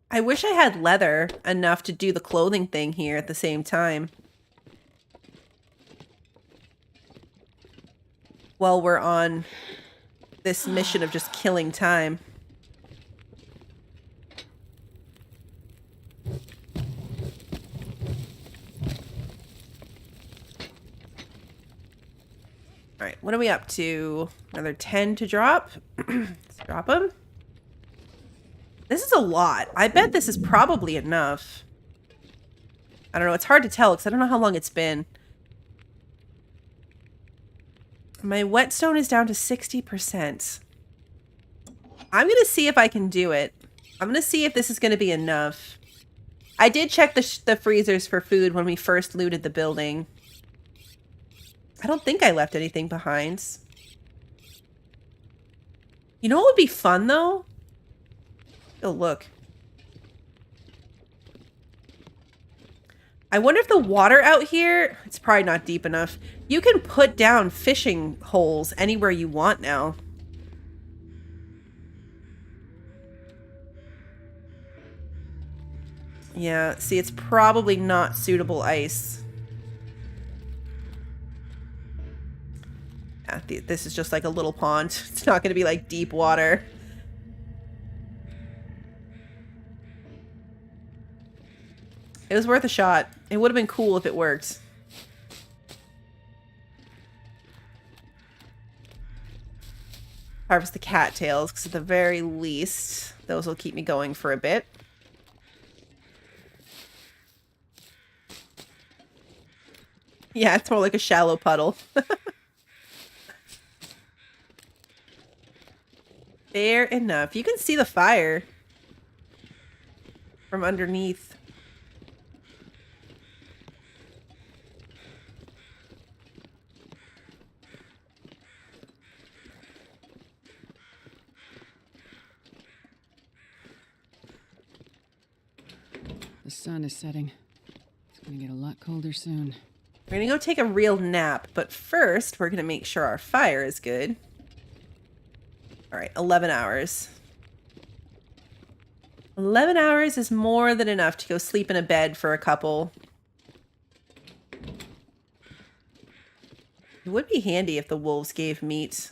I wish I had leather enough to do the clothing thing here at the same time. While we're on this mission of just killing time. Alright, what are we up to? Another 10 to drop? Let's drop them. This is a lot. I bet this is probably enough. I don't know. It's hard to tell because I don't know how long it's been. My whetstone is down to 60%. I'm going to see if I can do it. I'm going to see if this is going to be enough. I did check the freezers for food when we first looted the building. I don't think I left anything behind. You know what would be fun, though? Oh, look. I wonder if the water out here... It's probably not deep enough. You can put down fishing holes anywhere you want now. Yeah, see, it's probably not suitable ice. Yeah, this is just like a little pond. It's not going to be like deep water. It was worth a shot. It would have been cool if it worked. Harvest the cattails, because at the very least, those will keep me going for a bit. Yeah, it's more like a shallow puddle. Fair enough. You can see the fire from underneath. The sun is setting. It's gonna get a lot colder soon. We're gonna go take a real nap, but first we're gonna make sure our fire is good. All right, 11 hours. 11 hours is more than enough to go sleep in a bed for a couple. It would be handy if the wolves gave meat.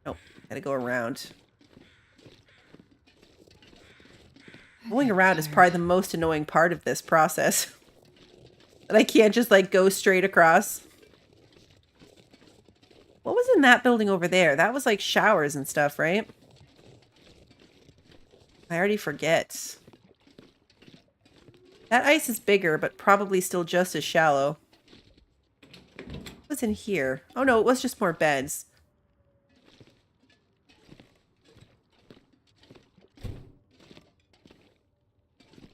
Oh, gotta go around. Going around is probably the most annoying part of this process. And I can't just like go straight across. What was in that building over there? That was like showers and stuff, right? I already forget. That ice is bigger, but probably still just as shallow. What's in here? Oh no, it was just more beds.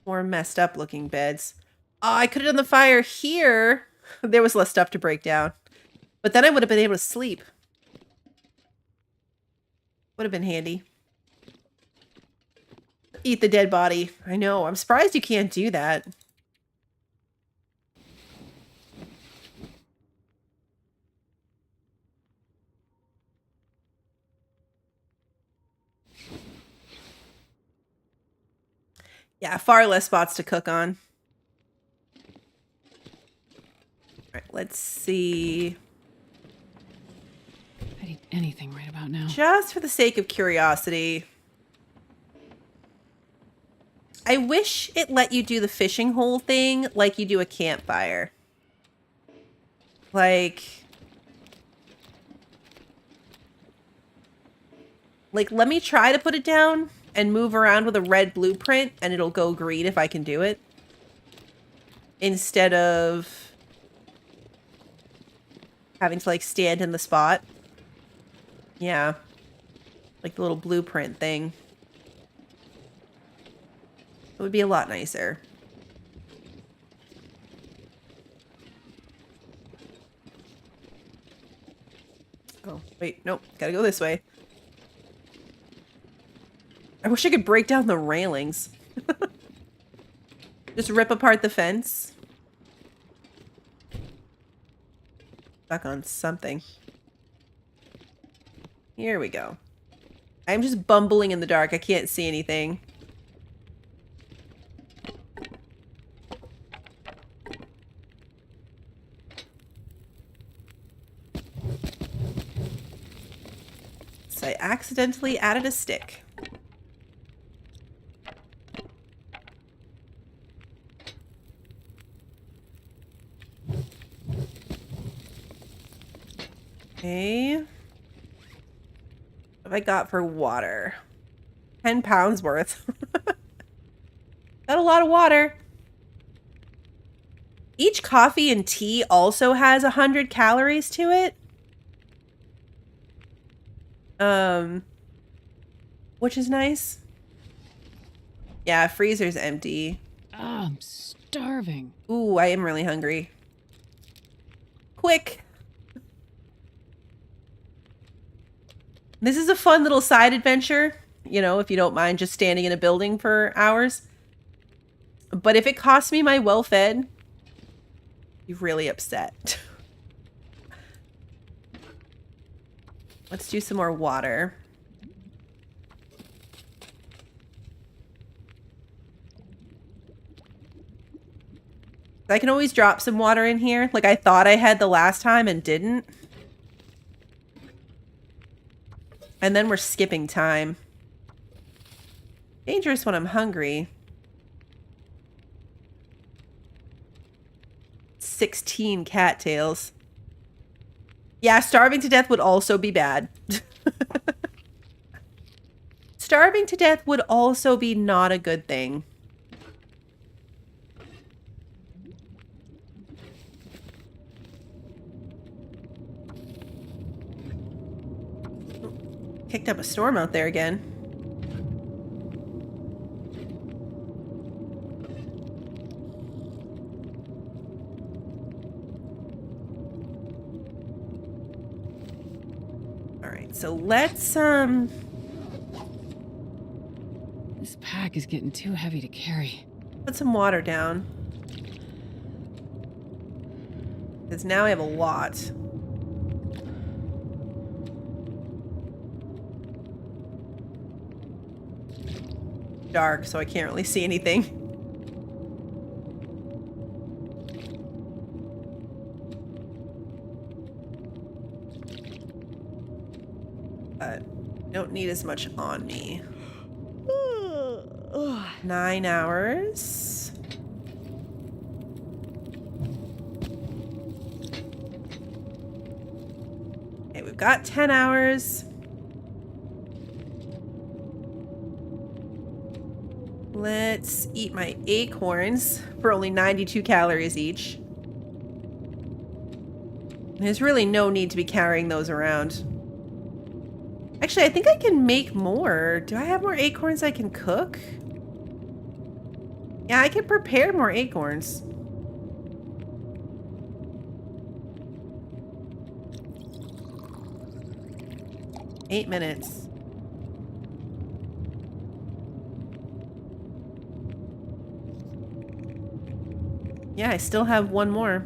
More messed up looking beds. Oh, I could have done the fire here. There was less stuff to break down. But then I would have been able to sleep. Would have been handy. Eat the dead body. I know. I'm surprised you can't do that. Yeah, far less spots to cook on. All right, let's see. I'd eat anything right about now. Just for the sake of curiosity. I wish it let you do the fishing hole thing like you do a campfire. Like, let me try to put it down and move around with a red blueprint and it'll go green if I can do it. Instead of having to like stand in the spot. Yeah. Like the little blueprint thing. It would be a lot nicer. Oh, wait, nope. Gotta go this way. I wish I could break down the railings. Just rip apart the fence. Stuck on something. Here we go. I'm just bumbling in the dark. I can't see anything. So I accidentally added a stick. Okay. What have I got for water? 10 pounds worth. Got a lot of water. Each coffee and tea also has 100 calories to it. Which is nice. Yeah, freezer's empty. Ah, I'm starving. Ooh, I am really hungry. Quick. This is a fun little side adventure, you know, if you don't mind just standing in a building for hours. But if it costs me my well-fed, you're really upset. Let's do some more water. I can always drop some water in here, like I thought I had the last time and didn't. And then we're skipping time. Dangerous when I'm hungry. 16 cattails. Yeah, starving to death would also be bad. Starving to death would also be not a good thing. Kicked up a storm out there again. All right, so let's This pack is getting too heavy to carry. put some water down. Because now I have a lot. Dark, so I can't really see anything. But don't need as much on me. 9 hours. Okay, we've got 10 hours. Let's eat my acorns for only 92 calories each. There's really no need to be carrying those around. Actually, I think I can make more. Do I have more acorns I can cook? Yeah, I can prepare more acorns. Eight minutes. Yeah, I still have one more.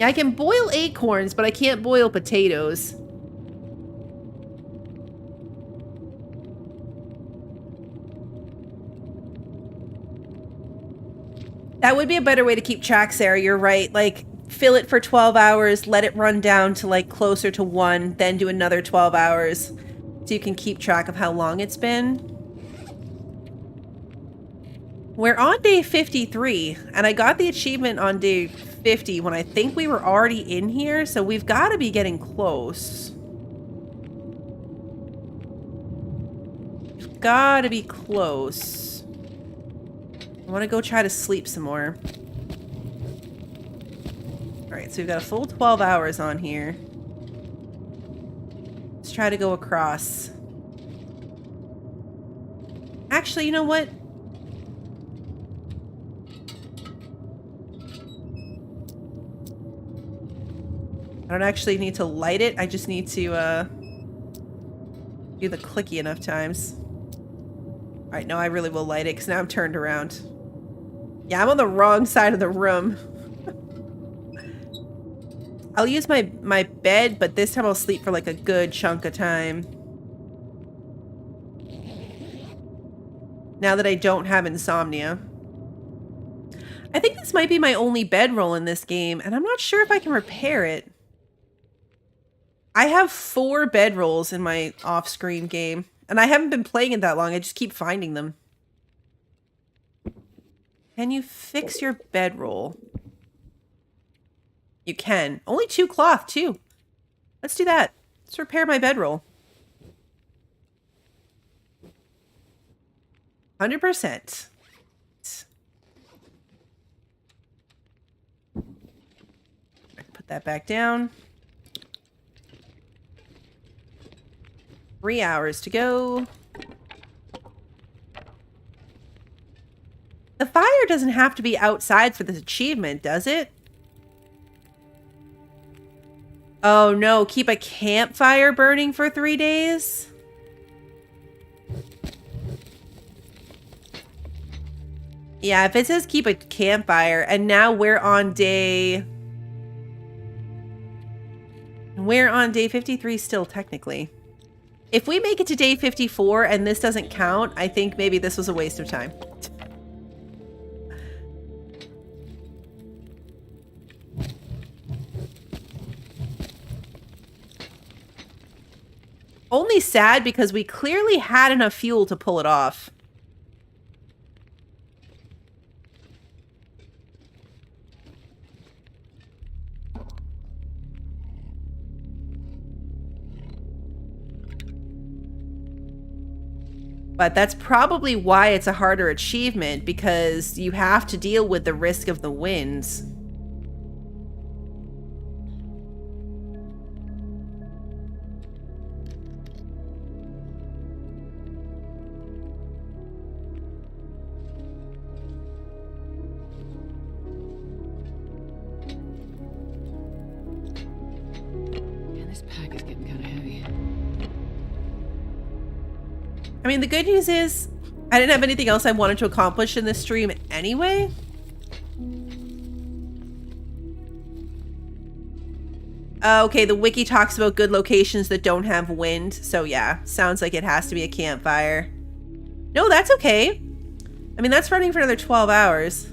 Yeah, I can boil acorns, but I can't boil potatoes. That would be a better way to keep track, Sarah. You're right. Like, fill it for 12 hours, let it run down to like closer to 1, then do another 12 hours. So you can keep track of how long it's been. We're on day 53, and I got the achievement on day 50 when I think we were already in here, so we've got to be getting close. We've got to be close. I want to go try to sleep some more. Alright, so we've got a full 12 hours on here. Let's try to go across. Actually, you know what? I don't actually need to light it. I just need to do the clicky enough times. Alright, no, I really will light it because now I'm turned around. Yeah, I'm on the wrong side of the room. I'll use my bed, but this time I'll sleep for like a good chunk of time. Now that I don't have insomnia. I think this might be my only bedroll in this game, and I'm not sure if I can repair it. I have 4 bedrolls in my off-screen game, and I haven't been playing it that long. I just keep finding them. Can you fix your bedroll? You can. Only 2 cloth, too. Let's do that. Let's repair my bedroll. 100%. Put that back down. 3 hours to go. The fire doesn't have to be outside for this achievement, does it? Oh no, keep a campfire burning for 3 days? Yeah, if it says keep a campfire, and now we're on day... We're on day 53 still, technically. If we make it to day 54 and this doesn't count, I think maybe this was a waste of time. Only sad because we clearly had enough fuel to pull it off. But that's probably why it's a harder achievement, because you have to deal with the risk of the winds. Man, this pack is getting kind of heavy. I mean, the good news is I didn't have anything else I wanted to accomplish in this stream anyway. Okay, the wiki talks about good locations that don't have wind. So yeah, sounds like it has to be a campfire. No, that's okay. I mean, that's running for another 12 hours.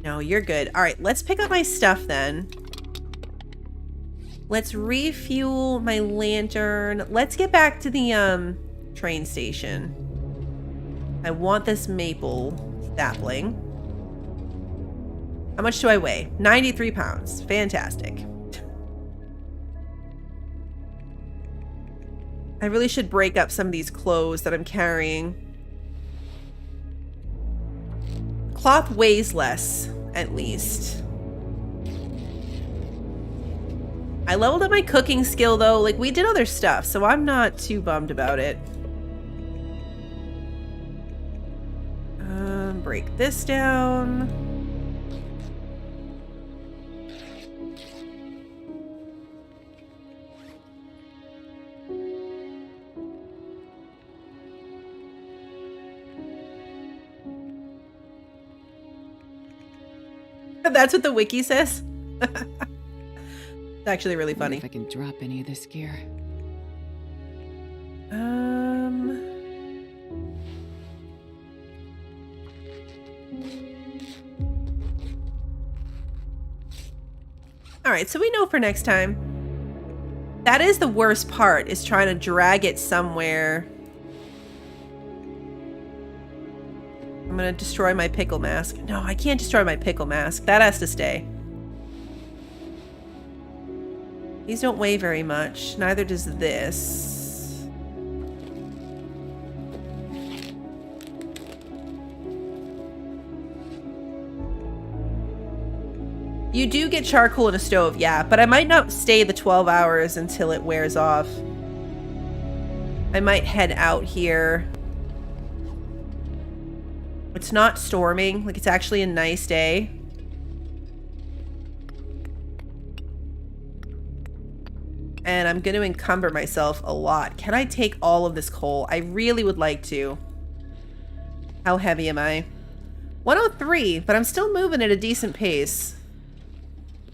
No, you're good. All right, let's pick up my stuff then. Let's refuel my lantern. Let's get back to the train station. I want this maple sapling. How much do I weigh? 93 pounds. Fantastic. I really should break up some of these clothes that I'm carrying. Cloth weighs less, at least. I leveled up my cooking skill, though. Like, we did other stuff, so I'm not too bummed about it. Break this down. That's what the wiki says. It's actually really funny. If I can drop any of this gear. All right, so we know for next time. That is the worst part, is trying to drag it somewhere. I'm gonna destroy my pickle mask. No, I can't destroy my pickle mask. That has to stay. These don't weigh very much. Neither does this. You do get charcoal in a stove, yeah, but I might not stay the 12 hours until it wears off. I might head out here. It's not storming, like it's actually a nice day. And I'm going to encumber myself a lot. Can I take all of this coal? I really would like to. How heavy am I? 103, but I'm still moving at a decent pace.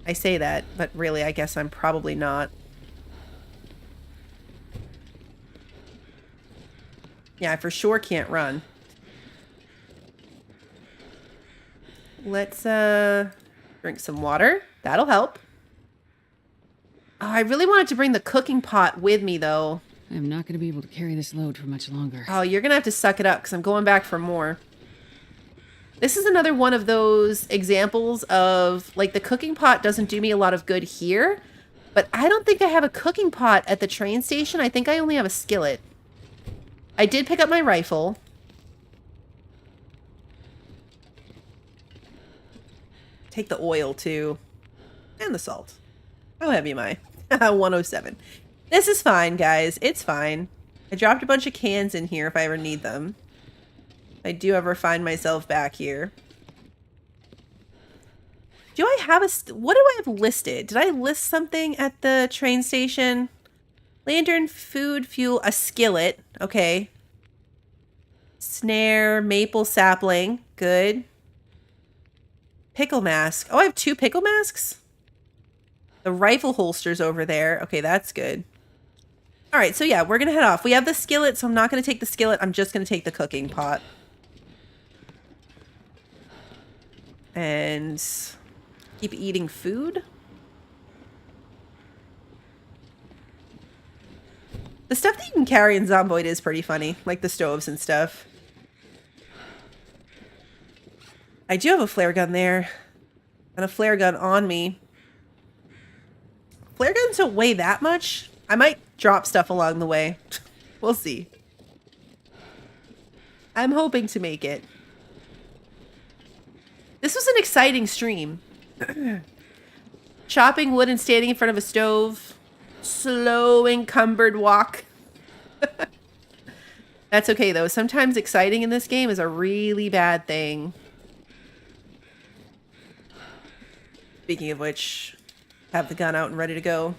I say that, but really, I guess I'm probably not. Yeah, I for sure can't run. Let's drink some water. That'll help. Oh, I really wanted to bring the cooking pot with me, though. I'm not going to be able to carry this load for much longer. Oh, you're going to have to suck it up, because I'm going back for more. This is another one of those examples of, like, the cooking pot doesn't do me a lot of good here, but I don't think I have a cooking pot at the train station. I think I only have a skillet. I did pick up my rifle. Take the oil, too. And the salt. How heavy am I? 107. This is fine, guys. It's fine. I dropped a bunch of cans in here if I ever need them. I do ever find myself back here. Do I have what do I have listed? Did I list something at the train station? Lantern, food, fuel, a skillet. Okay. Snare, maple sapling. Good. Pickle mask. Oh, I have 2 pickle masks? The rifle holster's over there. Okay, that's good. All right, so yeah, we're going to head off. We have the skillet, so I'm not going to take the skillet. I'm just going to take the cooking pot. And keep eating food. The stuff that you can carry in Zomboid is pretty funny, like the stoves and stuff. I do have a flare gun there. And a flare gun on me. Flare guns don't weigh that much. I might drop stuff along the way. We'll see. I'm hoping to make it. This was an exciting stream. Chopping wood and standing in front of a stove. Slow, encumbered walk. That's okay, though. Sometimes exciting in this game is a really bad thing. Speaking of which, have the gun out and ready to go.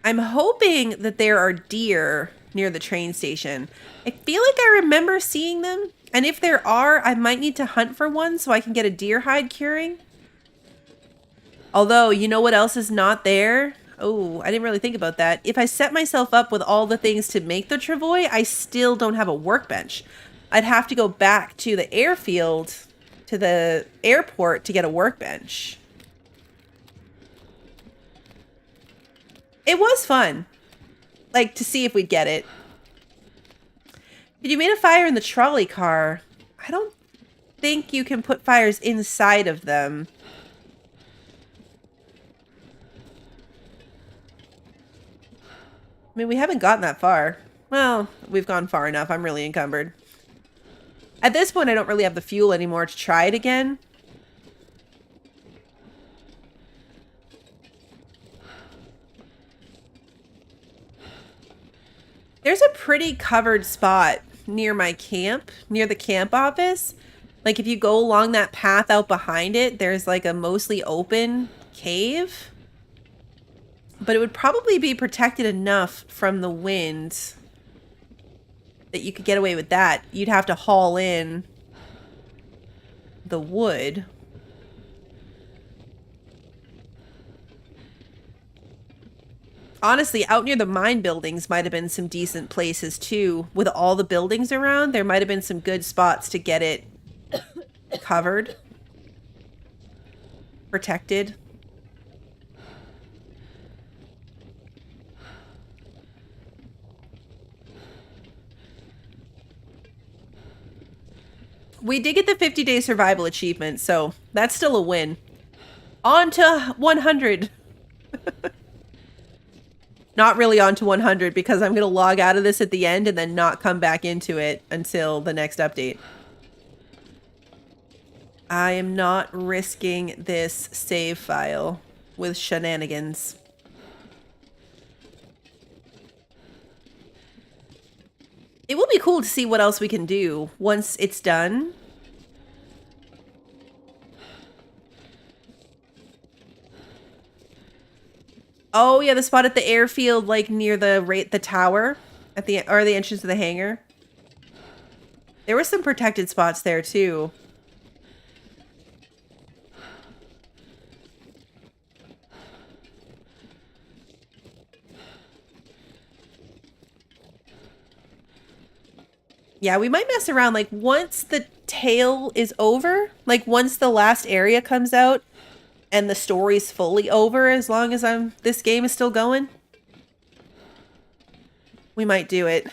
I'm hoping that there are deer near the train station. I feel like I remember seeing them. And if there are, I might need to hunt for one so I can get a deer hide curing. Although, you know what else is not there? Oh, I didn't really think about that. If I set myself up with all the things to make the travois, I still don't have a workbench. I'd have to go back to the airfield, to the airport to get a workbench. It was fun. Like, to see if we'd get it. You made a fire in the trolley car. I don't think you can put fires inside of them. I mean, we haven't gotten that far. Well, we've gone far enough. I'm really encumbered. At this point, I don't really have the fuel anymore to try it again. There's a pretty covered spot near my camp, near the camp office. Like, if you go along that path out behind it, there's like a mostly open cave. But it would probably be protected enough from the wind that you could get away with that. You'd have to haul in the wood. Honestly, out near the mine buildings might have been some decent places too. With all the buildings around, there might have been some good spots to get it covered. Protected. We did get the 50-day survival achievement, so that's still a win. On to 100. Not really on to 100 because I'm going to log out of this at the end and then not come back into it until the next update. I am not risking this save file with shenanigans. It will be cool to see what else we can do once it's done. Oh yeah, the spot at the airfield, like near the tower at the entrance to the hangar. There were some protected spots there too. Yeah, we might mess around, like, once the tail is over, like, once the last area comes out and the story's fully over, as long as this game is still going, we might do it.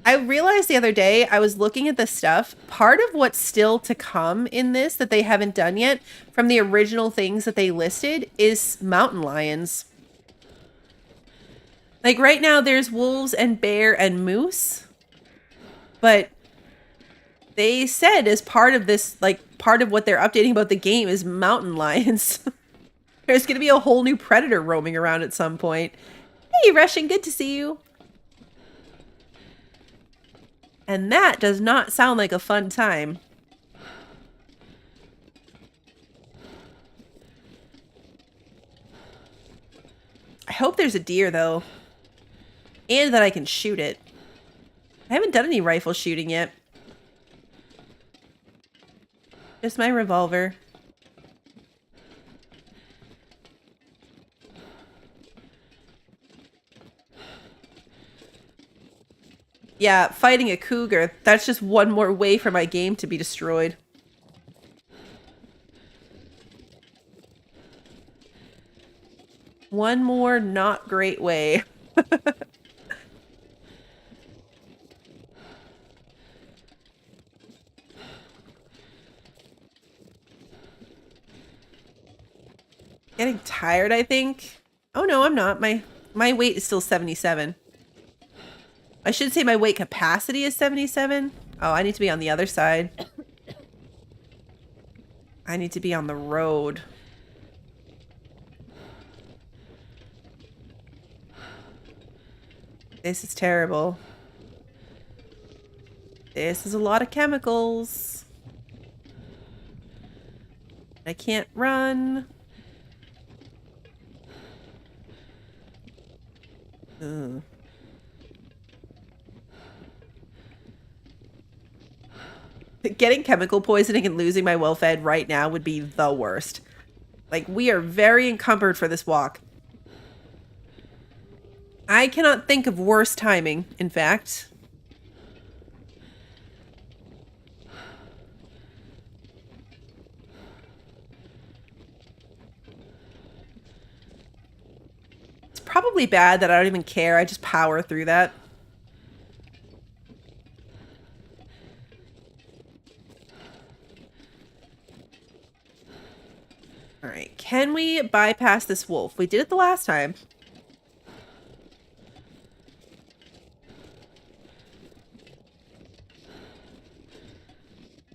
I realized the other day, I was looking at this stuff, part of what's still to come in this that they haven't done yet, from the original things that they listed, is mountain lions. Like, right now, there's wolves and bear and moose, but They said as part of this, like, part of what they're updating about the game is mountain lions. There's going to be a whole new predator roaming around at some point. Hey, Russian, good to see you. And that does not sound like a fun time. I hope there's a deer, though. And that I can shoot it. I haven't done any rifle shooting yet. Just my revolver. Yeah, fighting a cougar. That's just one more way for my game to be destroyed. One more not great way. Getting tired, I think. Oh no, I'm not. My weight is still 77. I should say my weight capacity is 77. Oh, I need to be on the other side. I need to be on the road. This is terrible. This is a lot of chemicals. I can't run. Ugh. Getting chemical poisoning and losing my well-fed right now would be the worst. Like, we are very encumbered for this walk. I cannot think of worse timing, in fact. It's probably bad that I don't even care. I just power through that. All right, can we bypass this wolf? We did it the last time.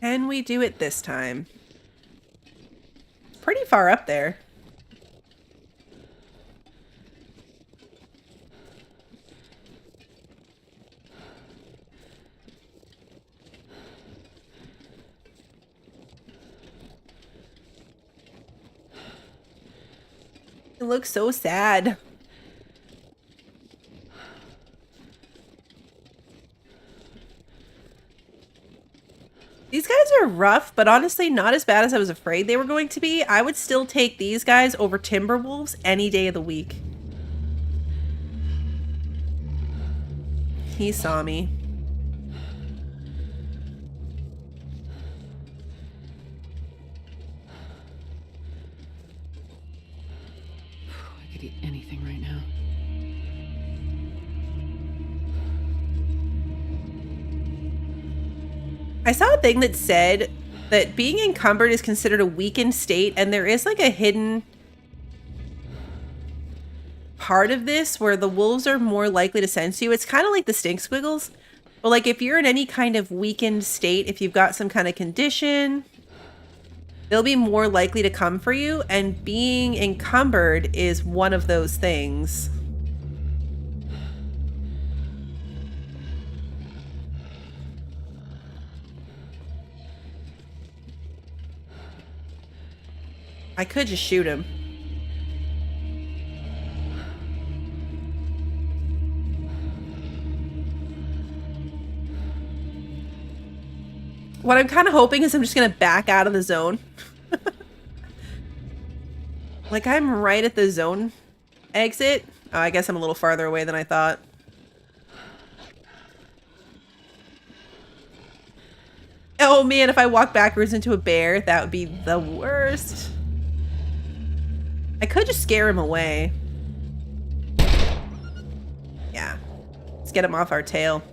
Can we do it this time? Pretty far up there. It looks so sad. These guys are rough, but honestly not as bad as I was afraid they were going to be. I would still take these guys over timber wolves any day of the week. He saw me. I could eat anything right now. I saw a thing that said that being encumbered is considered a weakened state, and there is like a hidden part of this where the wolves are more likely to sense you. It's kind of like the stink squiggles. But like if you're in any kind of weakened state, if you've got some kind of condition, they'll be more likely to come for you, and being encumbered is one of those things. I could just shoot him. What I'm kind of hoping is I'm just going to back out of the zone. Like, I'm right at the zone exit. Oh, I guess I'm a little farther away than I thought. Oh man, if I walk backwards into a bear, that would be the worst. I could just scare him away. Yeah. Let's get him off our tail.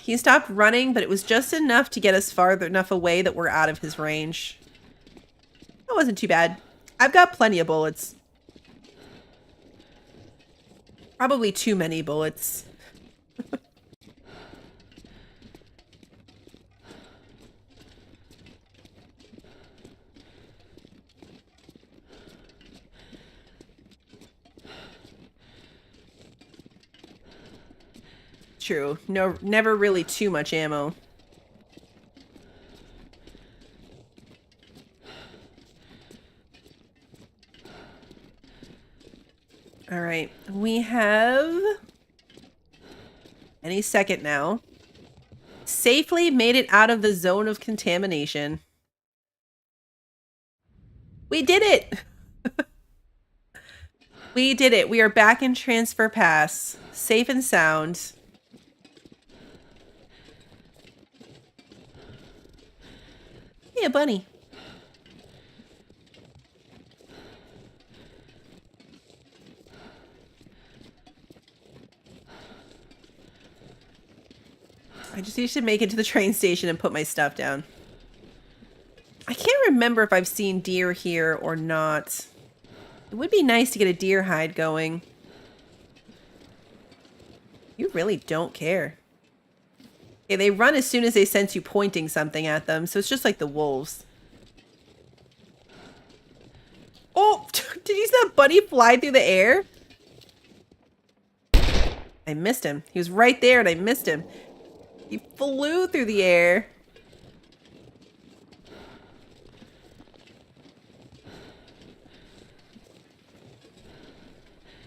He stopped running, but it was just enough to get us farther enough away that we're out of his range. That wasn't too bad. I've got plenty of bullets. Probably too many bullets. True. No, never really too much ammo. All right. We have any second now. Safely made it out of the zone of contamination. We did it. We did it. We are back in Transfer Pass. Safe and sound. Hey, a bunny. I just need to make it to the train station and put my stuff down. I can't remember if I've seen deer here or not. It would be nice to get a deer hide going. You really don't care. Okay, they run as soon as they sense you pointing something at them, so it's just like the wolves. Oh, did you see that bunny fly through the air? I missed him. He was right there and I missed him. He flew through the air.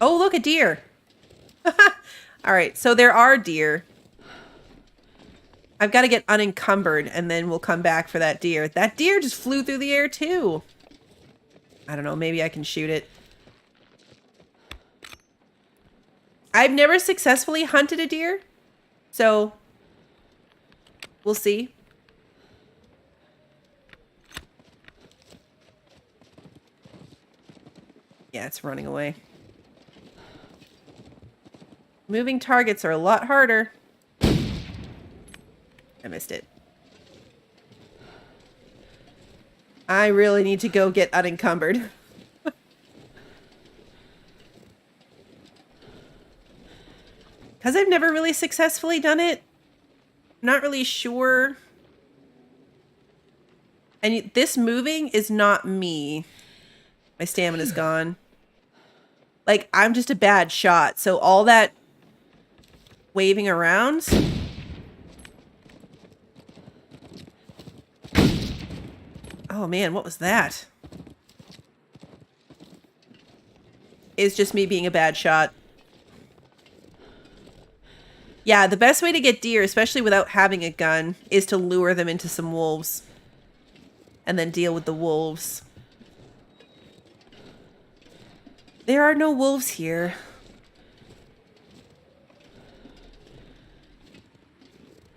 Oh, look, a deer. All right, so there are deer. I've got to get unencumbered and then we'll come back for that deer. That deer just flew through the air too. I don't know, maybe I can shoot it. I've never successfully hunted a deer, so we'll see. Yeah, it's running away. Moving targets are a lot harder. I missed it. I really need to go get unencumbered. Because I've never really successfully done it. I'm not really sure. And this moving is not me. My stamina's gone. Like, I'm just a bad shot. So all that waving around. Oh man, what was that? It's just me being a bad shot. Yeah, the best way to get deer, especially without having a gun, is to lure them into some wolves. And then deal with the wolves. There are no wolves here.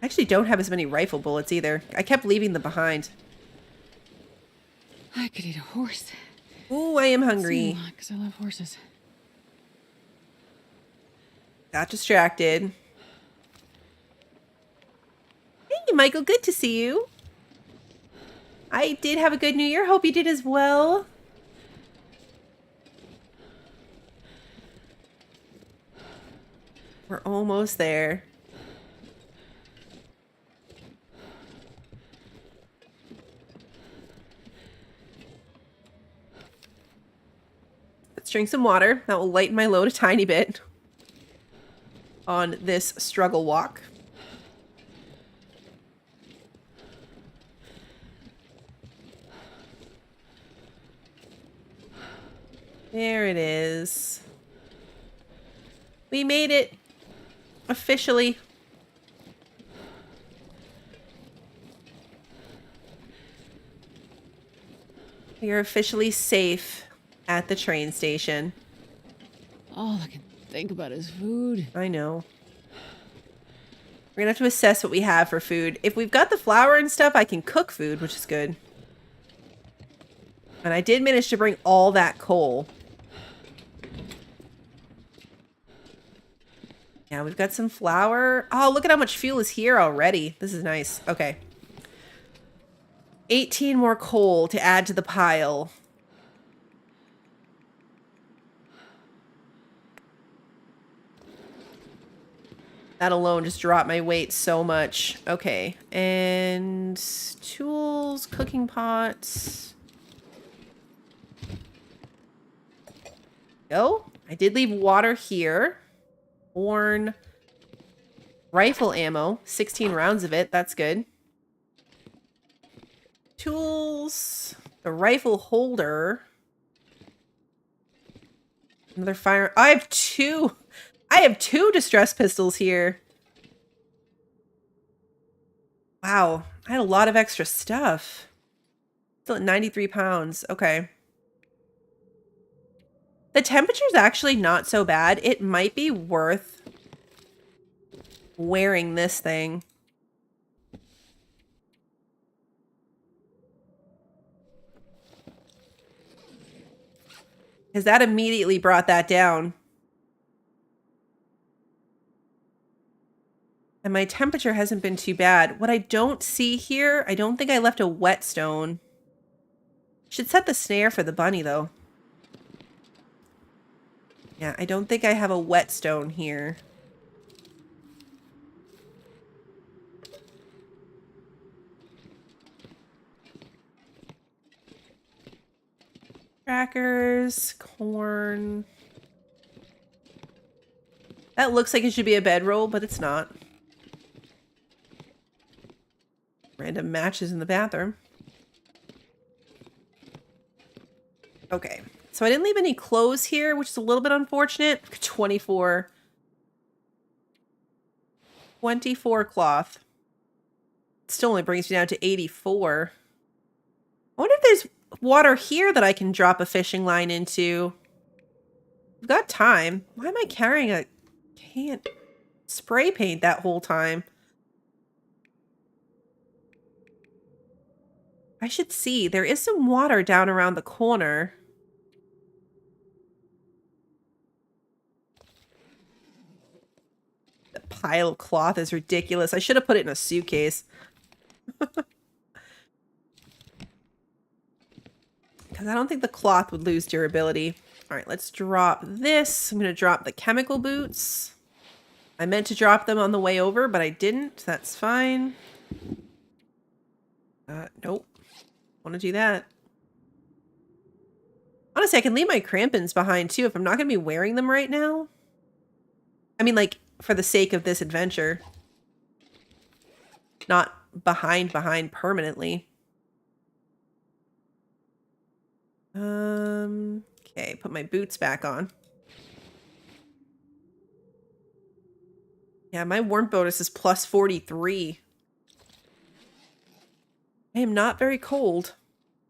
I actually don't have as many rifle bullets either. I kept leaving them behind. I could eat a horse. Ooh, I am hungry. Because I love horses. Got distracted. Hey, Michael, good to see you. I did have a good New Year. Hope you did as well. We're almost there. Let's drink some water. That will lighten my load a tiny bit on this struggle walk. There it is. We made it. Officially. We are officially safe at the train station. All I can think about is food. I know. We're gonna have to assess what we have for food. If we've got the flour and stuff, I can cook food, which is good. And I did manage to bring all that coal. Yeah, we've got some flour. Oh, look at how much fuel is here already. This is nice. Okay. 18 more coal to add to the pile. That alone just dropped my weight so much. Okay, and tools, cooking pots. Go. I did leave water here. Horn. Rifle ammo. 16 rounds of it. That's good. Tools. The rifle holder. Another fire. I have two. I have two distress pistols here. Wow. I had a lot of extra stuff. Still at 93 pounds. Okay. The temperature's actually not so bad. It might be worth wearing this thing. Because that immediately brought that down. And my temperature hasn't been too bad. What I don't see here, I don't think I left a whetstone. Should set the snare for the bunny, though. Yeah, I don't think I have a whetstone here. Crackers, corn. That looks like it should be a bedroll, but it's not. Random matches in the bathroom. Okay, so I didn't leave any clothes here, which is a little bit unfortunate. 24 cloth. Still only brings me down to 84. I wonder if there's water here that I can drop a fishing line into. I've got time. Why am I carrying a can spray paint that whole time? I should see. There is some water down around the corner. The pile of cloth is ridiculous. I should have put it in a suitcase. Because I don't think the cloth would lose durability. All right, let's drop this. I'm going to drop the chemical boots. I meant to drop them on the way over, but I didn't. That's fine. Nope. Want to do that. Honestly, I can leave my crampons behind too if I'm not going to be wearing them right now. I mean, like, for the sake of this adventure. Not behind permanently. Okay, put my boots back on. Yeah, my warmth bonus is plus 43. I am not very cold.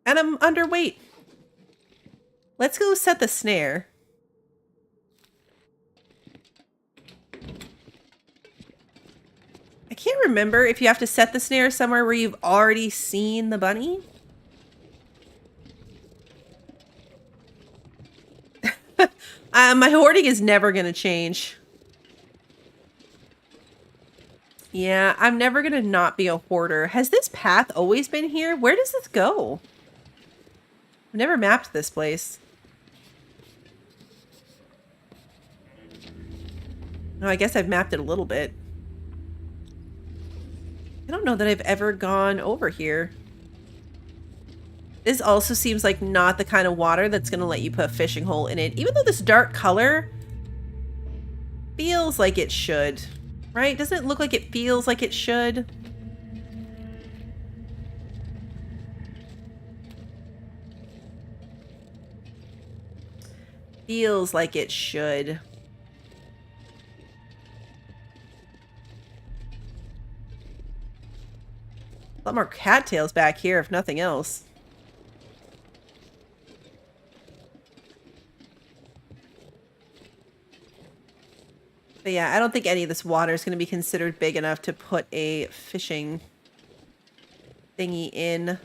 And I'm underweight. Let's go set the snare. I can't remember if you have to set the snare somewhere where you've already seen the bunny. My hoarding is never going to change. Yeah, I'm never going to not be a hoarder. Has this path always been here? Where does this go? I've never mapped this place. No, I guess I've mapped it a little bit. I don't know that I've ever gone over here. This also seems like not the kind of water that's going to let you put a fishing hole in it. Even though this dark color feels like it should. Right? Doesn't it look like it feels like it should? Feels like it should. A lot more cattails back here, if nothing else. But yeah, I don't think any of this water is going to be considered big enough to put a fishing thingy in.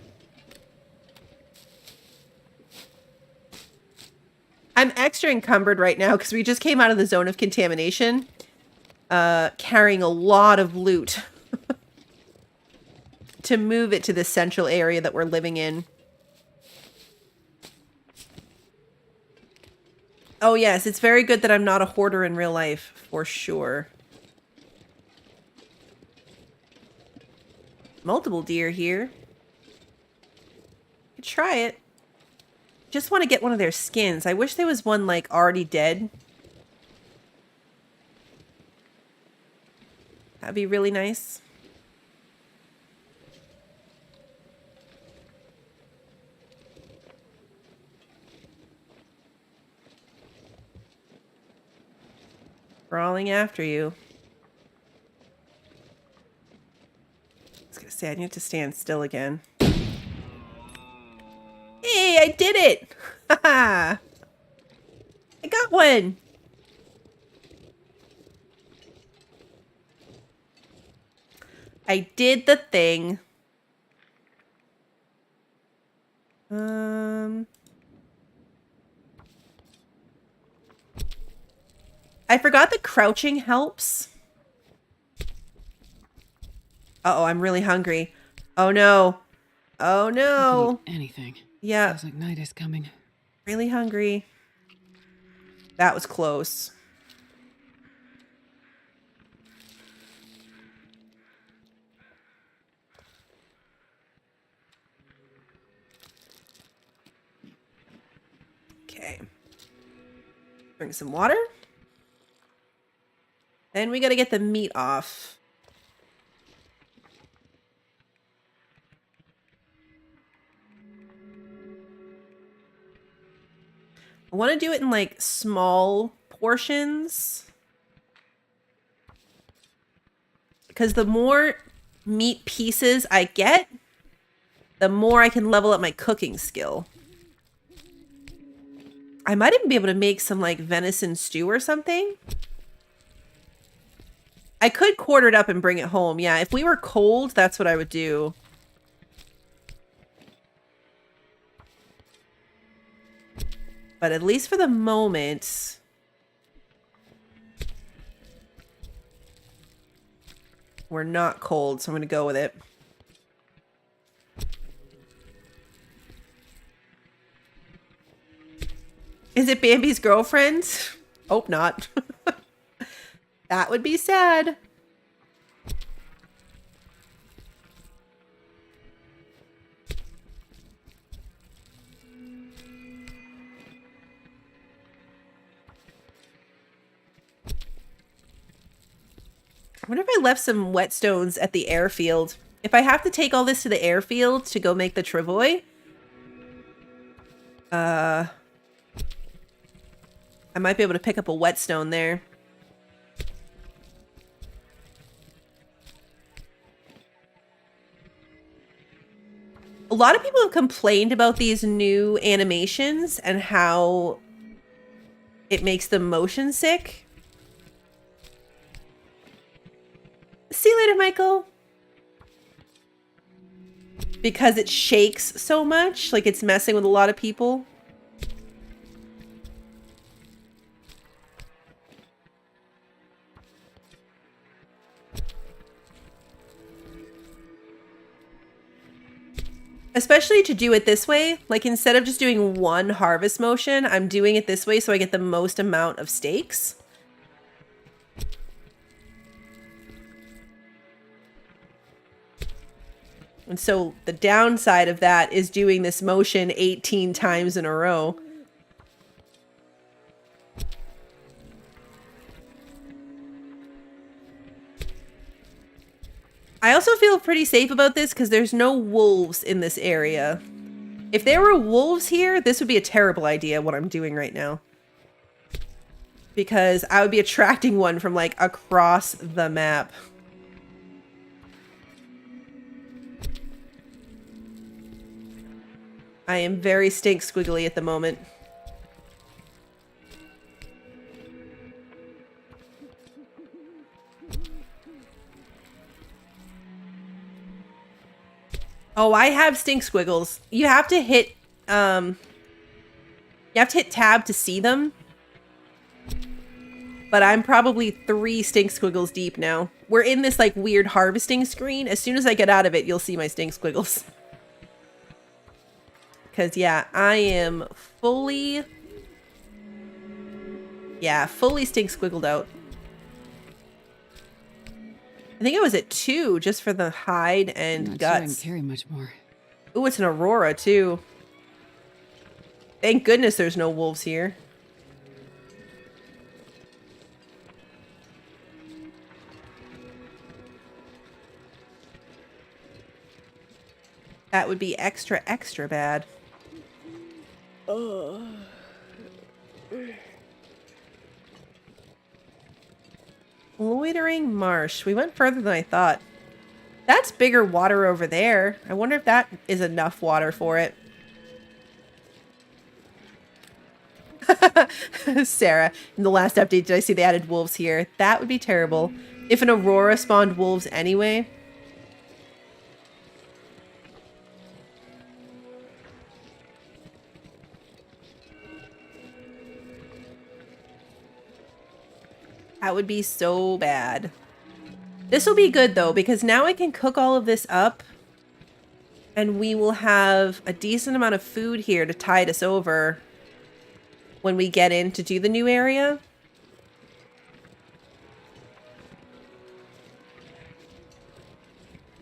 I'm extra encumbered right now because we just came out of the zone of contamination, carrying a lot of loot to move it to the central area that we're living in. Oh yes, it's very good that I'm not a hoarder in real life, for sure. multiple deer here. Could try it. Just want to get one of their skins. I wish there was one, like, already dead. That'd be really nice. Crawling after you. I was gonna say, I need to stand still again. Hey, I did it! Haha! I got one! I did the thing. I forgot that crouching helps. Uh-oh, I'm really hungry. Oh no. Oh I no. could eat anything. Yeah, Feels like night is coming. really hungry. That was close. Okay. Drink some water. Then we gotta get the meat off. I want to do it in like small portions. Because the more meat pieces I get, the more I can level up my cooking skill. I might even be able to make some like venison stew or something. I could quarter it up and bring it home. Yeah, if we were cold, that's what I would do. But at least for the moment, we're not cold, so I'm going to go with it. Is it Bambi's girlfriend? Hope not. That would be sad. I wonder if I left some whetstones at the airfield. If I have to take all this to the airfield to go make the travois, I might be able to pick up a whetstone there. A lot of people have complained about these new animations and how it makes them motion sick. See you later, Michael. Because it shakes so much, like it's messing with a lot of people. Especially to do it this way, like instead of just doing one harvest motion, I'm doing it this way so I get the most amount of steaks. And so the downside of that is doing this motion 18 times in a row. I also feel pretty safe about this because there's no wolves in this area. If there were wolves here, this would be a terrible idea, what I'm doing right now. Because I would be attracting one from like across the map. I am very stink squiggly at the moment. Oh, I have stink squiggles. You have to hit tab to see them. But I'm probably 3 stink squiggles deep now. We're in this like weird harvesting screen. As soon as I get out of it, you'll see my stink squiggles. Because yeah, I am fully stink squiggled out. I think it was at 2 just for the hide and Not sure I can guts. carry much more. Ooh, it's an Aurora too. Thank goodness there's no wolves here. That would be extra, extra bad. Loitering marsh. We went further than I thought. That's bigger water over there. I wonder if that is enough water for it. Sarah, in the last update, did I see they added wolves here? That would be terrible. If an Aurora spawned wolves anyway. That would be so bad. This will be good though, because now I can cook all of this up and we will have a decent amount of food here to tide us over when we get in to do the new area.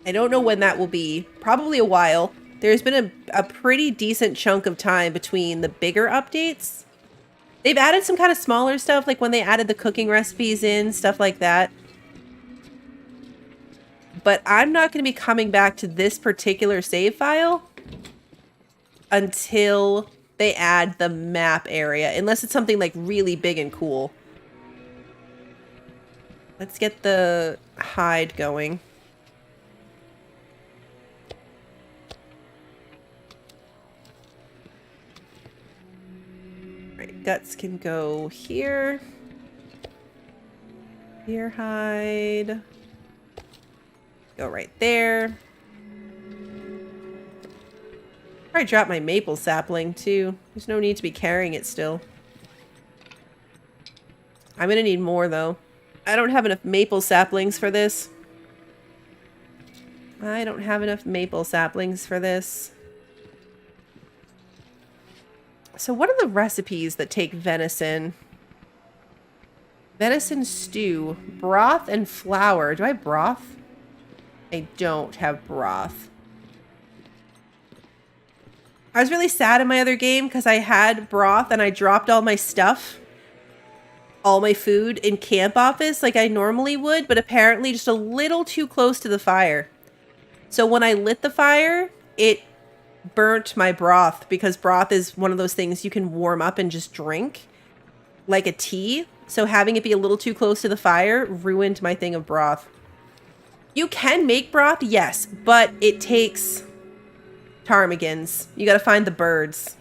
I don't know when that will be. Probably a while. There's been a pretty decent chunk of time between the bigger updates. They've added some kind of smaller stuff, like when they added the cooking recipes in, stuff like that. But I'm not going to be coming back to this particular save file until they add the map area, unless it's something like really big and cool. Let's get the hide going. Right, guts can go here. Here, hide. Go right there. I dropped my maple sapling too. There's no need to be carrying it still. I'm gonna need more though. I don't have enough maple saplings for this. I don't have enough maple saplings for this. So what are the recipes that take venison? Venison stew, broth and flour. Do I have broth? I don't have broth. I was really sad in my other game because I had broth and I dropped all my stuff, all my food in camp office like I normally would, but apparently just a little too close to the fire. So when I lit the fire, it burnt my broth because broth is one of those things you can warm up and just drink like a tea. So having it be a little too close to the fire ruined my thing of broth. You can make broth, yes, but it takes ptarmigans. You gotta find the birds.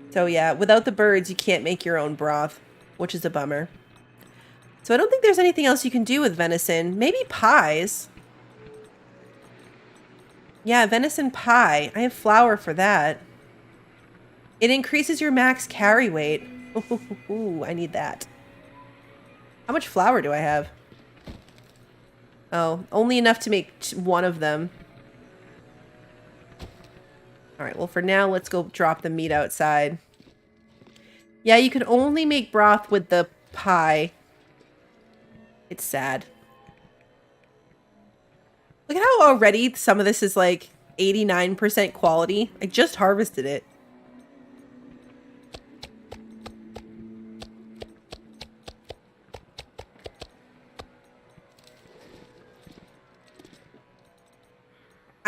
So yeah, without the birds, you can't make your own broth, which is a bummer. So I don't think there's anything else you can do with venison. Maybe pies. Yeah, venison pie. I have flour for that. It increases your max carry weight. Ooh, I need that. How much flour do I have? Oh, only enough to make one of them. Alright, well for now, let's go drop the meat outside. Yeah, you can only make broth with the pie. It's sad. Look at how already some of this is like 89% quality. I just harvested it.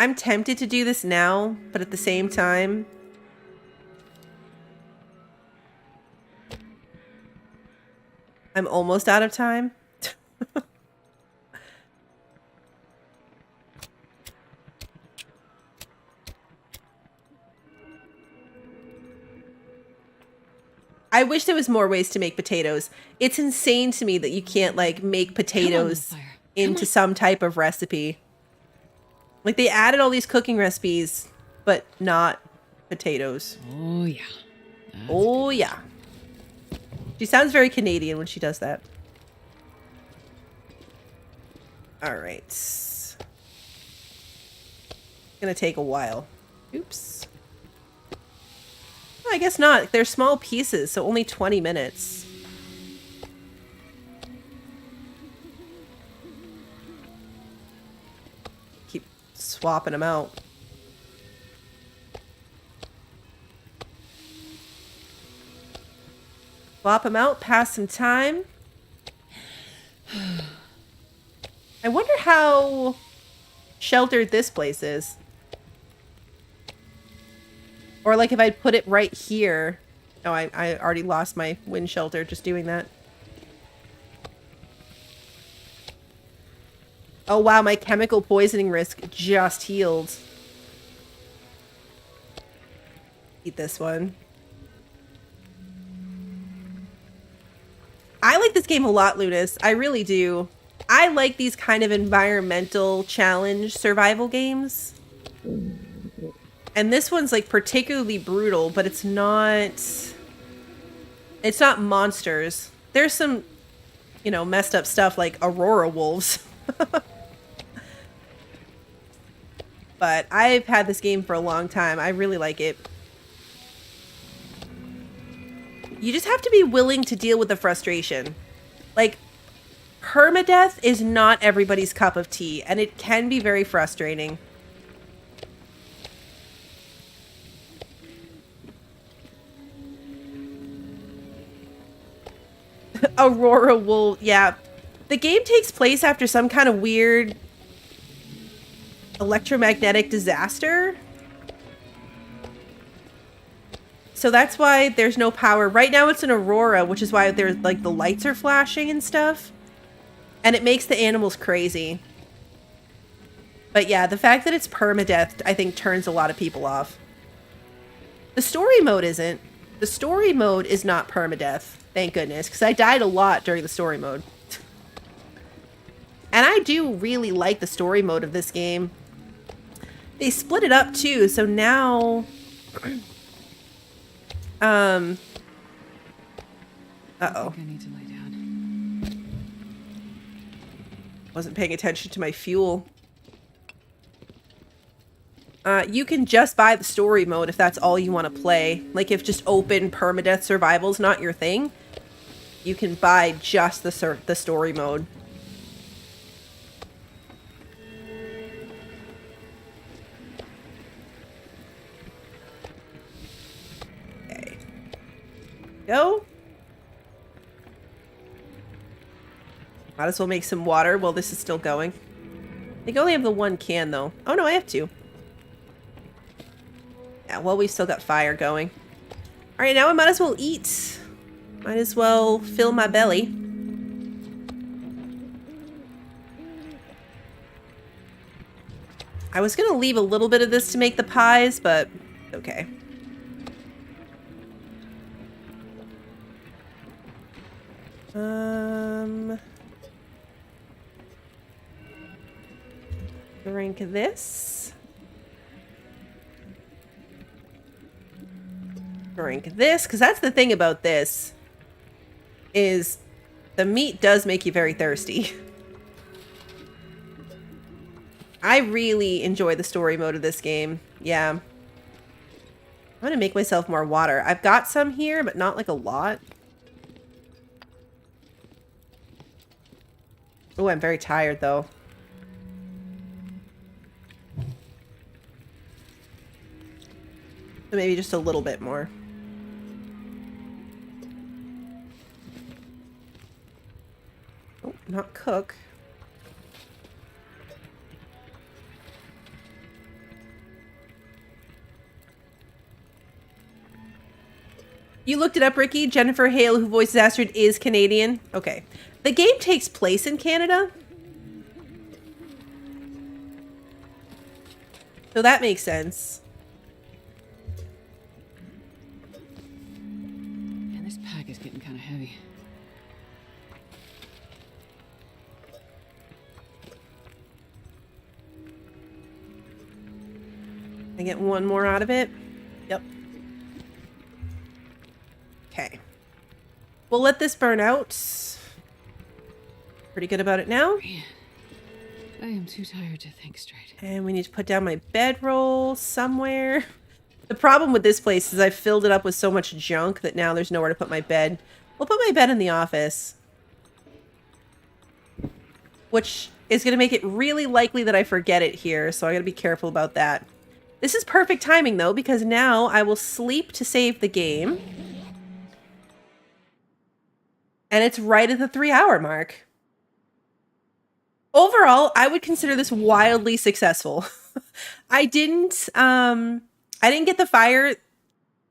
I'm tempted to do this now, but at the same time, I'm almost out of time. I wish there was more ways to make potatoes. It's insane to me that you can't like make potatoes into some type of recipe. Like they added all these cooking recipes, but not potatoes. Oh yeah. Oh yeah. She sounds very Canadian when she does that. All right. It's gonna take a while. Oops. I guess not. They're small pieces, so only 20 minutes. Keep swapping them out. Swap them out, pass some time. I wonder how sheltered this place is. Or like if I put it right here. Oh, I already lost my wind shelter just doing that. Oh wow, my chemical poisoning risk just healed. Eat this one. I like this game a lot, Lunas. I really do. I like these kind of environmental challenge survival games. And this one's like particularly brutal, but it's not monsters. There's some, you know, messed up stuff like Aurora wolves. But I've had this game for a long time. I really like it. You just have to be willing to deal with the frustration. Like, permadeath is not everybody's cup of tea, and it can be very frustrating. Aurora will, yeah. The game takes place after some kind of weird electromagnetic disaster. So that's why there's no power. Right now it's an aurora, which is why there's like the lights are flashing and stuff. And it makes the animals crazy. But yeah, the fact that it's permadeath, I think, turns a lot of people off. The story mode isn't. The story mode is not permadeath, thank goodness, because I died a lot during the story mode. And I do really like the story mode of this game. They split it up too, so now... Uh-oh. I think I need to lay down. Wasn't paying attention to my fuel. You can just buy the story mode if that's all you want to play. Like if just open permadeath survival's not your thing, you can buy just the story mode. Go. Might as well make some water while this is still going. I think I only have the one can though. Oh no, I have two. Yeah, well, we've still got fire going. Alright, now I might as well eat. Might as well fill my belly. I was gonna leave a little bit of this to make the pies, but okay. Drink this. Drink this, because that's the thing about this, is the meat does make you very thirsty. I really enjoy the story mode of this game. Yeah. I'm gonna make myself more water. I've got some here, but not like a lot. Oh, I'm very tired though. So maybe just a little bit more. Oh, not cook. You looked it up, Ricky. Jennifer Hale, who voices Astrid, is Canadian. Okay. The game takes place in Canada. So that makes sense. Man, this pack is getting kind of heavy. I get one more out of it. Yep. Okay. We'll let this burn out. Pretty good about it now. Man, I am too tired to think straight. And we need to put down my bedroll somewhere. The problem with this place is I've filled it up with so much junk that now there's nowhere to put my bed. We'll put my bed in the office, which is going to make it really likely that I forget it here, so I got to be careful about that. This is perfect timing, though, because now I will sleep to save the game. And it's right at the 3-hour mark. Overall, I would consider this wildly successful. I didn't get the fire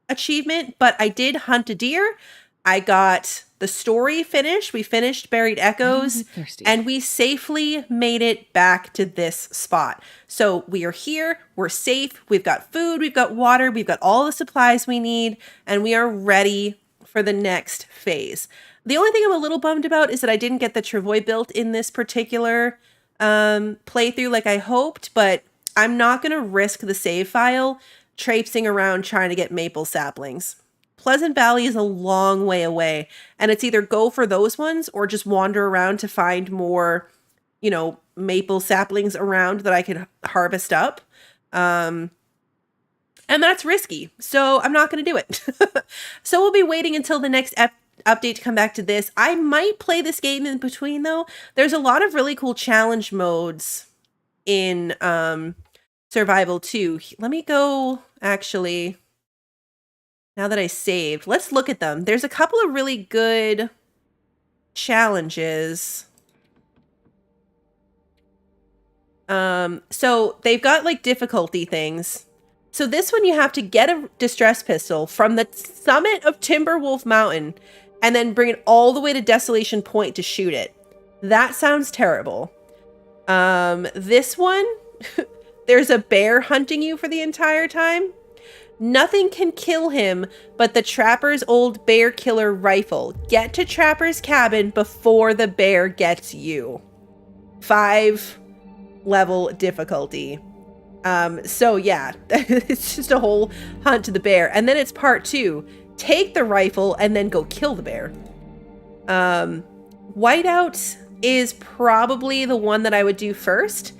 achievement, but I did hunt a deer. I got the story finished. We finished Buried Echoes, and we safely made it back to this spot. So we are here, we're safe, we've got food, we've got water, we've got all the supplies we need, and we are ready for the next phase. The only thing I'm a little bummed about is that I didn't get the travois built in this particular playthrough like I hoped, but I'm not going to risk the save file traipsing around trying to get maple saplings. Pleasant Valley is a long way away, and it's either go for those ones or just wander around to find more, you know, maple saplings around that I could harvest up. And that's risky, so I'm not going to do it. So we'll be waiting until the next update to come back to this. I might play this game in between, though. There's a lot of really cool challenge modes in Survival 2. Let me go, actually, now that I saved. Let's look at them. There's a couple of really good challenges. So they've got like difficulty things. So this one, you have to get a distress pistol from the summit of Timberwolf Mountain and then bring it all the way to Desolation Point to shoot it. That sounds terrible. This one, there's a bear hunting you for the entire time. Nothing can kill him but the Trapper's old bear killer rifle. Get to Trapper's cabin before the bear gets you. 5-level difficulty. So yeah, it's just a whole hunt to the bear. And then it's part 2. Take the rifle and then go kill the bear. Whiteout is probably the one that I would do first.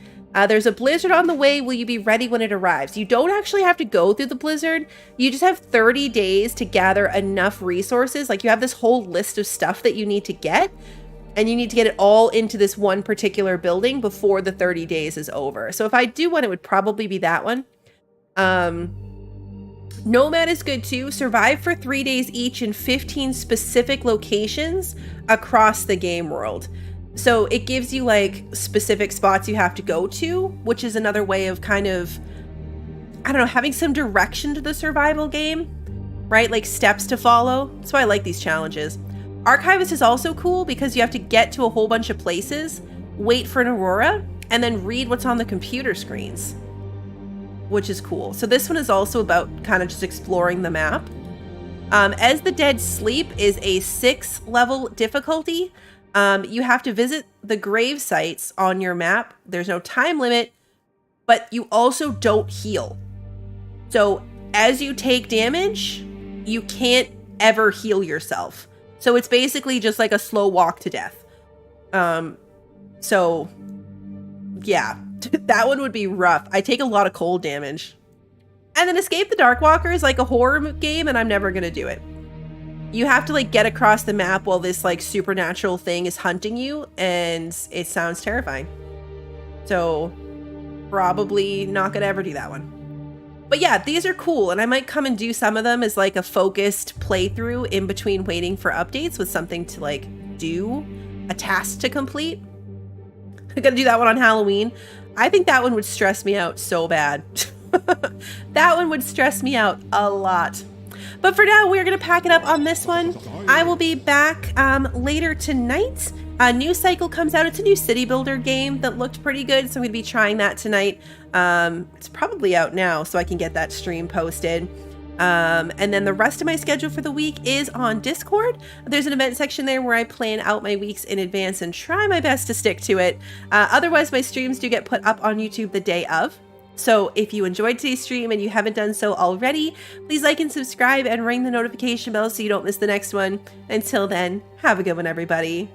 There's a blizzard on the way. Will you be ready when it arrives? You don't actually have to go through the blizzard. You just have 30 days to gather enough resources. Like, you have this whole list of stuff that you need to get, and you need to get it all into this one particular building before the 30 days is over. So if I do one, it would probably be that one. Nomad is good too. Survive for 3 days each in 15 specific locations across the game world. So it gives you like specific spots you have to go to, which is another way of kind of, I don't know, having some direction to the survival game, right? Like steps to follow. That's why I like these challenges. Archivist is also cool because you have to get to a whole bunch of places, wait for an aurora, and then read what's on the computer screens, which is cool. So this one is also about kind of just exploring the map. As the Dead Sleep is a 6-level difficulty. You have to visit the grave sites on your map. There's no time limit, but you also don't heal. So as you take damage, you can't ever heal yourself. So it's basically just like a slow walk to death. So yeah, that one would be rough. I take a lot of cold damage. And then Escape the Darkwalker is like a horror game, and I'm never going to do it. You have to like get across the map while this like supernatural thing is hunting you, and it sounds terrifying. So probably not gonna ever do that one. But yeah, these are cool, and I might come and do some of them as like a focused playthrough in between waiting for updates with something to like do, a task to complete. I'm gonna do that one on Halloween. I think that one would stress me out so bad. That one would stress me out a lot. But for now, we're going to pack it up on this one. I will be back later tonight. A new cycle comes out. It's a new city builder game that looked pretty good, so I'm going to be trying that tonight. It's probably out now, so I can get that stream posted. And then the rest of my schedule for the week is on Discord. There's an event section there where I plan out my weeks in advance and try my best to stick to it. Otherwise, my streams do get put up on YouTube the day of. So if you enjoyed today's stream and you haven't done so already, please like and subscribe and ring the notification bell so you don't miss the next one. Until then, have a good one, everybody.